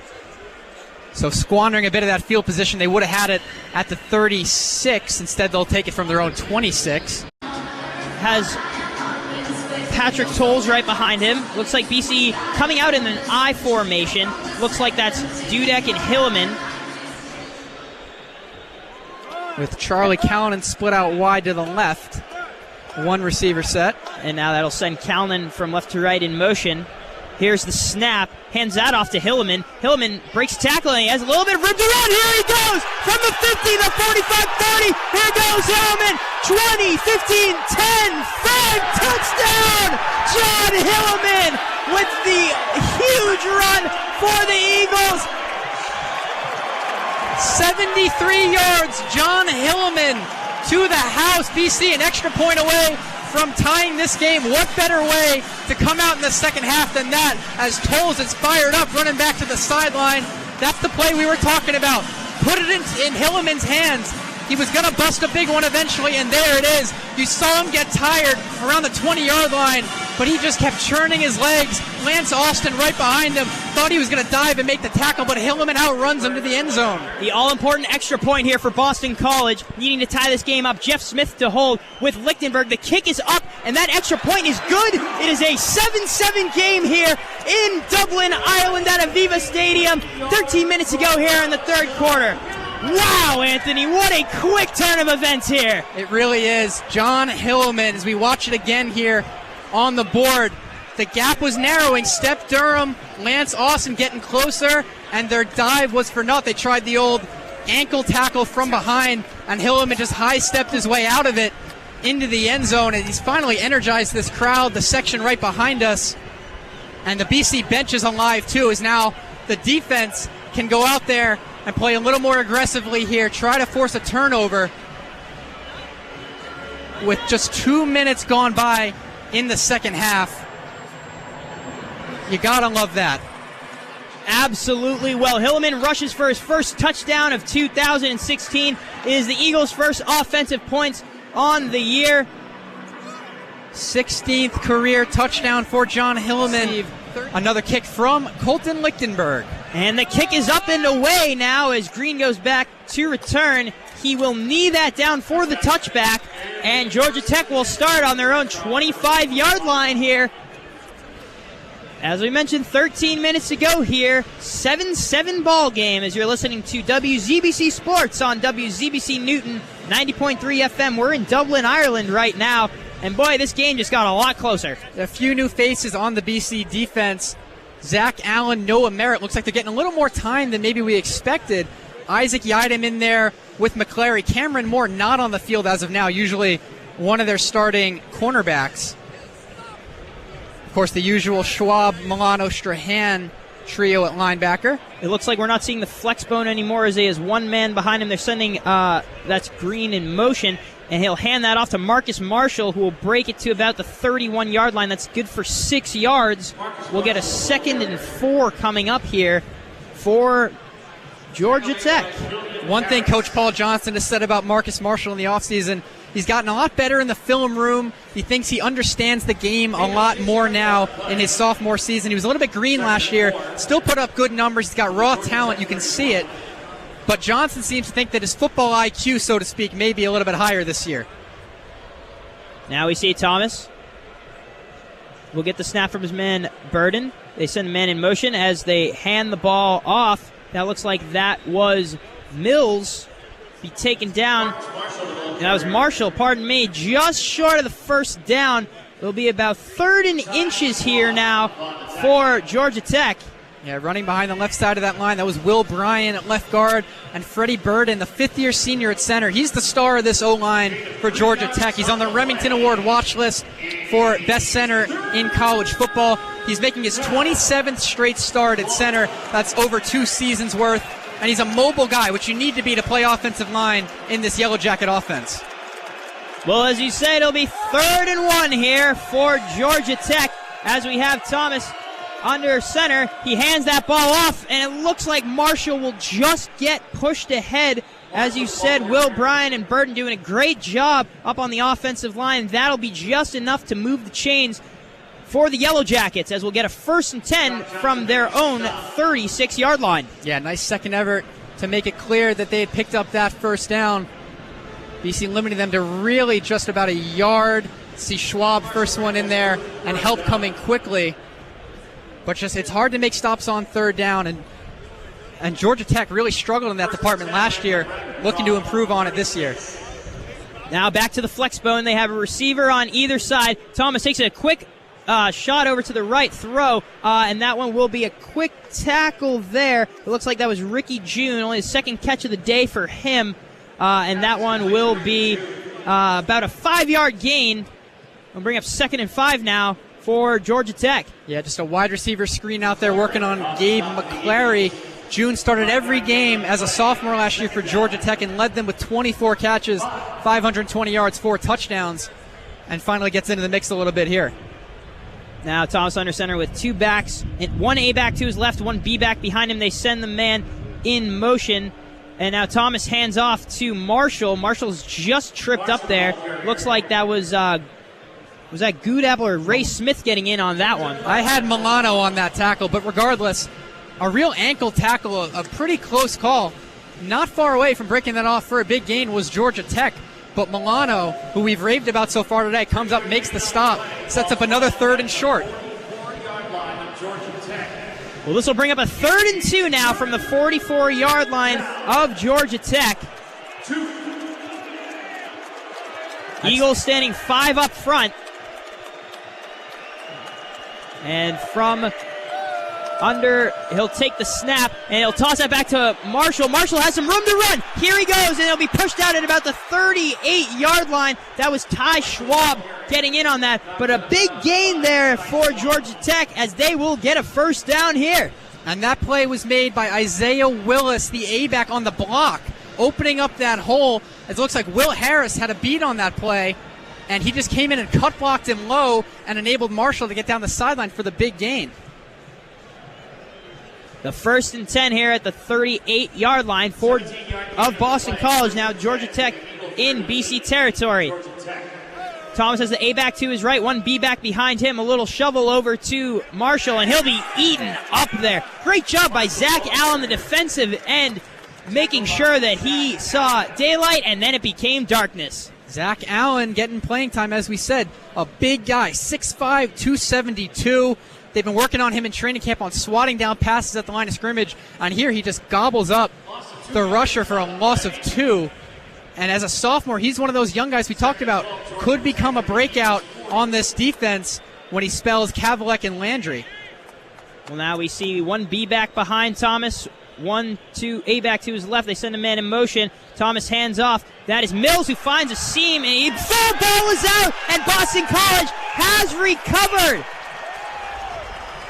So squandering a bit of that field position, they would have had it at the 36. Instead, they'll take it from their own 26. Has Patrick Tolles right behind him. Looks like BC coming out in an I formation. Looks like that's Dudek and Hilleman. With Charlie Callanan split out wide to the left. One receiver set. And now that'll send Callanan from left to right in motion. Here's the snap. Hands that off to Hilleman. Hilleman breaks tackle and he has a little bit of room to run. Here he goes from the 50, the 45, 30. Here goes Hilleman. 20, 15, 10, 5, touchdown! John Hilleman with the huge run for the Eagles. 73 yards, John Hilleman to the house. BC an extra point away from tying this game. What better way to come out in the second half than that, as Tolles is fired up, running back to the sideline. That's the play we were talking about. Put it in Hilleman's hands. He was going to bust a big one eventually, and there it is. You saw him get tired around the 20-yard line, but he just kept churning his legs. Lance Austin right behind him. Thought he was going to dive and make the tackle, but Hilleman outruns him to the end zone. The all-important extra point here for Boston College, needing to tie this game up. Jeff Smith to hold with Lichtenberg. The kick is up, and that extra point is good. It is a 7-7 game here in Dublin, Ireland at Aviva Stadium. 13 minutes to go here in the third quarter. Wow, Anthony, what a quick turn of events here. It really is. John Hilleman, as we watch it again here on the board, the gap was narrowing. Steph Durham, Lance Austin getting closer, and their dive was for naught. They tried the old ankle tackle from behind, and Hilleman just high-stepped his way out of it into the end zone, and he's finally energized this crowd, the section right behind us. And the BC bench is alive, too, as now the defense can go out there and play a little more aggressively here, try to force a turnover with just 2 minutes gone by in the second half. You gotta love that. Absolutely. Well, Hilleman rushes for his first touchdown of 2016. It is the Eagles' first offensive points on the year. 16th career touchdown for John Hilleman. Another kick from Colton Lichtenberg. And the kick is up and away now as Green goes back to return. He will knee that down for the touchback, and Georgia Tech will start on their own 25-yard line here. As we mentioned, 13 minutes to go here. 7-7 ball game as you're listening to WZBC Sports on WZBC Newton 90.3 FM. We're in Dublin, Ireland right now. And boy, this game just got a lot closer. A few new faces on the BC defense. Zach Allen, Noah Merritt. Looks like they're getting a little more time than maybe we expected. Isaac Yiadom in there with McClary. Cameron Moore not on the field as of now. Usually one of their starting cornerbacks. Of course, the usual Schwab, Milano, Strahan trio at linebacker. It looks like we're not seeing the flex bone anymore as he has one man behind him. They're sending that's Green in motion, and he'll hand that off to Marcus Marshall, who will break it to about the 31-yard line. That's good for 6 yards. We'll get a 2nd and 4 coming up here for Georgia Tech. One thing Coach Paul Johnson has said about Marcus Marshall in the offseason, he's gotten a lot better in the film room. He thinks he understands the game a lot more now in his sophomore season. He was a little bit green last year, still put up good numbers. He's got raw talent, you can see it. But Johnson seems to think that his football IQ, so to speak, may be a little bit higher this year. Now we see Thomas. We'll get the snap from his man, Burden. They send the man in motion as they hand the ball off. That looks like that was Mills. Be taken down. And that was Marshall, pardon me, just short of the first down. It'll be about 3rd and inches here now for Georgia Tech. Yeah, running behind the left side of that line, that was Will Bryan at left guard and Freddie Burden, the 5th-year senior at center. He's the star of this O-line for Georgia Tech. He's on the Remington Award watch list for best center in college football. He's making his 27th straight start at center. That's over 2 seasons worth. and he's a mobile guy, which you need to be to play offensive line in this Yellow Jacket offense. Well, as you said, it'll be 3rd and 1 here for Georgia Tech as we have Thomas under center. He hands that ball off, and it looks like Marshall will just get pushed ahead. As you said, Will Bryan and Burton doing a great job up on the offensive line. That'll be just enough to move the chains for the Yellow Jackets as we'll get a 1st and 10 from their own 36-yard line. Yeah, nice second effort to make it clear that they had picked up that first down. BC limiting them to really just about a yard. See Schwab first one in there and help coming quickly. But just it's hard to make stops on 3rd down, and Georgia Tech really struggled in that department last year, looking to improve on it this year. Now back to the flex bone. They have a receiver on either side. Thomas takes a quick shot over to the right, throw, and that one will be a quick tackle there. It looks like that was Ricky June, only his 2nd catch of the day for him, and that one will be about a 5-yard gain. We'll bring up 2nd and 5 now for Georgia Tech. Yeah, just a wide receiver screen out there working on Gabe McClary. June started every game as a sophomore last year for Georgia Tech and led them with 24 catches, 520 yards, 4 touchdowns, and finally gets into the mix a little bit here. Now Thomas under center with 2 backs, and 1 A-back to his left, 1 B-back behind him. They send the man in motion, and now Thomas hands off to Marshall. Marshall's just tripped up there. Looks like that was that Goodapple or Ray Smith getting in on that one? I had Milano on that tackle, but regardless, a real ankle tackle, a pretty close call. Not far away from breaking that off for a big gain was Georgia Tech. But Milano, who we've raved about so far today, comes up, makes the stop, sets up another 3rd and short. Well, this will bring up a 3rd and 2 now from the 44-yard line of Georgia Tech. Eagles standing 5 up front. And from under, he'll take the snap, and he'll toss that back to Marshall. Marshall has some room to run. Here he goes, and he'll be pushed out at about the 38-yard line. That was Ty Schwab getting in on that, but a big gain there for Georgia Tech as they will get a 1st down here. And that play was made by Isaiah Willis, the A-back on the block, opening up that hole. It looks like Will Harris had a beat on that play, and he just came in and cut blocked him low and enabled Marshall to get down the sideline for the big gain. The 1st and 10 here at the 38-yard line of Boston College. Now Georgia Tech in BC territory. Thomas has the A-back to his right, 1 B-back behind him. A little shovel over to Marshall, and he'll be eaten up there. Great job by Zach Allen, the defensive end, making sure that he saw daylight, and then it became darkness. Zach Allen getting playing time, as we said. A big guy, 6'5", 272. They've been working on him in training camp on swatting down passes at the line of scrimmage. And here he just gobbles up the rusher for a loss of 2. And as a sophomore, he's one of those young guys we talked about could become a breakout on this defense when he spells Kavalek and Landry. Well, now we see 1 B-back behind Thomas, 1, 2 A-back to his left. They send a man in motion. Thomas hands off. That is Mills who finds a seam, and the ball is out, and Boston College has recovered.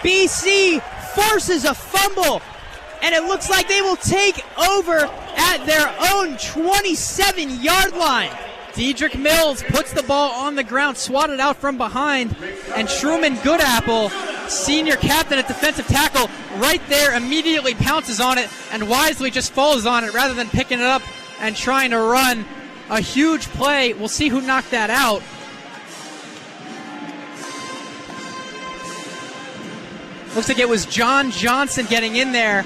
BC forces a fumble, and it looks like they will take over at their own 27-yard line. Dedrick Mills puts the ball on the ground, swatted out from behind, and Truman Goodapple, senior captain at defensive tackle, right there immediately pounces on it and wisely just falls on it rather than picking it up and trying to run a huge play. We'll see who knocked that out. Looks like it was John Johnson getting in there,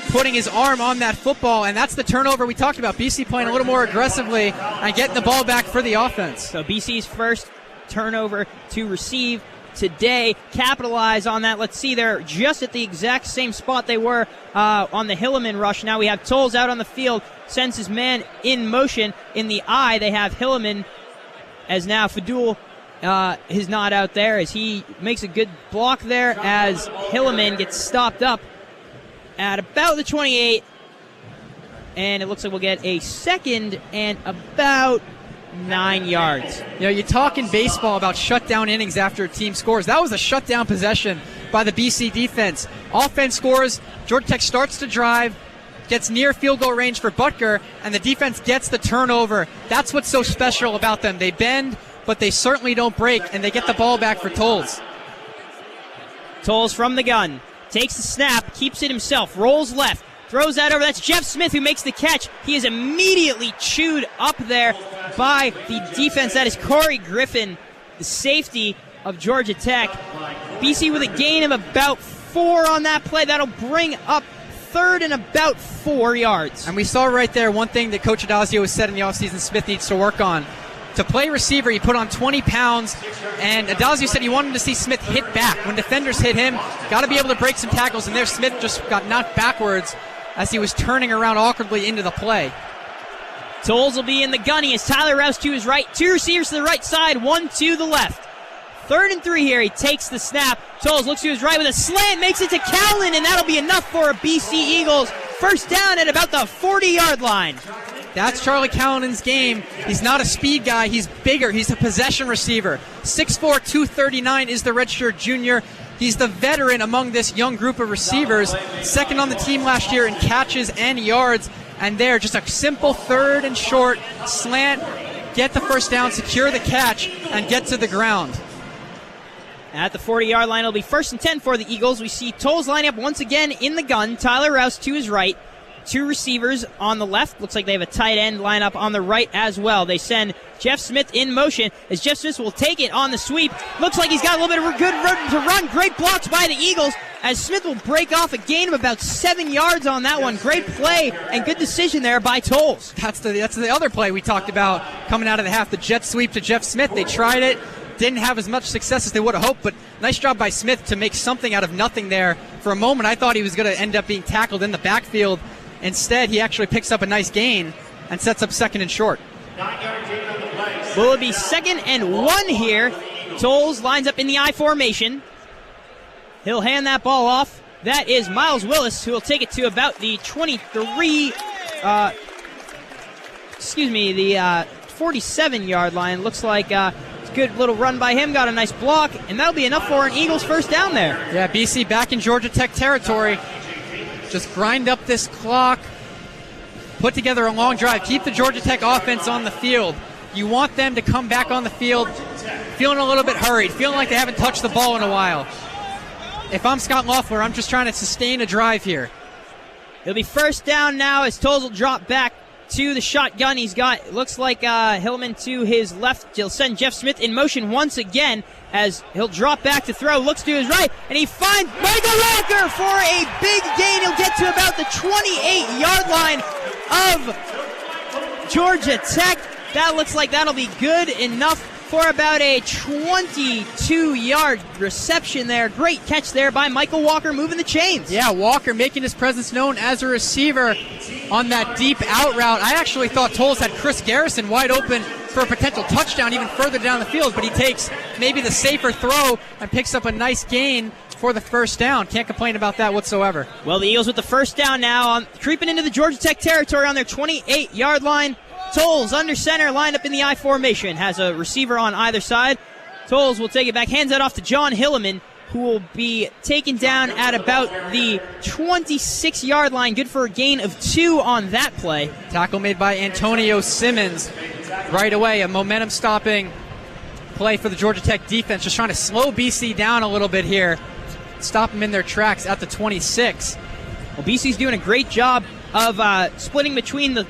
putting his arm on that football, and that's the turnover we talked about. BC playing a little more aggressively and getting the ball back for the offense. So BC's first turnover to receive today. Capitalize on that. Let's see, they're just at the exact same spot they were on the Hilleman rush. Now we have Tolles out on the field, sends his man in motion in the eye. They have Hilleman as now Fadul is not out there as he makes a good block there as Hilleman gets stopped up at about the 28, and it looks like we'll get a 2nd and about 9 yards. You know, you talk in baseball about shutdown innings after a team scores. That was a shutdown possession by the BC defense. Offense scores, Georgia Tech starts to drive, gets near field goal range for Butker, and the defense gets the turnover. That's what's so special about them. They bend, but they certainly don't break, and they get the ball back for Tolles. Tolles from the gun, takes the snap, keeps it himself, rolls left, throws that over. That's Jeff Smith who makes the catch. He is immediately chewed up there by the defense. That is Corey Griffin, the safety of Georgia Tech. BC with a gain of about 4 on that play. That'll bring up third and about 4 yards. And we saw right there one thing that Coach Adazio has said in the offseason Smith needs to work on. To play receiver, he put on 20 pounds, and Adazio said he wanted to see Smith hit back. When defenders hit him, got to be able to break some tackles, and there Smith just got knocked backwards as he was turning around awkwardly into the play. Tolles will be in the gun. He has Tyler Rouse to his right, 2 receivers to the right side, 1 to the left. 3rd and 3 here. He takes the snap. Tolles looks to his right with a slant, makes it to Cowlin, and that'll be enough for a BC Eagles first down at about the 40-yard line. That's Charlie Cowlin's game. He's not a speed guy. He's bigger. He's a possession receiver. 6'4", 239 is the redshirt junior. He's the veteran among this young group of receivers. Second on the team last year in catches and yards. And there, just a simple 3rd and short slant. Get the first down, secure the catch, and get to the ground. At the 40-yard line, it'll be 1st and 10 for the Eagles. We see Tolles line up once again in the gun. Tyler Rouse to his right. 2 receivers on the left. Looks like they have a tight end line up on the right as well. They send Jeff Smith in motion as Jeff Smith will take it on the sweep. Looks like he's got a little bit of a good run to run. Great blocks by the Eagles as Smith will break off a gain of about 7 yards on that one. Great play and good decision there by Tolles. That's the other play we talked about coming out of the half, the jet sweep to Jeff Smith. They tried it. Didn't have as much success as they would have hoped, but nice job by Smith to make something out of nothing there. For a moment, I thought he was going to end up being tackled in the backfield. Instead, he actually picks up a nice gain and sets up 2nd and short. Will it be 2nd and 1 here? Tolles lines up in the I formation. He'll hand that ball off. That is Miles Willis, who will take it to about the 47-yard line. Looks like it's a good little run by him. Got a nice block, and that'll be enough for an Eagles first down there. Yeah, BC back in Georgia Tech territory. Just grind up this clock, put together a long drive, keep the Georgia Tech offense on the field. You want them to come back on the field feeling a little bit hurried, feeling like they haven't touched the ball in a while. If I'm Scott Loeffler, I'm just trying to sustain a drive here. It'll be first down now as Tolles will drop back to the shotgun. He's got, looks like Hillman to his left. He'll send Jeff Smith in motion once again as he'll drop back to throw, looks to his right, and he finds Michael Walker for a big gain. He'll get to about the 28-yard line of Georgia Tech. That looks like that'll be good enough for about a 22-yard reception there. Great catch there by Michael Walker, moving the chains. Yeah, Walker making his presence known as a receiver on that deep out route. I actually thought Tolles had Chris Garrison wide open for a potential touchdown even further down the field, but he takes maybe the safer throw and picks up a nice gain for the first down. Can't complain about that whatsoever. Well, the Eagles with the first down now, creeping into the Georgia Tech territory on their 28-yard line. Tolles under center, lined up in the I formation, has a receiver on either side. Tolles will take it back, hands that off to John Hilleman, who will be taken down at about the 26-yard line. Good for a gain of 2 on that play. Tackle made by Antonio Simmons. Right away, a momentum-stopping play for the Georgia Tech defense, just trying to slow BC down a little bit here. Stop them in their tracks at the 26. Well, BC's doing a great job of splitting between the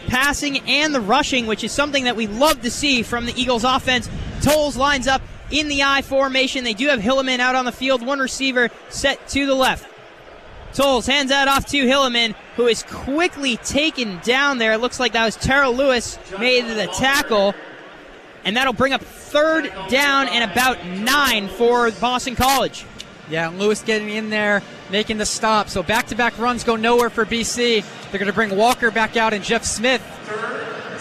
passing and the rushing, which is something that we love to see from the Eagles offense. Tolles lines up in the I formation. They do have Hilleman out on the field, 1 receiver set to the left. Tolles hands that off to Hilleman, who is quickly taken down there. It looks like that was Terrell Lewis made the tackle, and that'll bring up 3rd down and about 9 for Boston College. Yeah, Lewis getting in there, making the stop. So back-to-back runs go nowhere for BC. They're going to bring Walker back out and Jeff Smith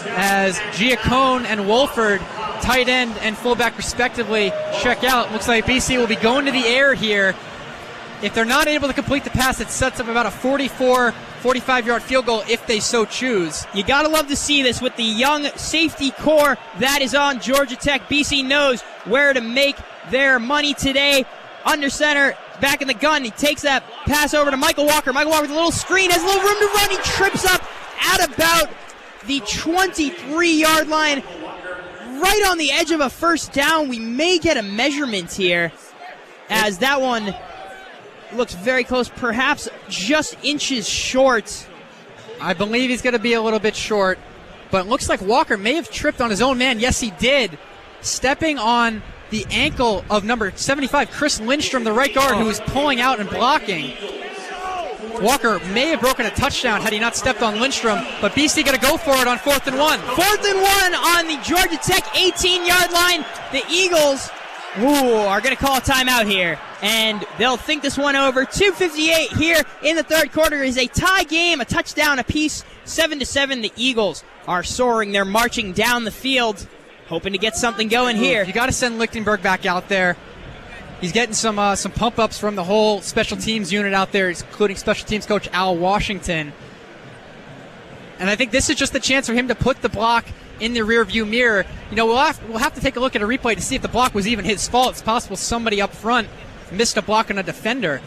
as Giacone and Wolford, tight end and fullback respectively, check out. Looks like BC will be going to the air here. If they're not able to complete the pass, it sets up about a 45-yard field goal if they so choose. You got to love to see this with the young safety core that is on Georgia Tech. BC knows where to make their money today. Under center, back in the gun. He takes that pass over to Michael Walker. Michael Walker with a little screen, has a little room to run. He trips up at about the 23-yard line, right on the edge of a first down. We may get a measurement here, as that one looks very close, perhaps just inches short. I believe he's going to be a little bit short, but it looks like Walker may have tripped on his own man. Yes, he did, stepping on the ankle of number 75, Chris Lindstrom, the right guard, who was pulling out and blocking. Walker may have broken a touchdown had he not stepped on Lindstrom, but BC going to go for it on 4th and 1. 4th and 1 on the Georgia Tech 18-yard line. The Eagles are going to call a timeout here, and they'll think this one over. 2:58 here in the third quarter is a tie game, a touchdown apiece, 7-7. The Eagles are soaring. They're marching down the field, hoping to get something going here. You got to send Lichtenberg back out there. He's getting some pump-ups from the whole special teams unit out there, including special teams coach Al Washington. And I think this is just the chance for him to put the block in the rearview mirror. You know, we'll have to take a look at a replay to see if the block was even his fault. It's possible somebody up front missed a block on a defender.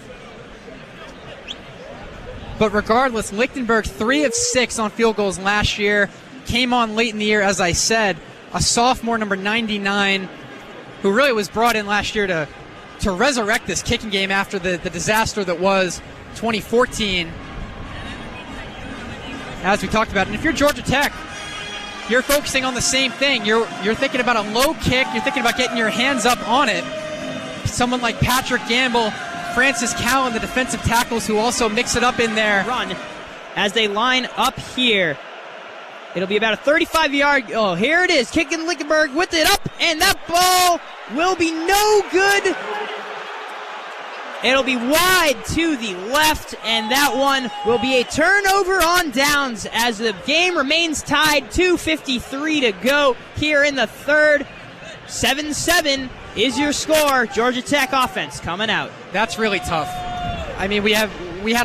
But regardless, Lichtenberg 3 of 6 on field goals last year. Came on late in the year, as I said. A sophomore, number 99, who really was brought in last year to resurrect this kicking game after the disaster that was 2014, as we talked about. And if you're Georgia Tech, you're focusing on the same thing. You're thinking about a low kick. You're thinking about getting your hands up on it. Someone like Patrick Gamble, Francis Cowan, the defensive tackles, who also mix it up in there. Run as they line up here. It'll be about a 35-yard. Oh, here it is. Kicking Lichtenberg with it up, and that ball will be no good. It'll be wide to the left, and that one will be a turnover on downs as the game remains tied. 2:53 to go here in the third. 7-7 is your score. Georgia Tech offense coming out. That's really tough. I mean, we had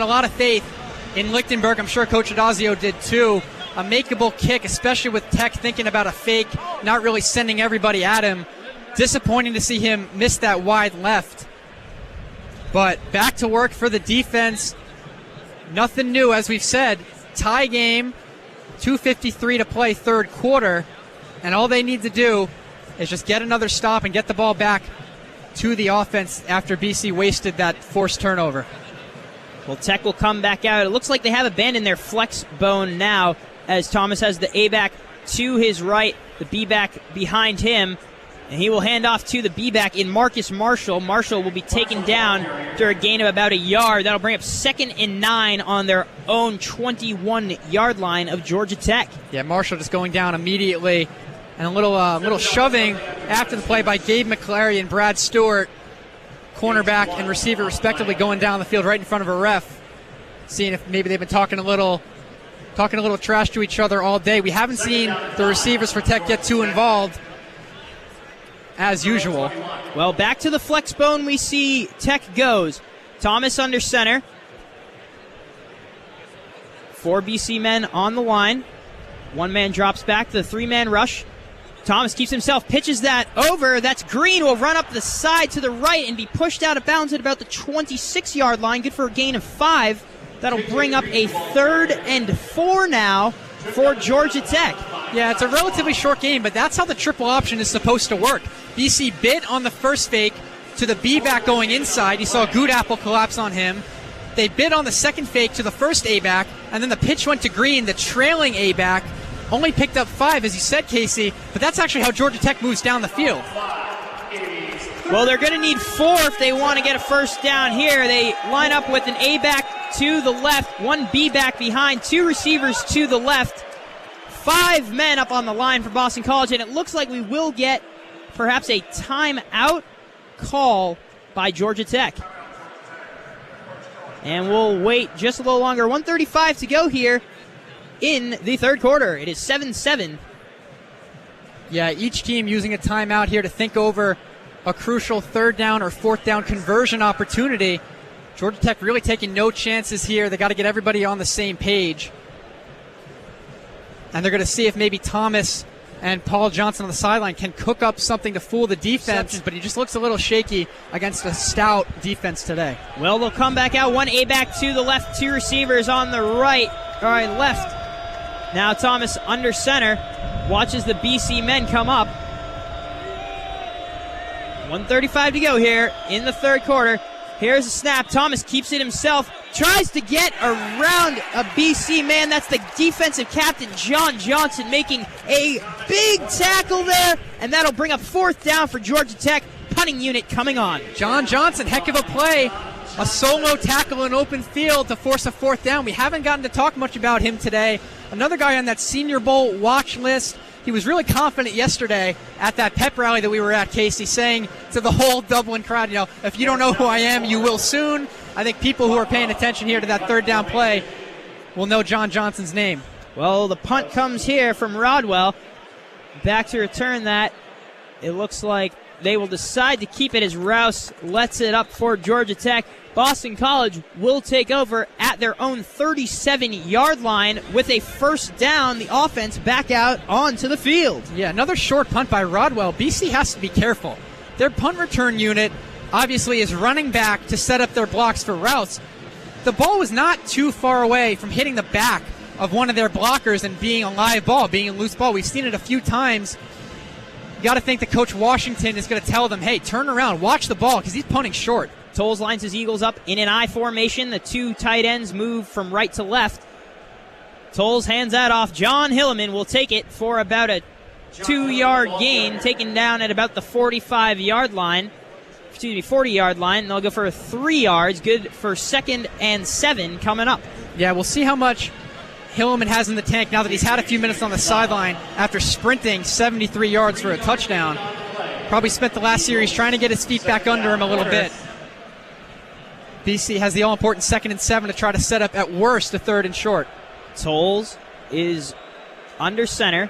a lot of faith in Lichtenberg. I'm sure Coach Adazio did too. A makeable kick, especially with Tech thinking about a fake, not really sending everybody at him. Disappointing to see him miss that wide left. But back to work for the defense. Nothing new, as we've said. Tie game, 2:53 to play third quarter. And all they need to do is just get another stop and get the ball back to the offense after BC wasted that forced turnover. Well, Tech will come back out. It looks like they have abandoned their flex bone now, as Thomas has the A-back to his right, the B-back behind him, and he will hand off to the B-back in Marcus Marshall. Marshall will be taken down after a gain of about a yard. That'll bring up 2nd and 9 on their own 21-yard line of Georgia Tech. Yeah, Marshall just going down immediately, and a little shoving after the play by Gabe McClary and Brad Stewart, cornerback and receiver respectively, going down the field right in front of a ref, seeing if maybe they've been talking a little trash to each other all day. We haven't seen the receivers for Tech get too involved, as usual. Well, back to the flex bone we see Tech goes. Thomas under center. 4 BC men on the line. 1 man drops back to the 3-man rush. Thomas keeps himself, pitches that over. That's Green, will run up the side to the right and be pushed out of bounds at about the 26-yard line. Good for a gain of 5. That'll bring up a 3rd and 4 now for Georgia Tech. Yeah, it's a relatively short game, but that's how the triple option is supposed to work. BC bit on the first fake to the B-back going inside. You saw Goodapple collapse on him. They bit on the second fake to the first A-back, and then the pitch went to Green, the trailing A-back. Only picked up 5, as you said, Casey, but that's actually how Georgia Tech moves down the field. Well, they're going to need 4 if they want to get a first down here. They line up with an A-back to the left, 1 B-back behind, 2 receivers to the left, 5 men up on the line for Boston College, and it looks like we will get perhaps a timeout call by Georgia Tech. And we'll wait just a little longer. 1:35 to go here in the third quarter. It is 7-7. Yeah, each team using a timeout here to think over a crucial 3rd down or 4th down conversion opportunity. Georgia Tech really taking no chances here. They got to get everybody on the same page. And they're going to see if maybe Thomas and Paul Johnson on the sideline can cook up something to fool the defense, but he just looks a little shaky against a stout defense today. Well, they'll come back out. One A-back to the left, two receivers on the right. All right, left. Now Thomas under center. Watches the BC men come up. 1:35 to go here in the third quarter. Here's a snap. Thomas keeps it himself. Tries to get around a BC man. That's the defensive captain, John Johnson, making a big tackle there. And that'll bring up fourth down for Georgia Tech. Punting unit coming on. John Johnson, heck of a play. A solo tackle in open field to force a fourth down. We haven't gotten to talk much about him today. Another guy on that Senior Bowl watch list. He was really confident yesterday at that pep rally that we were at, Casey, saying to the whole Dublin crowd, if you don't know who I am, you will soon. I think people who are paying attention here to that third down play will know John Johnson's name. Well, the punt comes here from Rodwell. Back to return that. It looks like they will decide to keep it as Rouse lets it up for Georgia Tech. Boston College will take over at their own 37-yard line with a first down. The offense back out onto the field. Yeah, another short punt by Rodwell. BC has to be careful. Their punt return unit obviously is running back to set up their blocks for routes. The ball was not too far away from hitting the back of one of their blockers and being a live ball, being a loose ball. We've seen it a few times. You got to think that Coach Washington is going to tell them, hey, turn around, watch the ball, because he's punting short. Tolles lines his Eagles up in an I formation. The two tight ends move from right to left. Tolles hands that off. John Hilleman will take it for about a 2-yard gain, taken down at about the 40-yard line. And they'll go for 3 yards. Good for 2nd and 7 coming up. Yeah, we'll see how much Hilleman has in the tank now that he's had a few minutes on the sideline after sprinting 73 yards for a touchdown. Probably spent the last series trying to get his feet back under him a little bit. BC has the all-important 2nd and 7 to try to set up at worst a 3rd and short. Tolles is under center,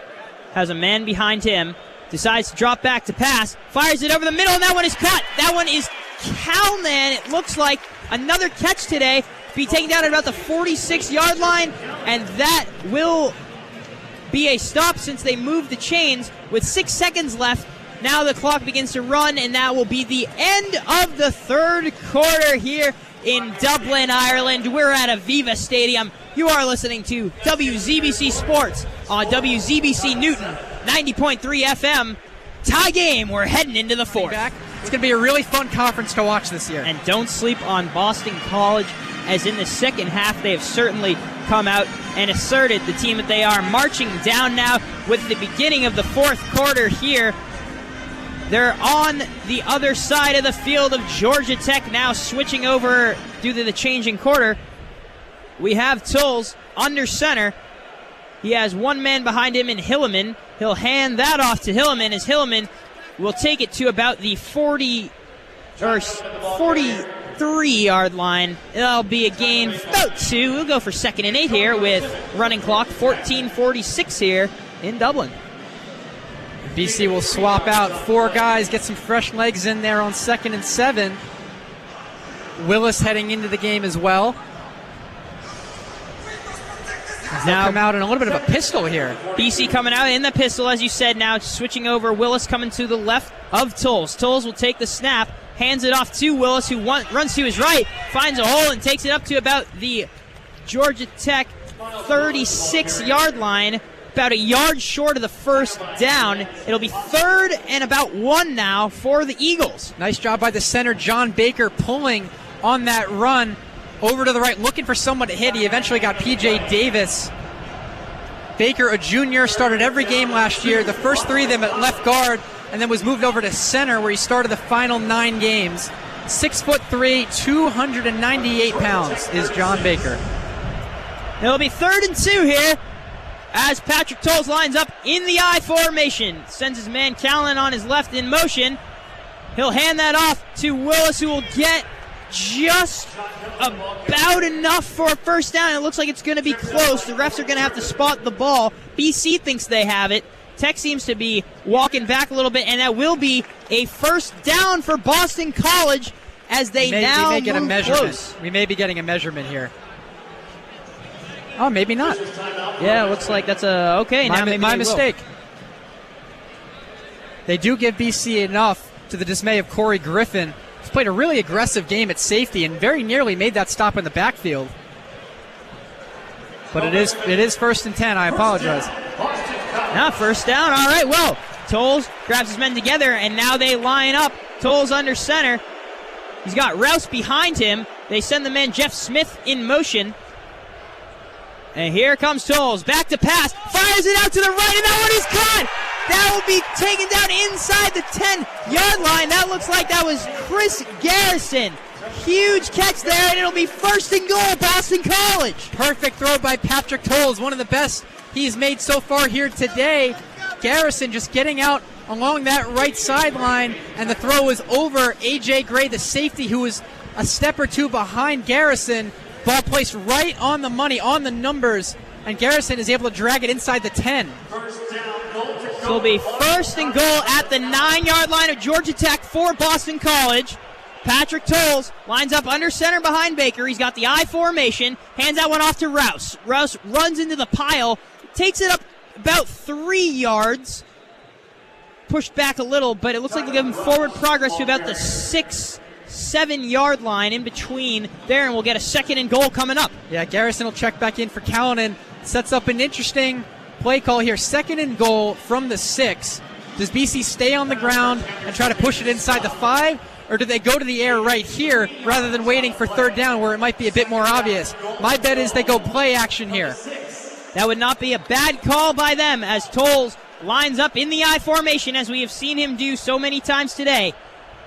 has a man behind him, decides to drop back to pass, fires it over the middle, and that one is caught. That one is Kalman. It looks like another catch today. Be taken down at about the 46-yard line, and that will be a stop since they moved the chains with 6 seconds left. Now the clock begins to run, and that will be the end of the third quarter here in Dublin, Ireland. We're at Aviva Stadium. You are listening to WZBC Sports on WZBC Newton, 90.3 FM. Tie game. We're heading into the fourth. It's going to be a really fun conference to watch this year. And don't sleep on Boston College, as in the second half they have certainly come out and asserted the team that they are. Marching down now with the beginning of the fourth quarter here. They're on the other side of the field of Georgia Tech now, switching over due to the change in quarter. We have Tolles under center. He has one man behind him in Hilleman. He'll hand that off to Hilleman as Hilleman will take it to about the 43-yard line. It'll be a gain of about 2. We'll go for 2nd and 8 here with running clock 14:46 here in Dublin. BC will swap out 4 guys, get some fresh legs in there on 2nd and 7. Willis heading into the game as well. Now come out in a little bit of a pistol here. BC coming out in the pistol, as you said, now switching over. Willis coming to the left of Tolles. Tolles will take the snap, hands it off to Willis, who runs to his right, finds a hole and takes it up to about the Georgia Tech 36-yard line. About a yard short of the first down. It'll be 3rd and about 1 now for the Eagles. Nice job by the center, John Baker, pulling on that run over to the right, looking for someone to hit. He eventually got P.J. Davis. Baker, a junior, started every game last year. The first 3 of them at left guard, and then was moved over to center where he started the final 9 games. 6'3", 298 pounds is John Baker. It'll be 3rd and 2 here, as Patrick Tolles lines up in the I formation. Sends his man Callan on his left in motion. He'll hand that off to Willis, who will get just about enough for a first down. It looks like it's going to be close. The refs are going to have to spot the ball. BC thinks they have it. Tech seems to be walking back a little bit, and that will be a first down for Boston College as they now may get move a measurement. close. We may be getting a measurement here. Oh, maybe not. Yeah, it looks like that's a okay. My mistake. They do give BC enough, to the dismay of Corey Griffin, who's played a really aggressive game at safety and very nearly made that stop in the backfield. But it is 1st and 10. I apologize. Now first down. All right, well, Tolles grabs his men together, and now they line up. Tolles under center. He's got Rouse behind him. They send the man Jeff Smith in motion. And here comes Tolles. Back to pass. Fires it out to the right, and that one is caught. That will be taken down inside the 10-yard line. That looks like that was Chris Garrison. Huge catch there, and it'll be 1st and goal, Boston College. Perfect throw by Patrick Tolles, one of the best he's made so far here today. Garrison just getting out along that right sideline, and the throw is over A.J. Gray, the safety, who is a step or two behind Garrison. Ball placed right on the money, on the numbers, and Garrison is able to drag it inside the 10. So it'll be 1st and goal at the 9-yard line of Georgia Tech for Boston College. Patrick Tolles lines up under center behind Baker. He's got the I formation, hands that one off to Rouse. Rouse runs into the pile, takes it up about 3 yards, pushed back a little, but it looks like they'll give him forward progress to about the 6-7 line in between there, and we'll get a 2nd and goal coming up. Yeah, Garrison will check back in for Callanan. Sets up an interesting play call here. 2nd and goal from the 6. Does BC stay on the ground and try to push it inside the 5? Or do they go to the air right here rather than waiting for 3rd down where it might be a bit more obvious? My bet is they go play action here. That would not be a bad call by them as Tolles lines up in the I formation as we have seen him do so many times today.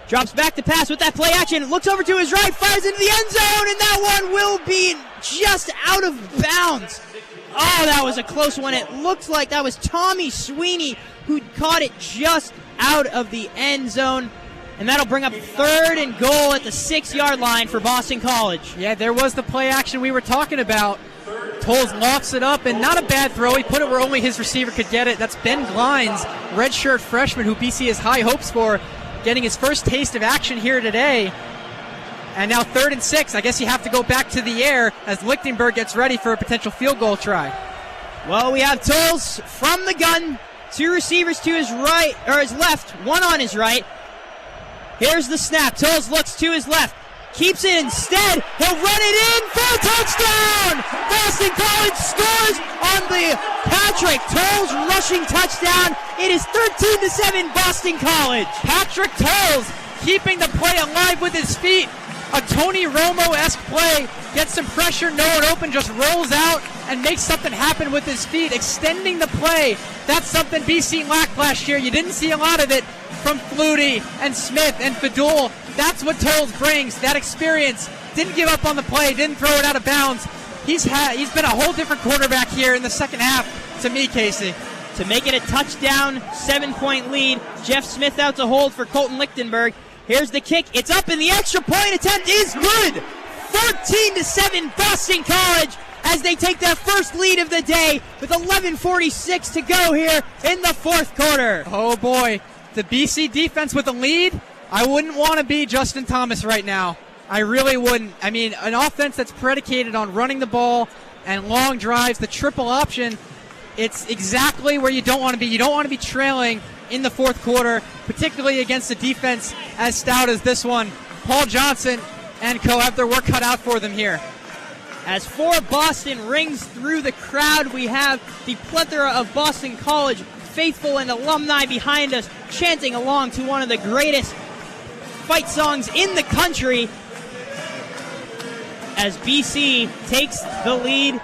Drops back to pass with that play action, looks over to his right, fires into the end zone, and that one will be just out of bounds. Oh, that was a close one. It looks like that was Tommy Sweeney who caught it just out of the end zone. And that'll bring up 3rd and goal at the 6-yard line for Boston College. Yeah, there was the play action we were talking about. Tolles lofts it up, and not a bad throw. He put it where only his receiver could get it. That's Ben Glines, redshirt freshman, who BC has high hopes for, getting his first taste of action here today. And now 3rd and 6. I guess you have to go back to the air as Lichtenberg gets ready for a potential field goal try. Well, we have Tolles from the gun. 2 receivers to his right, or his left, 1 on his right. Here's the snap. Tolles looks to his left. Keeps it instead. He'll run it in for a touchdown! Boston College scores on the Patrick Tolles rushing touchdown. It is 13-7 Boston College. Patrick Tolles keeping the play alive with his feet. A Tony Romo-esque play. Gets some pressure, no one open, just rolls out and makes something happen with his feet, extending the play. That's something BC lacked last year. You didn't see a lot of it from Flutie and Smith and Fadul. That's what Tolles brings, that experience. Didn't give up on the play, didn't throw it out of bounds. He's been a whole different quarterback here in the second half to me, Casey. To make it a touchdown, 7-point lead. Jeff Smith out to hold for Colton Lichtenberg. Here's the kick. It's up, and the extra point attempt is good. 14-7 Boston College as they take their first lead of the day with 11:46 to go here in the 4th quarter. Oh boy, the BC defense with a lead. I wouldn't want to be Justin Thomas right now. I really wouldn't. I mean, an offense that's predicated on running the ball and long drives, the triple option, it's exactly where you don't want to be. You don't want to be trailing in the 4th quarter, particularly against a defense as stout as this one. Paul Johnson and co have their work cut out for them here. As For Boston rings through the crowd, we have the plethora of Boston College faithful and alumni behind us chanting along to one of the greatest fight songs in the country as BC takes the lead.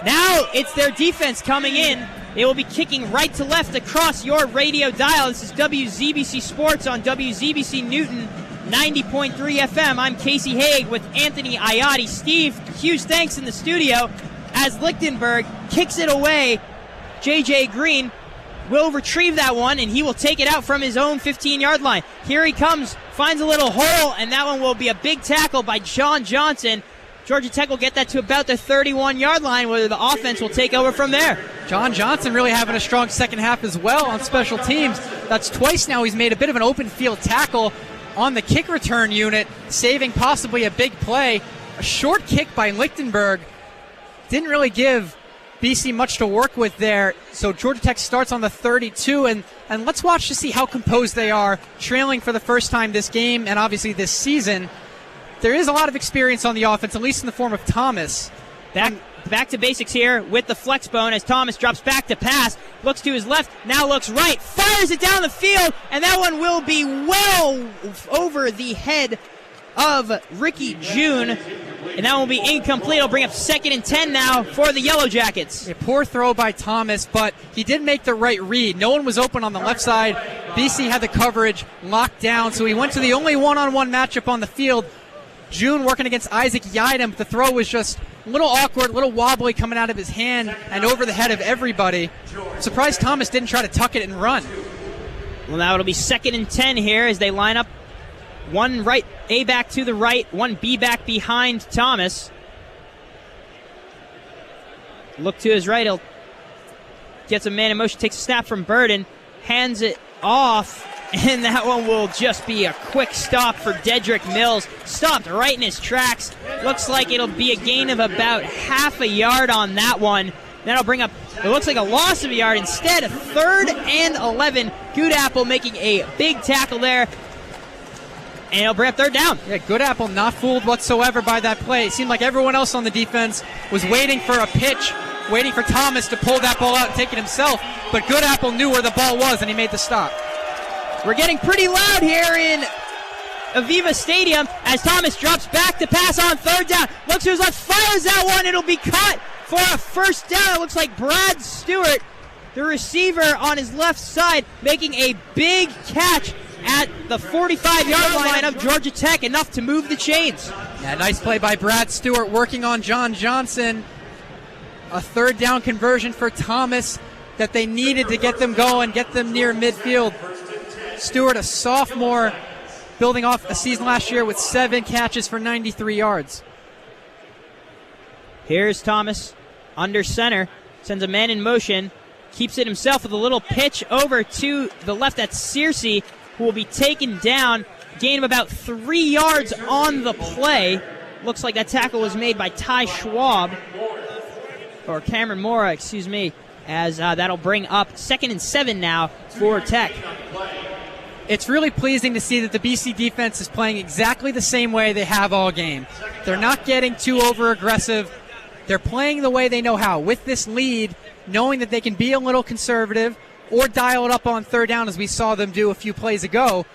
Now it's their defense coming in. They will be kicking right to left across your radio dial. This is WZBC Sports on WZBC Newton 90.3 FM. I'm Casey Hague with Anthony Iati. Steve, huge thanks in the studio as Lichtenberg kicks it away. J.J. Green will retrieve that one, and he will take it out from his own 15-yard line. Here he comes, finds a little hole, and that one will be a big tackle by John Johnson. Georgia Tech will get that to about the 31-yard line, where the offense will take over from there. John Johnson really having a strong second half as well on special teams. That's twice now he's made a bit of an open field tackle on the kick return unit, saving possibly a big play. A short kick by Lichtenberg didn't really give BC much to work with there. So Georgia Tech starts on the 32, and let's watch to see how composed they are, trailing for the first time this game and obviously this season. There is a lot of experience on the offense, at least in the form of Thomas. Back to basics here with the flex bone as Thomas drops back to pass, looks to his left, now looks right, fires it down the field, and that one will be well over the head of Ricky June, and that will be incomplete. It'll bring up 2nd and 10 now for the Yellow Jackets. A poor throw by Thomas, but he did make the right read. No one was open on the left side. BC had the coverage locked down, so he went to the only one-on-one matchup on the field. June working against Isaac Iati, but the throw was just a little awkward, a little wobbly coming out of his hand and over the head of everybody. Surprised Thomas didn't try to tuck it and run. Well, now it'll be 2nd and 10 here as they line up. One right A back to the right, one B back behind Thomas. Look to his right, he'll get some man in motion, takes a snap from Burden, hands it off, and that one will just be a quick stop for Dedrick Mills. Stopped right in his tracks. Looks like it'll be a gain of about half a yard on that one. That'll bring up, it looks like a loss of a yard. Instead, 3rd and 11. Good Apple making a big tackle there. And it'll bring up 3rd down. Yeah, Good Apple not fooled whatsoever by that play. It seemed like everyone else on the defense was waiting for a pitch, waiting for Thomas to pull that ball out and take it himself. But Good Apple knew where the ball was, and he made the stop. We're getting pretty loud here in Aviva Stadium as Thomas drops back to pass on 3rd down. Looks to his left, fires that one. It'll be caught for a 1st down. It looks like Brad Stewart, the receiver on his left side, making a big catch at the 45-yard line of Georgia Tech, enough to move the chains. Yeah, nice play by Brad Stewart working on John Johnson. A 3rd down conversion for Thomas that they needed to get them going, get them near midfield. Stewart, a sophomore, building off a season last year with 7 catches for 93 yards. Here's Thomas under center, sends a man in motion, keeps it himself with a little pitch over to the left. That's Searcy, who will be taken down. Gain of about 3 yards on the play. Looks like that tackle was made by Ty Schwab, or Cameron Mora, excuse me, as that'll bring up 2nd and 7 now for Tech. It's really pleasing to see that the BC defense is playing exactly the same way they have all game. They're not getting too over-aggressive. They're playing the way they know how, with this lead, knowing that they can be a little conservative or dial it up on 3rd down as we saw them do a few plays ago,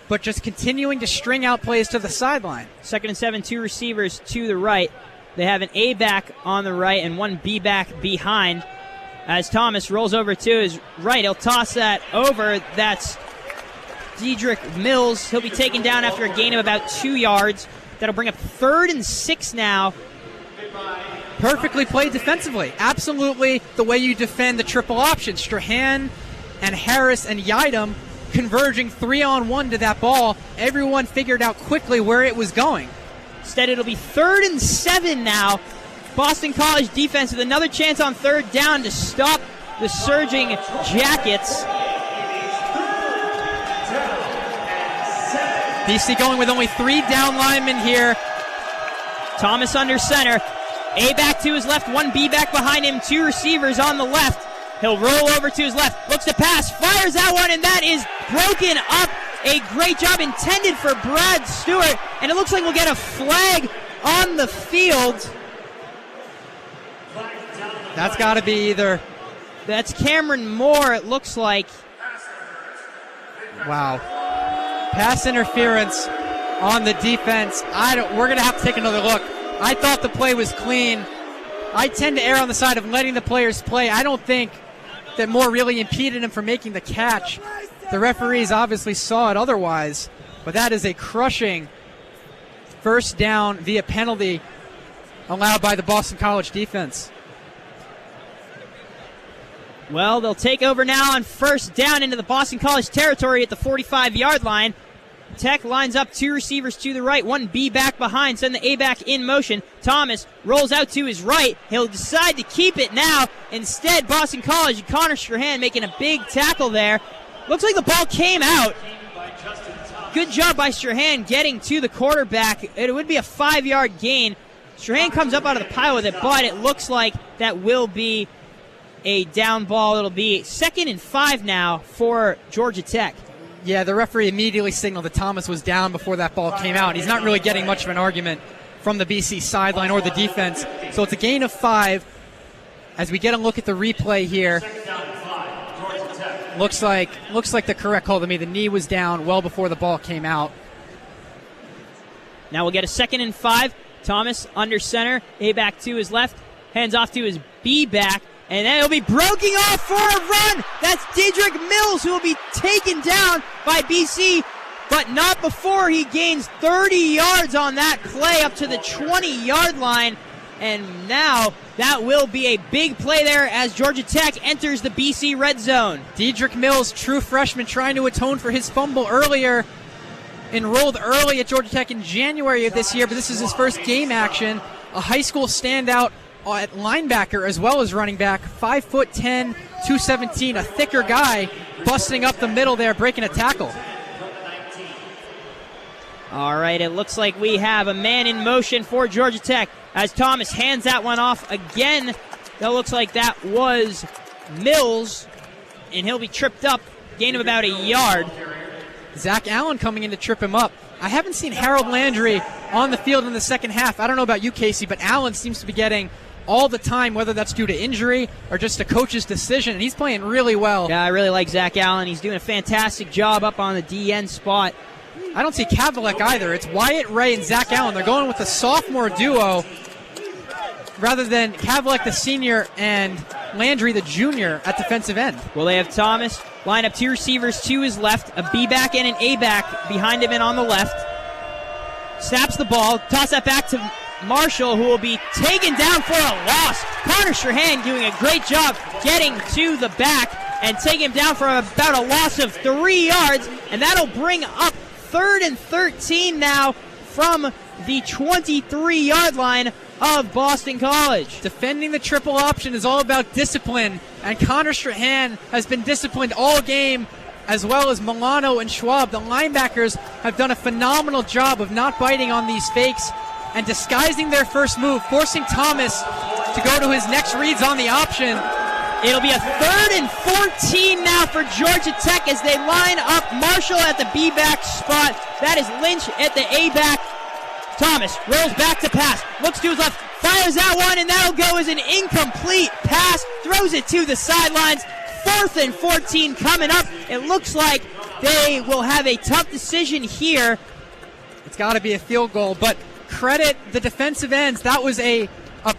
but just continuing to string out plays to the sideline. 2nd and 7, 2 receivers to the right. They have an A back on the right and one B back behind. As Thomas rolls over to his right, he'll toss that over. That's Dedrick Mills. He'll be taken down after a gain of about 2 yards. That'll bring up 3rd and 6 now. Perfectly played defensively. Absolutely the way you defend the triple option. Strahan and Harris and Yidam converging 3-on-1 to that ball. Everyone figured out quickly where it was going. Instead, it'll be 3rd and 7 now. Boston College defense with another chance on 3rd down to stop the surging Jackets. BC going with only 3 down linemen here. Thomas under center. A back to his left, one B back behind him, 2 receivers on the left. He'll roll over to his left, looks to pass, fires that one, and that is broken up. A great job intended for Brad Stewart, and it looks like we'll get a flag on the field. That's got to be either. That's Cameron Moore, it looks like. Wow. Pass interference on the defense. We're going to have to take another look. I thought the play was clean. I tend to err on the side of letting the players play. I don't think that Moore really impeded him from making the catch. The referees obviously saw it otherwise, but that is a crushing 1st down via penalty allowed by the Boston College defense. Well, they'll take over now on 1st down into the Boston College territory at the 45-yard line. Tech lines up 2 receivers to the right, 1 B back behind, send the A back in motion. Thomas rolls out to his right. He'll decide to keep it now. Instead, Boston College, Connor Strahan making a big tackle there. Looks like the ball came out. Good job by Strahan getting to the quarterback. It would be a 5-yard gain. Strahan comes up out of the pile with it, but it looks like that will be a down ball. It'll be 2nd and 5 now for Georgia Tech. Yeah, the referee immediately signaled that Thomas was down before that ball came out. He's not really getting much of an argument from the BC sideline or the defense. So it's a gain of 5. As we get a look at the replay here, looks like the correct call to me. The knee was down well before the ball came out. Now we'll get a 2nd and 5. Thomas under center, A back to his left, hands off to his B back, and then he'll be broken off for a run. That's Dedrick Mills, who will be taken down by BC, but not before he gains 30 yards on that play up to the 20-yard line. And now that will be a big play there as Georgia Tech enters the BC red zone. Dedrick Mills, true freshman, trying to atone for his fumble earlier. Enrolled early at Georgia Tech in January of this year, but this is his first game action. A high school standout at linebacker as well as running back. 5'10", 217, a thicker guy, busting up the middle there, breaking a tackle. All right, it looks like we have a man in motion for Georgia Tech as Thomas hands that one off again. That looks like that was Mills, and he'll be tripped up, gain of about a yard. Zach Allen coming in to trip him up. I haven't seen Harold Landry on the field in the second half. I don't know about you, Casey, but Allen seems to be getting all the time, whether that's due to injury or just a coach's decision, and he's playing really well. Yeah, I really like Zach Allen. He's doing a fantastic job up on the DN spot. I don't see Kavalek either. It's Wyatt Ray and Zach Allen. They're going with a sophomore duo rather than Kavalek the senior and Landry the junior at defensive end. Well, they have Thomas line up 2 receivers to his left, a B back and an A back behind him and on the left. Snaps the ball, toss that back to Marshall, who will be taken down for a loss. Connor Strahan doing a great job getting to the back and taking him down for about a loss of 3 yards, and that'll bring up 3rd and 13 now from the 23-yard line of Boston College. Defending the triple option is all about discipline, and Connor Strahan has been disciplined all game, as well as Milano and Schwab. The linebackers have done a phenomenal job of not biting on these fakes and disguising their first move, forcing Thomas to go to his next reads on the option. It'll be a 3rd and 14 now for Georgia Tech as they line up Marshall at the B-back spot. That is Lynch at the A-back. Thomas rolls back to pass, looks to his left, fires that one, and that'll go as an incomplete pass, throws it to the sidelines. 4th and 14 coming up. It looks like they will have a tough decision here. It's got to be a field goal, but credit the defensive ends. That was a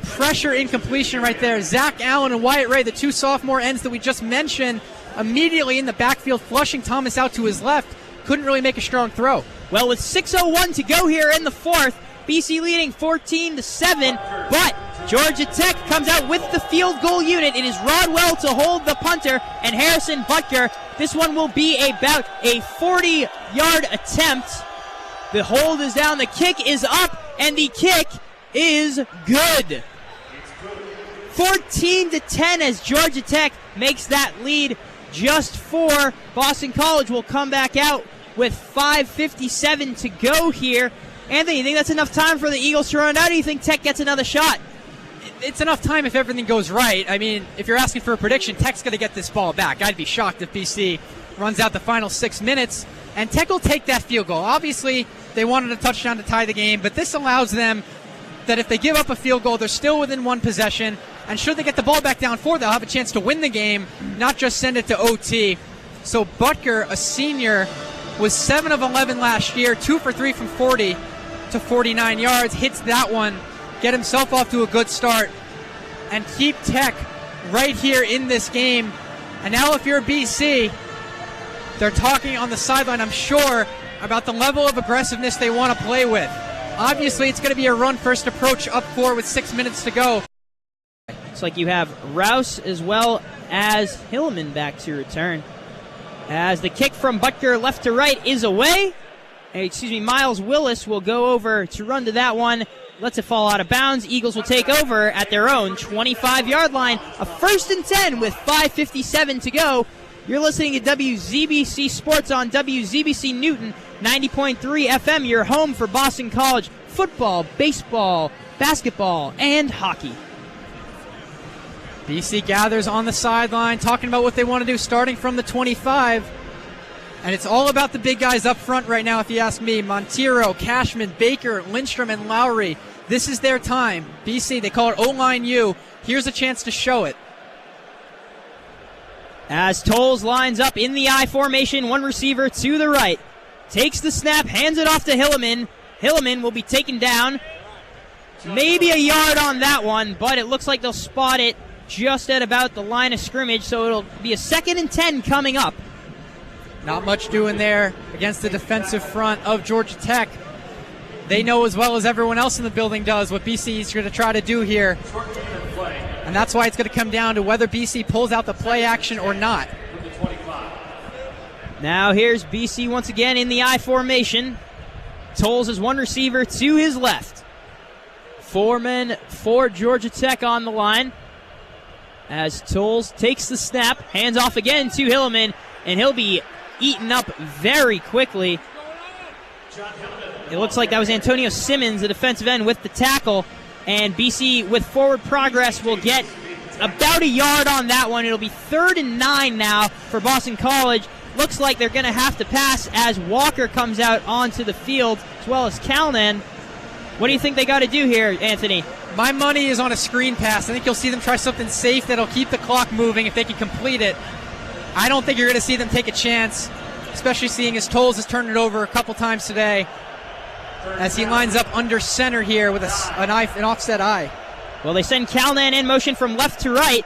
pressure incompletion right there. Zach Allen and Wyatt Ray, the 2 sophomore ends that we just mentioned, immediately in the backfield, flushing Thomas out to his left. Couldn't really make a strong throw. Well, with 6:01 to go here in the 4th, BC leading 14-7, but Georgia Tech comes out with the field goal unit. It is Rodwell to hold the punter and Harrison Butker. This one will be about a 40-yard attempt. The hold is down, the kick is up, and the kick is good. 14-10 as Georgia Tech makes that lead just for Boston College. Will come back out with 5:57 to go here. Anthony, you think that's enough time for the Eagles to run out? Or do you think Tech gets another shot? It's enough time if everything goes right. I mean, if you're asking for a prediction, Tech's going to get this ball back. I'd be shocked if BC runs out the final 6 minutes, and Tech will take that field goal. Obviously, they wanted a touchdown to tie the game, but this allows them that if they give up a field goal, they're still within 1 possession, and should they get the ball back down 4, they'll have a chance to win the game, not just send it to OT. So Butker, a senior, was 7 of 11 last year, 2 for 3 from 40 to 49 yards, hits that one, get himself off to a good start, and keep Tech right here in this game. And now if you're BC, they're talking on the sideline, I'm sure, about the level of aggressiveness they want to play with. Obviously, it's going to be a run-first approach up 4 with 6 minutes to go. Looks like you have Rouse as well as Hillman back to return. As the kick from Butker left to right is away. Miles Willis will go over to run to that one. Lets it fall out of bounds. Eagles will take over at their own 25-yard line. A 1st and 10 with 5:57 to go. You're listening to WZBC Sports on WZBC Newton 90.3 FM, your home for Boston College football, baseball, basketball, and hockey. BC gathers on the sideline, talking about what they want to do starting from the 25. And it's all about the big guys up front right now, if you ask me. Monteiro, Cashman, Baker, Lindstrom, and Lowry. This is their time. BC, they call it O-line U. Here's a chance to show it. As Tolles lines up in the I formation, one receiver to the right. Takes the snap, hands it off to Hilleman. Hilleman will be taken down. Maybe a yard on that one, but it looks like they'll spot it just at about the line of scrimmage, so it'll be a 2nd and 10 coming up. Not much doing there against the defensive front of Georgia Tech. They know as well as everyone else in the building does what BC is going to try to do here. And that's why it's going to come down to whether BC pulls out the play action or not. Now here's BC once again in the I formation. Tolles is one receiver to his left. 4 men for Georgia Tech on the line. As Tolles takes the snap, hands off again to Hilleman, and he'll be eaten up very quickly. It looks like that was Antonio Simmons, the defensive end, with the tackle. And BC, with forward progress, will get about a yard on that one. It'll be 3rd and 9 now for Boston College. Looks like they're going to have to pass as Walker comes out onto the field, as well as Calnan. What do you think they got to do here, Anthony? My money is on a screen pass. I think you'll see them try something safe that'll keep the clock moving if they can complete it. I don't think you're going to see them take a chance, especially seeing as Tolles has turned it over a couple times today, as he lines up under center here with an offset eye. Well, they send Calnan in motion from left to right.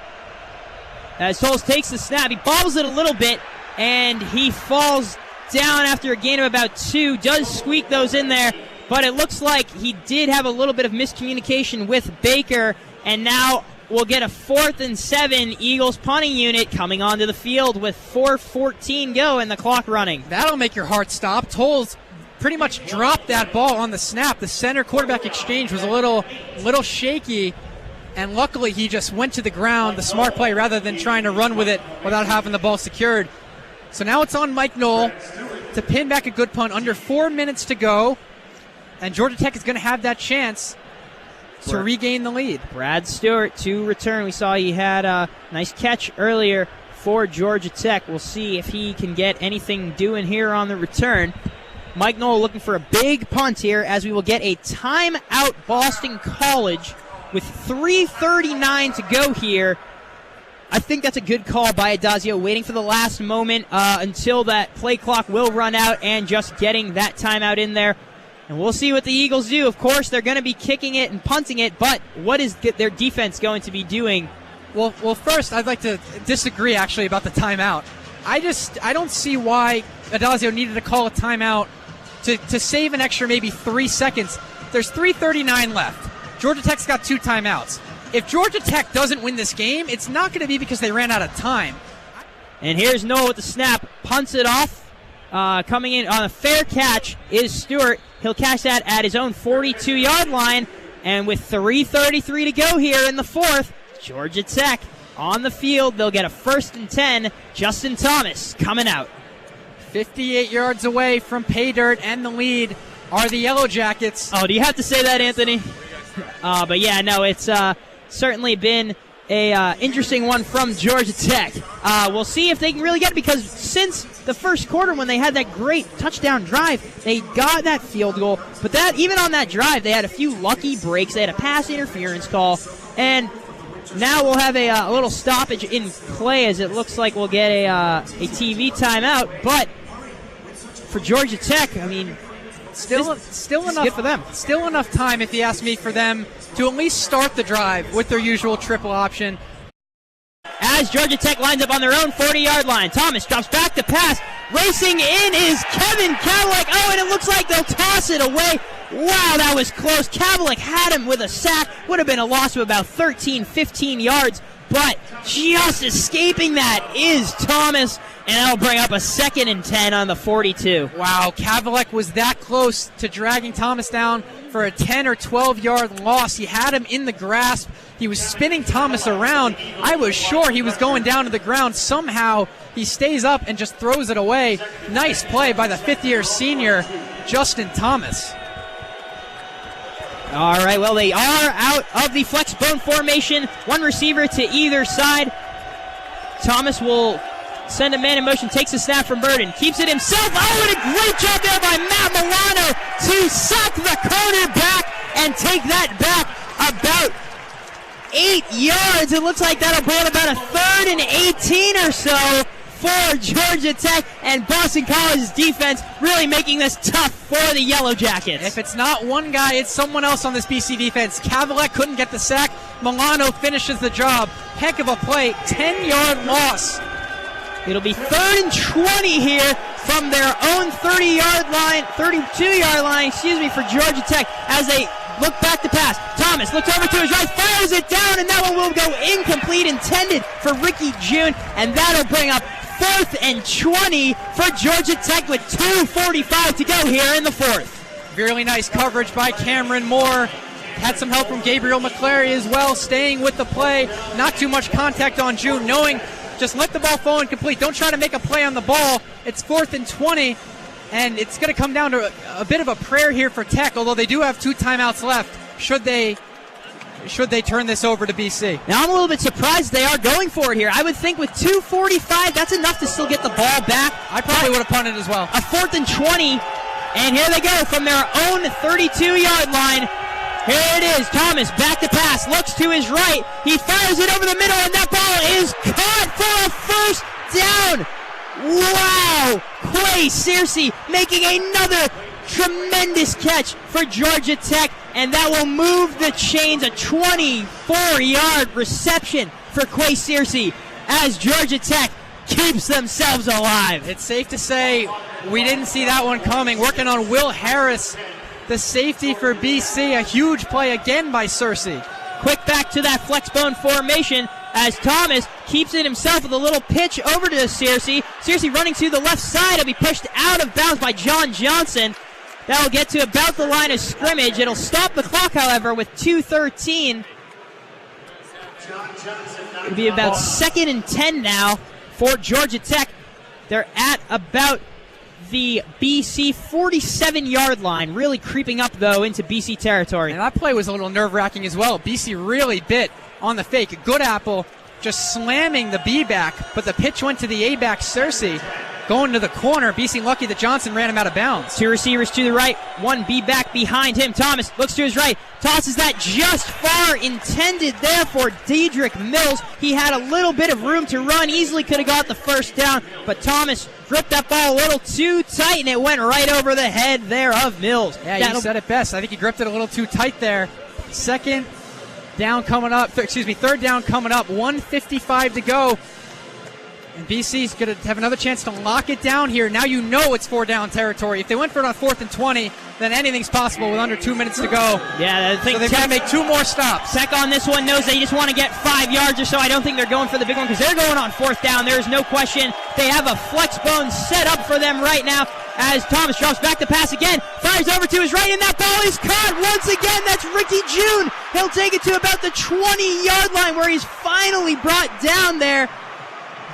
As Tolles takes the snap, he bobbles it a little bit, and he falls down after a gain of about 2. Does squeak those in there, but it looks like he did have a little bit of miscommunication with Baker, and now we'll get a 4th and 7 Eagles punting unit coming onto the field with 4:14 go and the clock running. That'll make your heart stop. Tolles pretty much dropped that ball on the snap. The center quarterback exchange was a little shaky, and luckily he just went to the ground, the smart play, rather than trying to run with it without having the ball secured. So now it's on Mike Knoll to pin back a good punt. Under 4 minutes to go, and Georgia Tech is going to have that chance to regain the lead. Brad Stewart to return. We saw he had a nice catch earlier for Georgia Tech. We'll see if he can get anything doing here on the return. Mike Knoll looking for a big punt here, as we will get a timeout Boston College with 3:39 to go here. I think that's a good call by Adazio, waiting for the last moment until that play clock will run out and just getting that timeout in there. And we'll see what the Eagles do. Of course, they're going to be kicking it and punting it, but what is their defense going to be doing? Well, first, I'd like to disagree, actually, about the timeout. I don't see why Adazio needed to call a timeout to save an extra maybe 3 seconds. There's 3:39 left. Georgia Tech's got 2 timeouts. If Georgia Tech doesn't win this game, it's not going to be because they ran out of time. And here's Noah with the snap, punts it off. Coming in on a fair catch is Stewart. He'll catch that at his own 42-yard line. And with 3:33 to go here in the 4th, Georgia Tech on the field. They'll get a 1st and 10. Justin Thomas coming out. 58 yards away from pay dirt, and the lead are the Yellow Jackets. Oh, do you have to say that, Anthony? But yeah, no, it's certainly been a interesting one from Georgia Tech. We'll see if they can really get it, because since the first quarter, when they had that great touchdown drive, they got that field goal. But that, even on that drive, they had a few lucky breaks. They had a pass interference call, and now we'll have a little stoppage in play, as it looks like we'll get a TV timeout. But for Georgia Tech, I mean, still enough for them. Still enough time, if you ask me, for them to at least start the drive with their usual triple option. As Georgia Tech lines up on their own 40-yard line, Thomas drops back to pass. Racing in is Kevin Cavalick. Oh, and it looks like they'll toss it away. Wow, that was close. Cavalick had him with a sack. Would have been a loss of about 13, 15 yards. But just escaping that is Thomas, and that'll bring up a 2nd and 10 on the 42. Wow, Cavalick was that close to dragging Thomas down for a 10 or 12-yard loss. He had him in the grasp. He was spinning Thomas around. I was sure he was going down to the ground. Somehow he stays up and just throws it away. Nice play by the 5th-year senior, Justin Thomas. All right, well, they are out of the flex bone formation. One receiver to either side. Thomas will send a man in motion, takes a snap from Burden, keeps it himself. Oh, and a great job there by Matt Milano to sack the cornerback and take that back about 8 yards. It looks like that'll bring about a 3rd and 18 or so for Georgia Tech, and Boston College's defense really making this tough for the Yellow Jackets. If it's not one guy, it's someone else on this BC defense. Cavalek couldn't get the sack. Milano finishes the job. Heck of a play. 10-yard loss. It'll be 3rd and 20 here from their own 32-yard line, for Georgia Tech as they look back to pass. Thomas looks over to his right, fires it down, and that one will go incomplete, intended for Ricky June, and that'll bring up 4th and 20 for Georgia Tech with 2:45 to go here in the 4th. Really nice coverage by Cameron Moore. Had some help from Gabriel McClary as well, staying with the play. Not too much contact on June, knowing just let the ball fall and complete. Don't try to make a play on the ball. It's 4th and 20, and it's going to come down to a bit of a prayer here for Tech, although they do have 2 timeouts left. Should they turn this over to BC? Now, I'm a little bit surprised they are going for it here. I would think with 2:45, that's enough to still get the ball back. I probably would have punted as well. A 4th and 20, and here they go from their own 32-yard line. Here it is. Thomas back to pass, looks to his right. He fires it over the middle, and that ball is caught for a 1st down. Wow! Quay Searcy making another tremendous catch for Georgia Tech, and that will move the chains. A 24-yard reception for Quay Searcy as Georgia Tech keeps themselves alive. It's safe to say we didn't see that one coming. Working on Will Harris, the safety for BC. A huge play again by Searcy. Quick back to that flex bone formation as Thomas keeps it himself with a little pitch over to Searcy. Searcy running to the left side. It'll be pushed out of bounds by John Johnson. That'll get to about the line of scrimmage. It'll stop the clock, however, with 2:13. It'll be about 2nd and 10 now for Georgia Tech. They're at about the BC 47-yard line, really creeping up, though, into BC territory. And that play was a little nerve-wracking as well. BC really bit on the fake. Good apple just slamming the B back, but the pitch went to the A back, Searcy. Going to the corner. BC lucky that Johnson ran him out of bounds. 2 receivers to the right, 1 B back behind him. Thomas looks to his right, tosses that just far, intended there for Dedrick Mills. He had a little bit of room to run, easily could have got the 1st down, but Thomas gripped that ball a little too tight, and it went right over the head there of Mills. Yeah, you said it best. I think he gripped it a little too tight there. 3rd down coming up, 1:55 to go. And BC's going to have another chance to lock it down here. Now you know it's 4-down territory. If they went for it on 4th and 20, then anything's possible with under 2 minutes to go. Yeah, I think so they've got to make 2 more stops. Tech on this one knows they just want to get 5 yards or so. I don't think they're going for the big one because they're going on 4th down. There's no question. They have a flex bone set up for them right now as Thomas drops back to pass again. Fires over to his right, and that ball is caught once again. That's Ricky June. He'll take it to about the 20-yard line where he's finally brought down there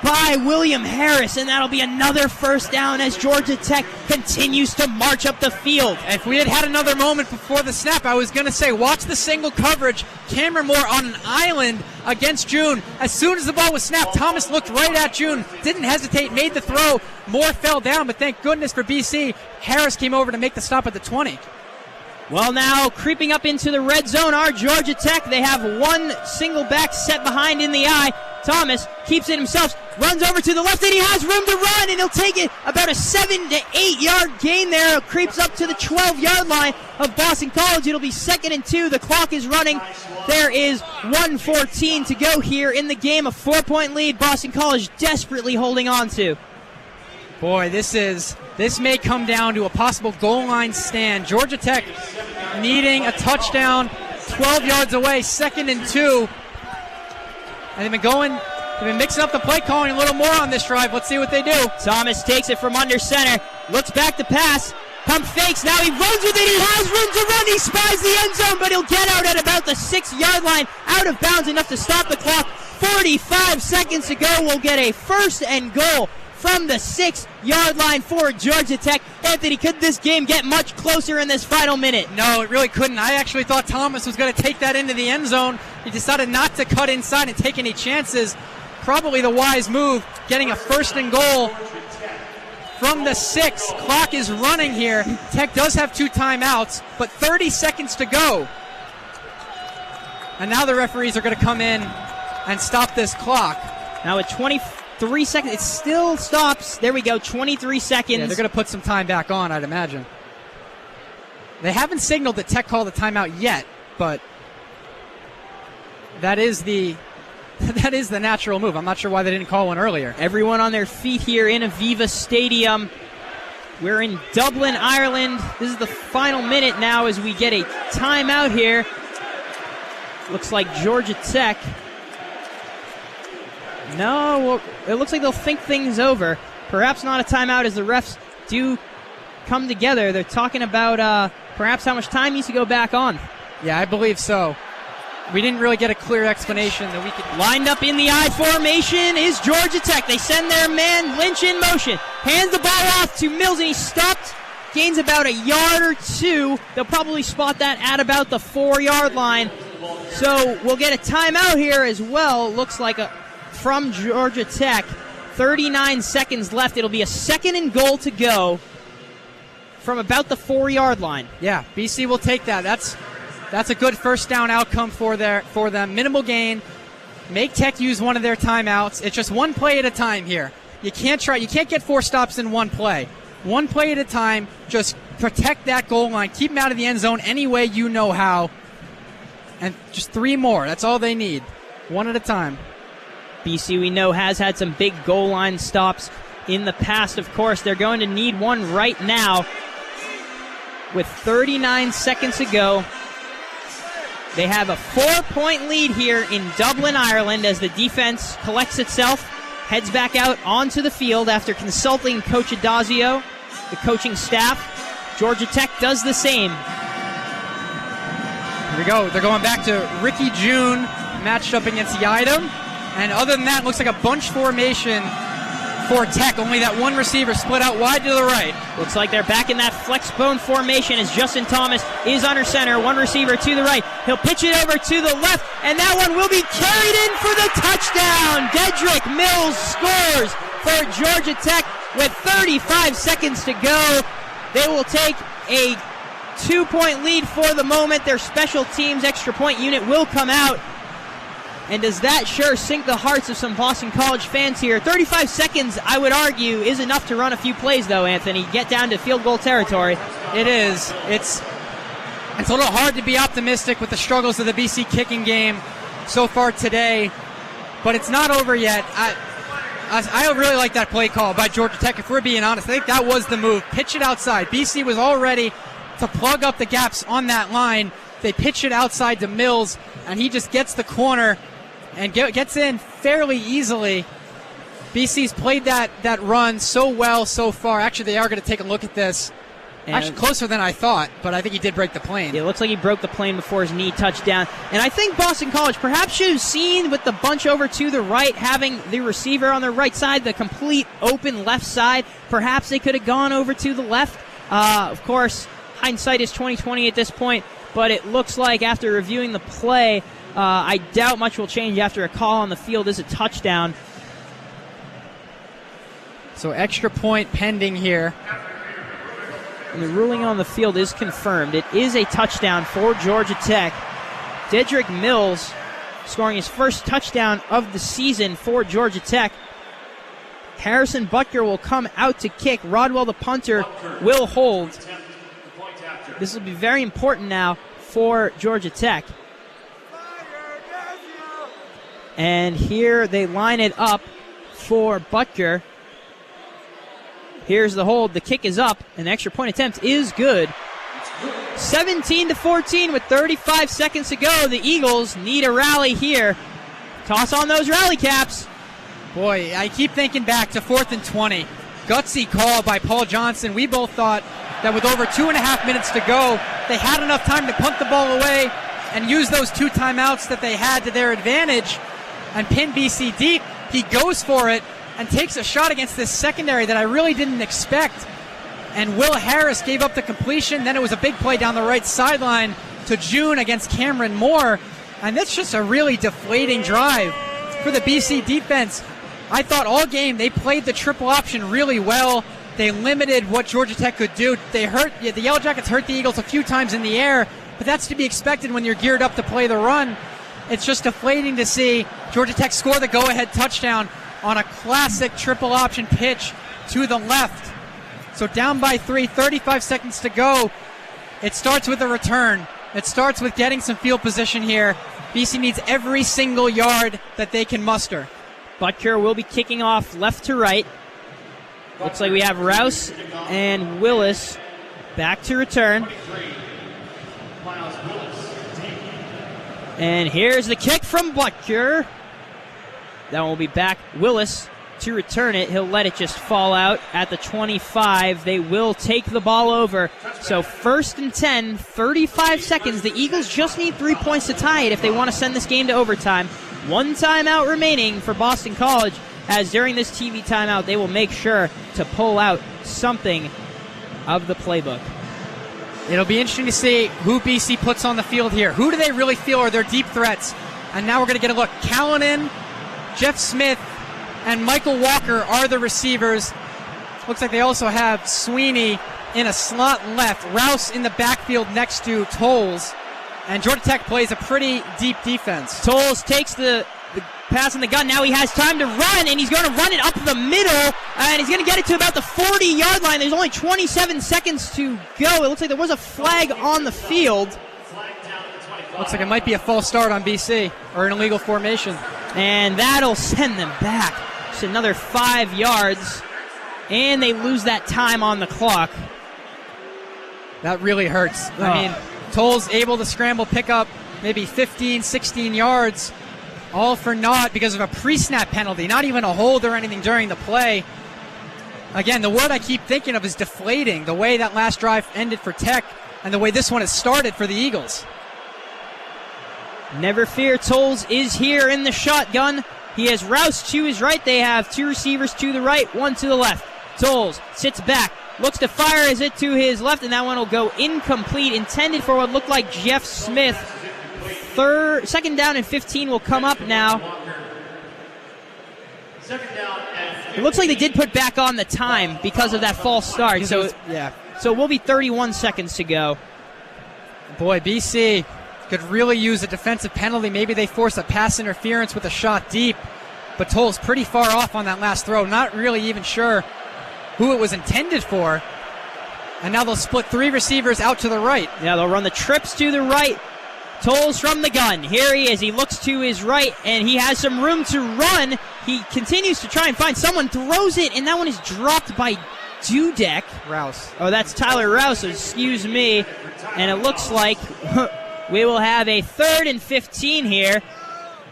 by William Harris, and that'll be another 1st down as Georgia Tech continues to march up the field. If we had another moment before the snap, I was going to say, watch the single coverage. Cameron Moore on an island against June. As soon as the ball was snapped, Thomas looked right at June, didn't hesitate, made the throw. Moore fell down, but thank goodness for BC, Harris came over to make the stop at the 20. Well, now creeping up into the red zone are Georgia Tech. They have 1 single back set behind in the eye. Thomas keeps it himself, runs over to the left, and he has room to run, and he'll take it about a 7 to 8 yard gain there. It creeps up to the 12-yard line of Boston College. It'll be 2nd and 2. The clock is running. There is 1:14 to go here in the game. A 4-point lead Boston College desperately holding on to. Boy, this may come down to a possible goal line stand. Georgia Tech needing a touchdown, 12 yards away, 2nd and 2. And they've been mixing up the play calling a little more on this drive. Let's see what they do. Thomas takes it from under center, looks back to pass, pump fakes, now he runs with it, he has room to run, he spies the end zone, but he'll get out at about the 6-yard line, out of bounds enough to stop the clock. 45 seconds to go, we'll get a 1st and goal from the 6-yard line for Georgia Tech. Anthony, could this game get much closer in this final minute? No, it really couldn't. I actually thought Thomas was going to take that into the end zone. He decided not to cut inside and take any chances. Probably the wise move, getting a 1st and goal from the 6. Clock is running here. Tech does have 2 timeouts, but 30 seconds to go. And now the referees are going to come in and stop this clock. Now at 23 seconds, it still stops. There we go, 23 seconds. Yeah, they're going to put some time back on, I'd imagine. They haven't signaled that Tech called the timeout yet, but that is the natural move. I'm not sure why they didn't call one earlier. Everyone on their feet here in Aviva Stadium. We're in Dublin, Ireland. This is the final minute now as we get a timeout here. Looks like Georgia Tech. No, it looks like they'll think things over. Perhaps not a timeout as the refs do come together. They're talking about perhaps how much time needs to go back on. Yeah, I believe so. We didn't really get a clear explanation that we could. Lined up in the I formation is Georgia Tech. They send their man Lynch in motion. Hands the ball off to Mills, and he's stopped. Gains about a yard or 2. They'll probably spot that at about the 4-yard line. So we'll get a timeout here as well. Looks like from Georgia Tech. 39 seconds left. It'll be a 2nd and goal to go from about the 4-yard line. Yeah, BC will take that. That's a good 1st down outcome for them. Minimal gain. Make Tech use one of their timeouts. It's just one play at a time here. You can't get 4 stops in one play. One play at a time. Just protect that goal line. Keep them out of the end zone any way you know how. And just 3 more. That's all they need. One at a time. BC, we know, has had some big goal line stops in the past, of course. They're going to need one right now. With 39 seconds to go, they have a 4-point lead here in Dublin, Ireland, as the defense collects itself, heads back out onto the field after consulting Coach Adazio, the coaching staff. Georgia Tech does the same. Here we go. They're going back to Ricky June, matched up against Iati. And other than that, looks like a bunch formation for Tech. Only that one receiver split out wide to the right. Looks like they're back in that flex bone formation as Justin Thomas is under center. One receiver to the right. He'll pitch it over to the left, and that one will be carried in for the touchdown. Dedrick Mills scores for Georgia Tech with 35 seconds to go. They will take a 2-point lead for the moment. Their special teams extra point unit will come out. And does that sure sink the hearts of some Boston College fans here? 35 seconds, I would argue, is enough to run a few plays, though, Anthony. Get down to field goal territory. It is. It's a little hard to be optimistic with the struggles of the BC kicking game so far today, but it's not over yet. I really like that play call by Georgia Tech. If we're being honest, I think that was the move. Pitch it outside. BC was all ready to plug up the gaps on that line. They pitch it outside to Mills, and he just gets the corner and gets in fairly easily. BC's played that run so well so far. Actually, they are going to take a look at this. Actually, closer than I thought, but I think he did break the plane. It looks like he broke the plane before his knee touched down. And I think Boston College perhaps should have seen with the bunch over to the right, having the receiver on the right side, the complete open left side. Perhaps they could have gone over to the left. Of course, hindsight is 20/20 at this point, but it looks like after reviewing the play, I doubt much will change after a call on the field is a touchdown. So extra point pending here. And the ruling on the field is confirmed. It is a touchdown for Georgia Tech. Dedrick Mills scoring his first touchdown of the season for Georgia Tech. Harrison Butker will come out to kick. Rodwell, the punter, will hold. This will be very important now for Georgia Tech. And here they line it up for Butker. Here's the hold. The kick is up, and the extra point attempt is good. 17-14 with 35 seconds to go. The Eagles need a rally here. Toss on those rally caps. Boy, I keep thinking back to 4th and 20. Gutsy call by Paul Johnson. We both thought that with over 2.5 minutes to go, they had enough time to punt the ball away and use those 2 timeouts that they had to their advantage and pin BC deep. He goes for it, and takes a shot against this secondary that I really didn't expect. And Will Harris gave up the completion. Then it was a big play down the right sideline to June against Cameron Moore. And that's just a really deflating drive for the BC defense. I thought all game they played the triple option really well. They limited what Georgia Tech could do. The Yellow Jackets hurt the Eagles a few times in the air, but that's to be expected when you're geared up to play the run. It's just deflating to see Georgia Tech score the go-ahead touchdown on a classic triple option pitch to the left. So down by 3, 35 seconds to go. It starts with a return. It starts with getting some field position here. BC needs every single yard that they can muster. Butker will be kicking off left to right. Looks like we have Rouse and Willis back to return. And here's the kick from Butker. That one will be back. Willis to return it. He'll let it just fall out at the 25. They will take the ball over. So 1st and 10, 35 seconds. The Eagles just need 3 points to tie it if they want to send this game to overtime. 1 timeout remaining for Boston College, as during this TV timeout, they will make sure to pull out something of the playbook. It'll be interesting to see who BC puts on the field here. Who do they really feel are their deep threats? And now we're going to get a look. Callanan, Jeff Smith, and Michael Walker are the receivers. Looks like they also have Sweeney in a slot left. Rouse in the backfield next to Tolles. And Georgia Tech plays a pretty deep defense. Tolles takes the pass in the gun. Now he has time to run, and he's going to run it up the middle, and he's going to get it to about the 40-yard line. There's only 27 seconds to go. It looks like there was a flag on the field. Looks like it might be a false start on BC, or an illegal formation. And that'll send them back. Just another 5 yards, and they lose that time on the clock. That really hurts. I mean, Tolles able to scramble, pick up maybe 15, 16 yards, all for naught because of a pre-snap penalty, not even a hold or anything during the play. Again, the word I keep thinking of is deflating, the way that last drive ended for Tech and the way this one has started for the Eagles. Never fear, Tolles is here in the shotgun. He has Rouse to his right. They have 2 receivers to the right, 1 to the left. Tolles sits back, looks to fire as it to his left, and that one will go incomplete, intended for what looked like Jeff Smith. 2nd down and 15 will come up now. It looks like they did put back on the time because of that false start. So it will be 31 seconds to go. Boy, BC could really use a defensive penalty. Maybe they force a pass interference with a shot deep, but Tolles pretty far off on that last throw. Not really even sure who it was intended for. And now they'll split 3 receivers out to the right. Yeah, they'll run the trips to the right. Tolles from the gun. Here he is. He looks to his right, and he has some room to run. He continues to try and find someone, throws it, and that one is dropped by Dudek. Rouse. Oh, that's Tyler Rouse, excuse me. And it looks like we will have a 3rd and 15 here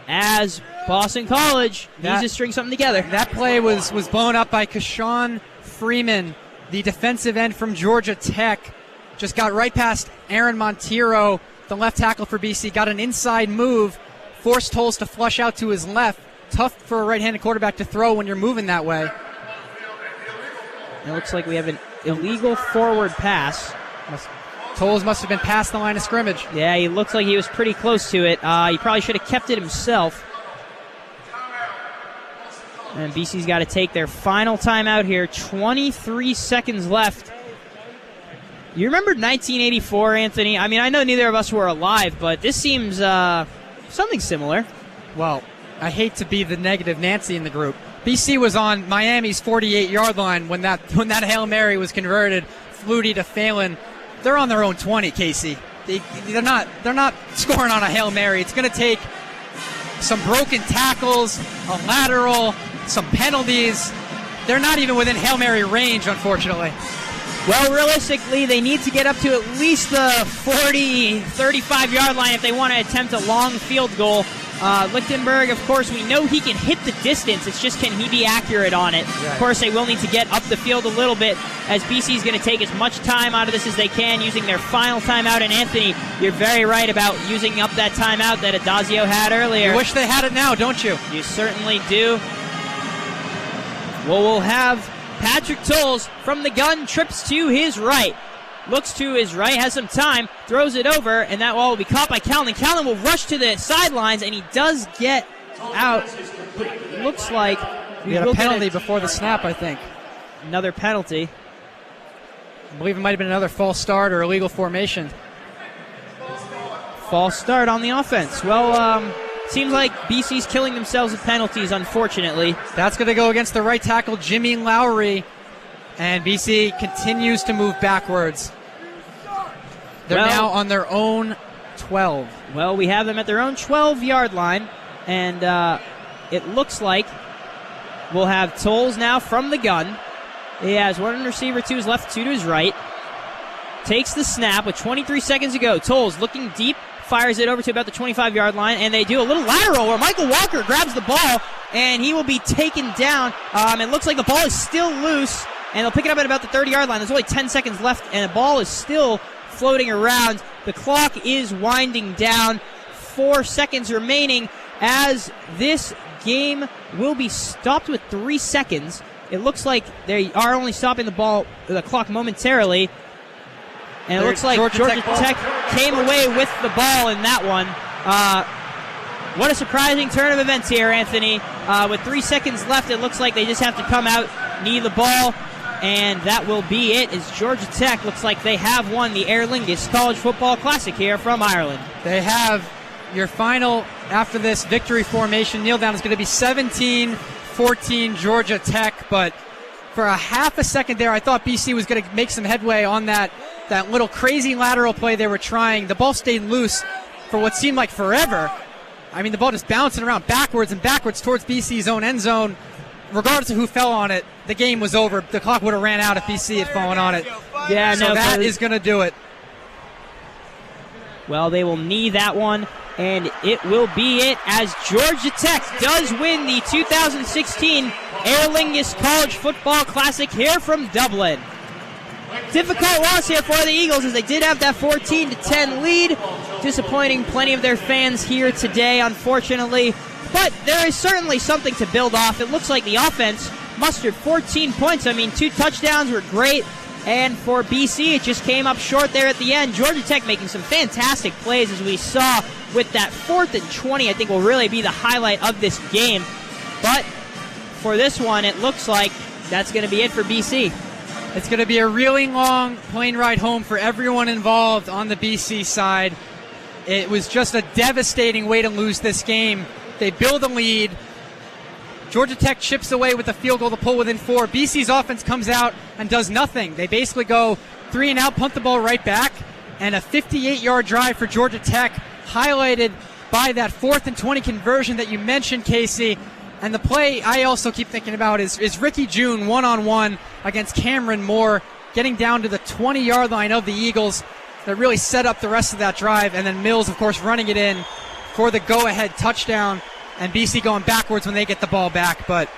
as Boston College needs to string something together. That play was blown up by Kashawn Freeman, the defensive end from Georgia Tech. Just got right past Aaron Monteiro, the left tackle for BC, got an inside move, forced Tolles to flush out to his left. Tough for a right-handed quarterback to throw when you're moving that way. It looks like we have an illegal forward pass. Tolles must have been past the line of scrimmage. Yeah, he looks like he was pretty close to it. He probably should have kept it himself. And BC's got to take their final timeout here. 23 seconds left. You remember 1984, Anthony? I mean, I know neither of us were alive, but this seems something similar. Well, I hate to be the negative Nancy in the group. BC was on Miami's 48-yard line when that Hail Mary was converted. Flutie to Phelan. They're on their own 20, Casey. They're not scoring on a Hail Mary. It's going to take some broken tackles, a lateral, some penalties. They're not even within Hail Mary range, unfortunately. Well, realistically, they need to get up to at least the 40, 35-yard line if they want to attempt a long field goal. Lichtenberg, of course, we know he can hit the distance. It's just, can he be accurate on it? Right. Of course, they will need to get up the field a little bit, as BC is going to take as much time out of this as they can using their final timeout. And Anthony, you're very right about using up that timeout that Adazio had earlier. You wish they had it now, don't you? You certainly do. Well, we'll have Patrick Tolles from the gun, trips to his right. Looks to his right, has some time, throws it over, and that ball will be caught by Callan. Callan will rush to the sidelines, and he does get out. Looks like we had a penalty before the snap, I think. Another penalty. I believe it might have been another false start or illegal formation. False start on the offense. Well, seems like BC's killing themselves with penalties, unfortunately. That's going to go against the right tackle, Jimmy Lowry, and BC continues to move backwards. They're now on their own 12. Well, we have them at their own 12-yard line, and it looks like we'll have Tolles now from the gun. He has one receiver to his left, two to his right. Takes the snap with 23 seconds to go. Tolles looking deep, fires it over to about the 25-yard line, and they do a little lateral where Michael Walker grabs the ball, and he will be taken down. It looks like the ball is still loose, and they'll pick it up at about the 30-yard line. There's only 10 seconds left, and the ball is still floating around. The clock is winding down. 4 seconds remaining as this game will be stopped with 3 seconds. It looks like they are only stopping the clock momentarily. And it looks like Georgia Tech came away with the ball in that one. What a surprising turn of events here, Anthony. With 3 seconds left, it looks like they just have to come out, knee the ball, and that will be it, as Georgia Tech looks like they have won the Aer Lingus College Football Classic here from Ireland. They have. Your final, after this victory formation, kneel down, is going to be 17-14 Georgia Tech, but for a half a second there, I thought BC was going to make some headway on that little crazy lateral play they were trying. The ball stayed loose for what seemed like forever. I mean, the ball just bouncing around backwards and backwards towards BC's own end zone. Regardless of who fell on it, the game was over. The clock would have ran out if BC had fallen on it. Yeah, so that is going to do it. Well, they will knee that one, and it will be it, as Georgia Tech does win the 2016 Aer Lingus College Football Classic here from Dublin. Difficult loss here for the Eagles, as they did have that 14-10 lead. Disappointing plenty of their fans here today, unfortunately. But there is certainly something to build off. It looks like the offense mustered 14 points. I mean, 2 touchdowns were great. And for BC, it just came up short there at the end. Georgia Tech making some fantastic plays, as we saw with that 4th and 20, I think will really be the highlight of this game. But for this one, it looks like that's going to be it for BC. It's going to be a really long plane ride home for everyone involved on the BC side. It was just a devastating way to lose this game. They build a lead. Georgia Tech chips away with a field goal to pull within 4. BC's offense comes out and does nothing. They basically go 3 and out, punt the ball right back, and a 58-yard drive for Georgia Tech, highlighted by that 4th and 20 conversion that you mentioned, Casey. And the play I also keep thinking about is Ricky June one-on-one against Cameron Moore, getting down to the 20-yard line of the Eagles that really set up the rest of that drive. And then Mills, of course, running it in for the go-ahead touchdown, and BC going backwards when they get the ball back. But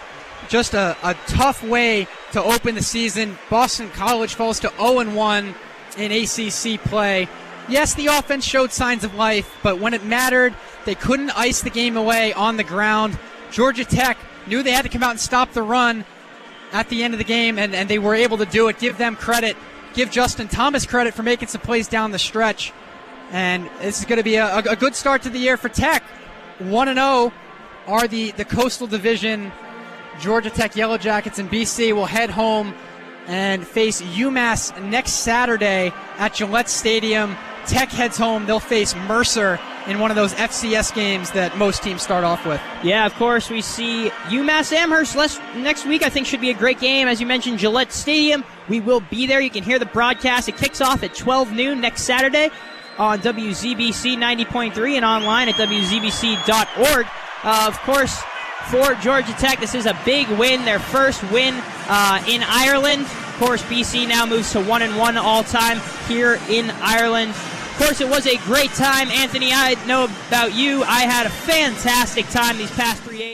just a tough way to open the season. Boston College falls to 0-1 in ACC play. Yes, the offense showed signs of life, but when it mattered, they couldn't ice the game away on the ground. Georgia Tech knew they had to come out and stop the run at the end of the game, and they were able to do it. Give them credit. Give Justin Thomas credit for making some plays down the stretch. And this is going to be a good start to the year for Tech. 1-0 are the Coastal Division. Georgia Tech Yellow Jackets and BC will head home and face UMass next Saturday at Gillette Stadium. Tech heads home. They'll face Mercer in one of those FCS games that most teams start off with. Yeah, of course, we see UMass Amherst next week. I think should be a great game. As you mentioned, Gillette Stadium. We will be there. You can hear the broadcast. It kicks off at 12 noon next Saturday on WZBC 90.3 and online at WZBC.org. Of course, for Georgia Tech, this is a big win, their first win in Ireland. Of course, BC now moves to 1-1 all-time here in Ireland. Of course, it was a great time. Anthony, I know about you. I had a fantastic time these past 3 days.